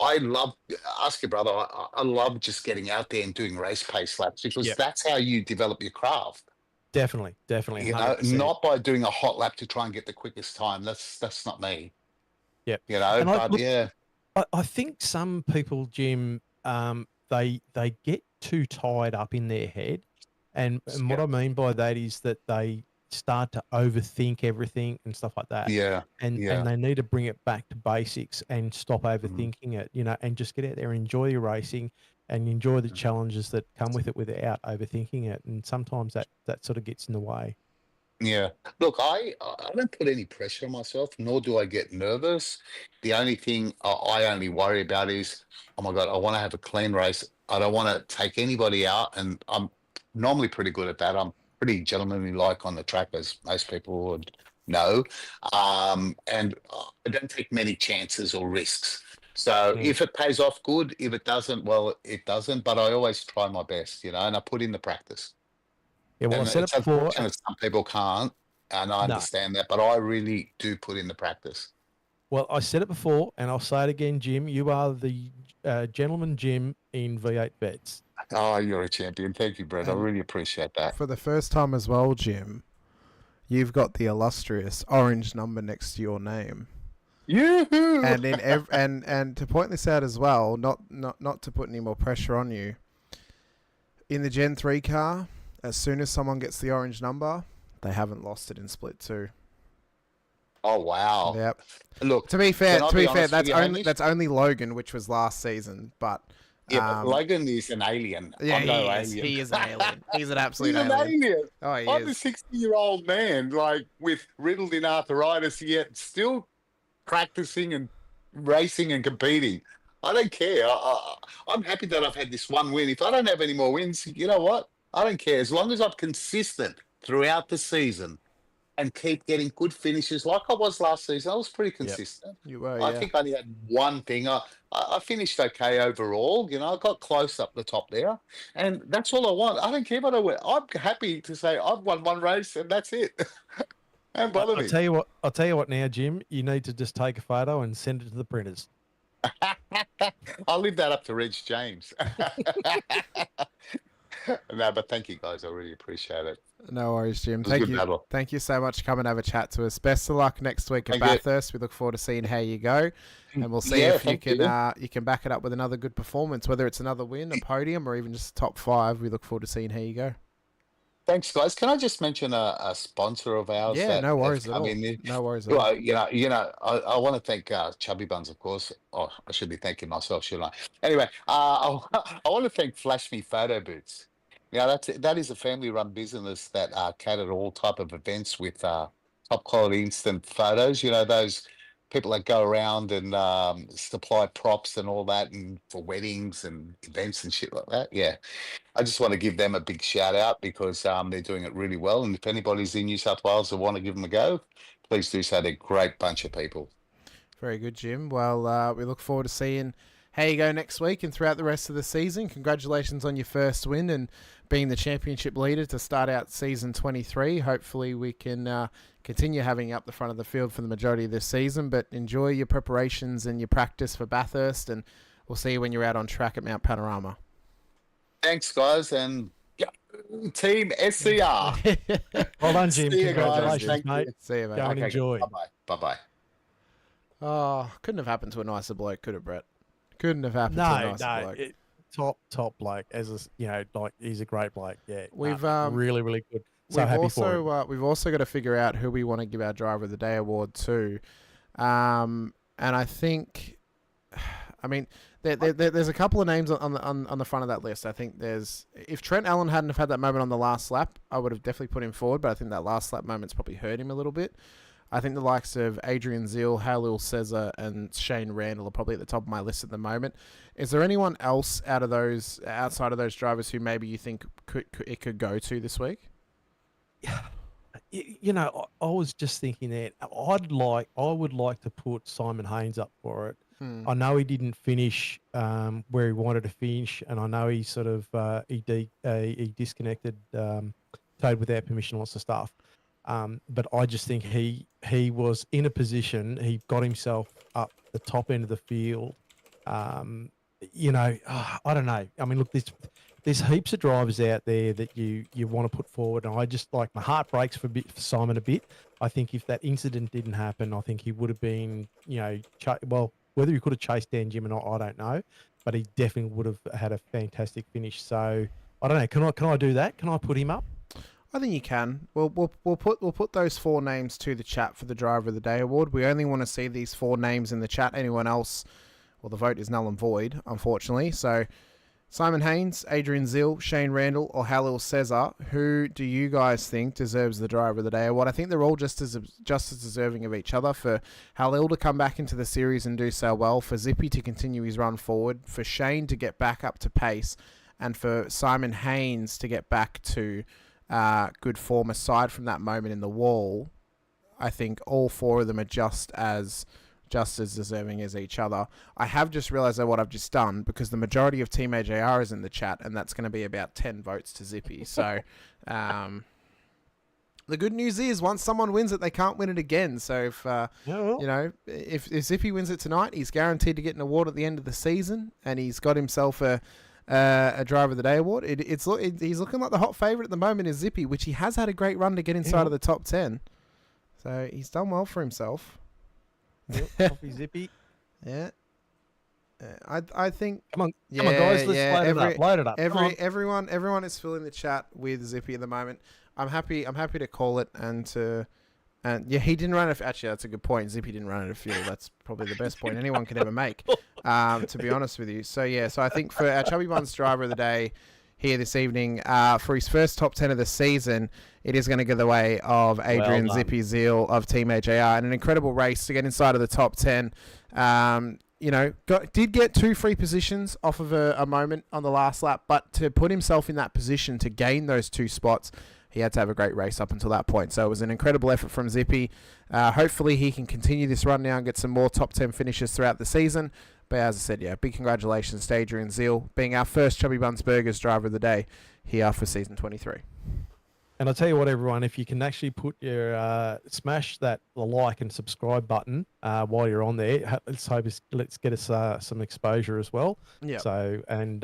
I love ask your brother. I love just getting out there and doing race pace laps because Yep. that's how you develop your craft. Definitely, 100%. Not by doing a hot lap to try and get the quickest time. That's not me. Yep. But look, yeah. I think some people, Jim, they get too tied up in their head, and what I mean by that is that they start to overthink everything and stuff like that. Yeah. And they need to bring it back to basics and stop overthinking it, and just get out there and enjoy your racing and enjoy the challenges that come with it without overthinking it. And sometimes that sort of gets in the way. Yeah. Look, I don't put any pressure on myself, nor do I get nervous. The only thing I only worry about is, oh my God, I want to have a clean race. I don't want to take anybody out, and I'm normally pretty good at that. I'm pretty gentlemanly like on the track, as most people would know. And I don't take many chances or risks. So if it pays off, good. If it doesn't, well, it doesn't. But I always try my best, and I put in the practice. Yeah, well, I And said it's it before. unfortunate some people can't, and I No. understand that, but I really do put in the practice. Well, I said it before, and I'll say it again, Jim. You are the gentleman Jim in V8 Vets. Oh, you're a champion. Thank you, Brett. I really appreciate that. For the first time as well, Jim, you've got the illustrious orange number next to your name. Yoo-hoo! And in and to point this out as well, not to put any more pressure on you. In the Gen 3 car, as soon as someone gets the orange number, they haven't lost it in Split 2. Oh, wow. Yep. Look, To be fair, can I be honest with you, that's only Logan, which was last season, but yeah, but Logan is an alien. yeah, I'm no he is. alien. He is an alien. He's an absolute He's an alien. alien. Oh, he I'm a is. 60-year-old man, like with riddled in arthritis, yet still practicing and racing and competing. I don't care. I'm happy that I've had this one win. If I don't have any more wins, you know what? I don't care. As long as I'm consistent throughout the season and keep getting good finishes like I was last season. I was pretty consistent. You were, I yeah. think I only had one thing. I finished okay overall. I got close up the top there, and that's all I want. I don't care what I win. I'm happy to say I've won one race and that's it. Don't bother I'll me. tell you what. I'll tell you what now, Jim. You need to just take a photo and send it to the printers. I'll leave that up to Reg James. No, but thank you guys. I really appreciate it. No worries, Jim. was a Thank good you. battle. Thank you so much for coming and have a chat to us. Best of luck next week at Thank you. Bathurst. We look forward to seeing how you go, and we'll see Yeah, if you thank can you can back it up with another good performance, whether it's another win, a podium, or even just top 5. We look forward to seeing how you go. Thanks, guys. Can I just mention a sponsor of ours? Yeah, that no has worries at come all. in there? No worries at all. Well, I want to thank Chubby Buns, of course. Oh, I should be thanking myself, shouldn't I? Anyway, I want to thank Flash Me Photo Boots. That is a family-run business that cater to all type of events with top-quality instant photos. Those people that go around and supply props and all that, and for weddings and events and shit like that. Yeah, I just want to give them a big shout out because they're doing it really well. And if anybody's in New South Wales that want to give them a go, please do so. They're a great bunch of people. Very good, Jim. Well, we look forward to seeing how you go next week and throughout the rest of the season. Congratulations on your first win and being the championship leader to start out season 23. Hopefully we can continue having you up the front of the field for the majority of this season, but enjoy your preparations and your practice for Bathurst, and we'll see you when you're out on track at Mount Panorama. Thanks, guys, and Team SCR. Well done, Jim. See you guys. Congratulations, Thank you. mate. See you, mate. Go and enjoy. Bye bye. Oh, couldn't have happened to a nicer bloke, could it, Brett? Couldn't have happened to a No, nicer bloke. top bloke. He's a great bloke. Yeah, We've, really, really good. So happy for him. We've also got to figure out who we want to give our Driver of the Day award to. And I think, there's a couple of names on the front of that list. I think if Trent Allen hadn't have had that moment on the last lap, I would have definitely put him forward, but I think that last lap moment's probably hurt him a little bit. I think the likes of Adrian Zeal, Halil Cesar, and Shane Randall are probably at the top of my list at the moment. Is there anyone else outside of those drivers who maybe you think it could go to this week? I was just thinking that I would like to put Simon Haynes up for it. I know he didn't finish where he wanted to finish, and I know he sort of he disconnected, towed without permission, lots of stuff. But I just think he was in a position, he got himself up the top end of the field. I don't know. I mean, look, there's heaps of drivers out there that you want to put forward, and I just my heart breaks for Simon a bit. I think if that incident didn't happen, I think he would have been, whether he could have chased down Jim or not, I don't know, but he definitely would have had a fantastic finish. So I don't know. Can I do that? Can I put him up? I think you can. We'll put those 4 names to the chat for the Driver of the Day award. We only want to see these 4 names in the chat. Anyone else, well, the vote is null and void, unfortunately. So Simon Haynes, Adrian Zeal, Shane Randall, or Halil Cesar, who do you guys think deserves the Driver of the Day award? I think they're all just as deserving of each other. For Halil to come back into the series and do so well, for Zippy to continue his run forward, for Shane to get back up to pace, and for Simon Haynes to get back to good form aside from that moment in the wall. I think all 4 of them are just as deserving as each other. I have just realised what I've just done, because the majority of Team AJR is in the chat, and that's going to be about 10 votes to Zippy. So the good news is, once someone wins it, they can't win it again. So if Zippy wins it tonight, he's guaranteed to get an award at the end of the season, and he's got himself a Driver of the Day award. He's looking like the hot favourite at the moment is Zippy, which he has had a great run to get inside of the top 10. So he's done well for himself. Coffee Zippy. Yeah. I think. Come on, guys. Let's load it up. Everyone is filling the chat with Zippy at the moment. I'm happy to call it and he didn't run it. Actually, that's a good point. Zippy didn't run it a field. That's probably the best point anyone could ever make. To be honest with you. So I think for our Chubby Buns Driver of the Day here this evening, for his first top 10 of the season, it is going to go the way of Adrian Zippy Zeal of Team AJR, and an incredible race to get inside of the top 10. Did get 2 free positions off of a moment on the last lap, but to put himself in that position to gain those 2 spots, he had to have a great race up until that point. So it was an incredible effort from Zippy. Hopefully he can continue this run now and get some more top 10 finishes throughout the season. But as I said, yeah, big congratulations to Adrian Zeal, being our first Chubby Buns Burgers driver of the day here for season 23. And I'll tell you what, everyone, if you can actually put your smash the like and subscribe button while you're on there, let's get us some exposure as well. Yeah. So and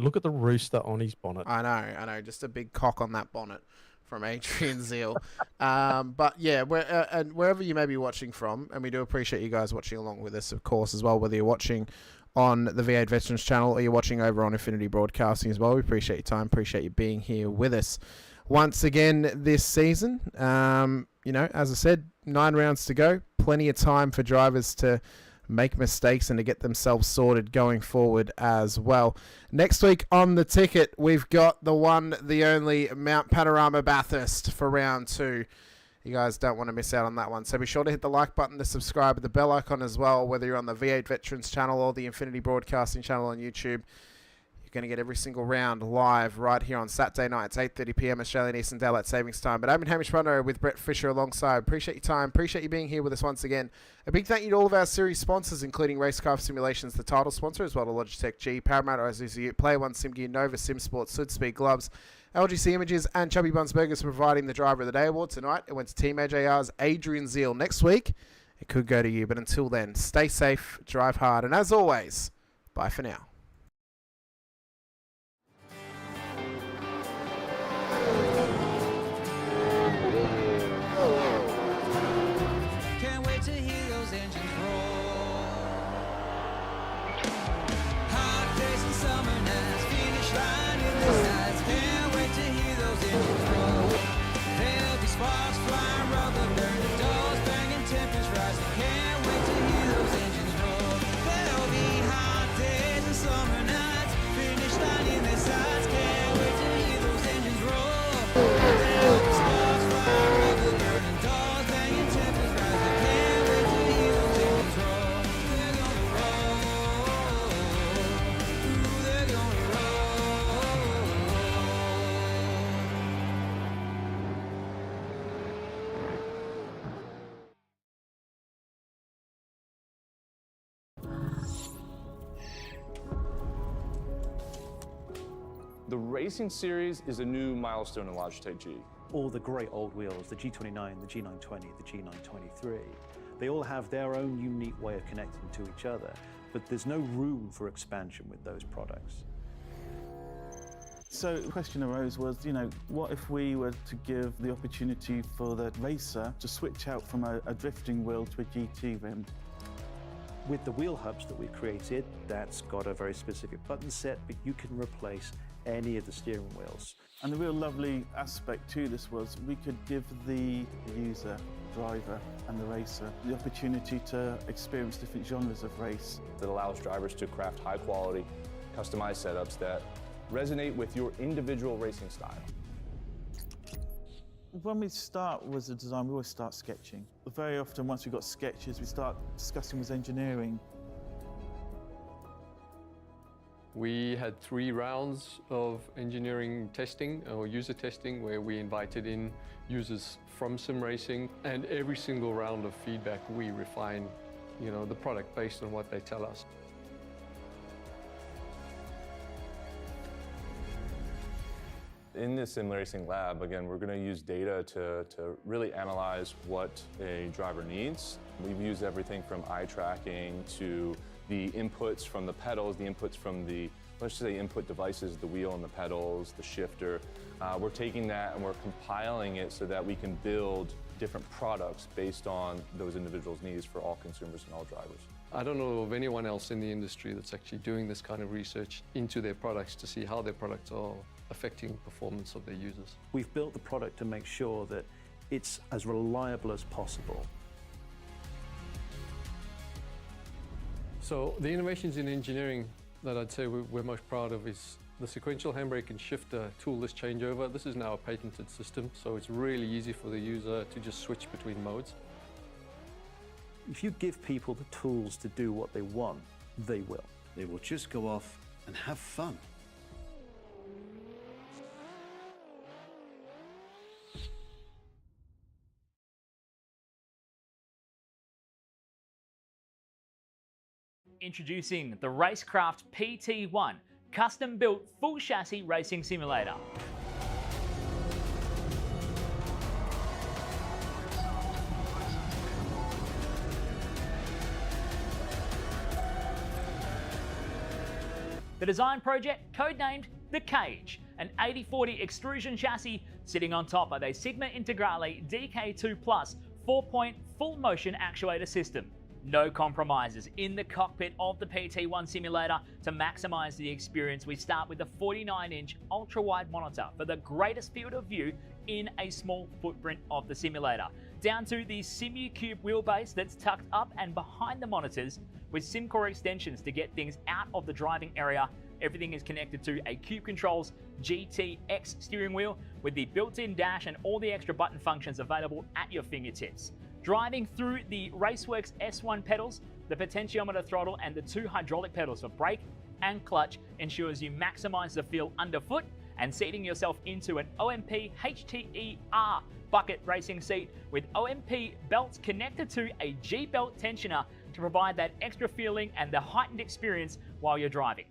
look at the rooster on his bonnet. I know, just a big cock on that bonnet from Adrian Zeal. But yeah, and wherever you may be watching from, and we do appreciate you guys watching along with us, of course, as well, whether you're watching on the V8 Veterans channel or you're watching over on Affinity Broadcasting as well. We appreciate your time, appreciate you being here with us once again this season. As I said, 9 rounds to go, plenty of time for drivers to make mistakes and to get themselves sorted going forward as well. Next week on the ticket, we've got the one, the only Mount Panorama Bathurst for round 2. You guys don't want to miss out on that one. So be sure to hit the like button, the subscribe, the bell icon as well, whether you're on the V8 Veterans channel or the Infinity Broadcasting channel on YouTube. Going to get every single round live right here on Saturday nights, 8:30 p.m. Australian Eastern Daylight Savings Time. But I'm Hamish Munro with Brett Fisher alongside. Appreciate your time. Appreciate you being here with us once again. A big thank you to all of our series sponsors, including Racecraft Simulations, the title sponsor, as well to Logitech G, Parramatta Isuzu, Player One Sim Gear, Nova Sim Sports, Sudspeed Gloves, LGC Images, and Chubby Buns Burgers for providing the Driver of the Day award tonight. It went to Team AJR's Adrian Zeal. Next week, it could go to you. But until then, stay safe, drive hard, and as always, bye for now. Can't wait to hear those engines roar. Hot days and summer nights, finish line in the sights. Can't wait to hear those engines roar. There'll be sparks flying, rubber burning, doors banging, temperatures rising. Can't wait to hear those engines roar. There'll be hot days and summer nights, finish line in the sights. Can't wait to hear those engines roar. There'll be sparks flying, rubber burning, doors banging, temperatures rising. Can't wait to hear those engines roar. They're gonna roll. Ooh, they're gonna roll. The Racing Series is a new milestone in Logitech G. All the great old wheels, the G29, the G920, the G923, they all have their own unique way of connecting to each other, but there's no room for expansion with those products. So the question arose was, what if we were to give the opportunity for the racer to switch out from a drifting wheel to a GT rim? With the wheel hubs that we've created, that's got a very specific button set, but you can replace any of the steering wheels. And the real lovely aspect to this was we could give the user, driver and the racer the opportunity to experience different genres of race. That allows drivers to craft high quality, customized setups that resonate with your individual racing style. When we start with the design, we always start sketching. Very often, once we've got sketches, we start discussing with engineering. We had 3 rounds of engineering testing or user testing where we invited in users from sim racing, and every single round of feedback we refine, the product based on what they tell us. In the sim racing lab, again, we're going to use data to really analyze what a driver needs. We've used everything from eye tracking to the inputs from the pedals, the inputs from the, let's say, input devices, the wheel and the pedals, the shifter. We're taking that and we're compiling it so that we can build different products based on those individuals' needs for all consumers and all drivers. I don't know of anyone else in the industry that's actually doing this kind of research into their products to see how their products are affecting performance of their users. We've built the product to make sure that it's as reliable as possible. So the innovations in engineering that I'd say we're most proud of is the sequential handbrake and shifter toolless changeover. This is now a patented system, so it's really easy for the user to just switch between modes. If you give people the tools to do what they want, they will. They will just go off and have fun. Introducing the Rackraft PT1, custom-built full chassis racing simulator. The design project, codenamed The Cage, an 80/40 extrusion chassis sitting on top of a Sigma Integrale DK2 Plus 4-point full motion actuator system. No compromises in the cockpit of the PT1 simulator. To maximize the experience, we start with the 49-inch ultra-wide monitor for the greatest field of view in a small footprint of the simulator, down to the SimuCube wheelbase that's tucked up and behind the monitors with SimCore extensions to get things out of the driving area. Everything is connected to a Cube Controls GTX steering wheel with the built-in dash and all the extra button functions available at your fingertips. Driving through the Raceworks S1 pedals, the potentiometer throttle and the 2 hydraulic pedals for brake and clutch ensures you maximize the feel underfoot, and seating yourself into an OMP HTER bucket racing seat with OMP belts connected to a G-belt tensioner to provide that extra feeling and the heightened experience while you're driving.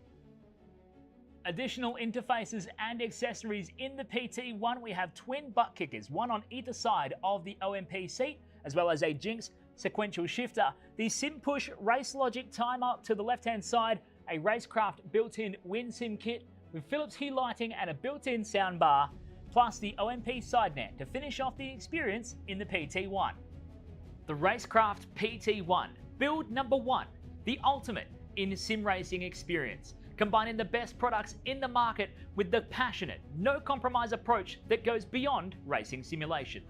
Additional interfaces and accessories in the PT1, we have twin butt kickers, one on either side of the OMP seat, as well as a Jinx sequential shifter, the SimPush Race Logic timer to the left-hand side, a Racecraft built-in WinSim kit with Philips Hue lighting and a built-in soundbar, plus the OMP side net to finish off the experience in the PT1. The Racecraft PT1, build number 1, the ultimate in sim racing experience, combining the best products in the market with the passionate, no compromise approach that goes beyond racing simulation.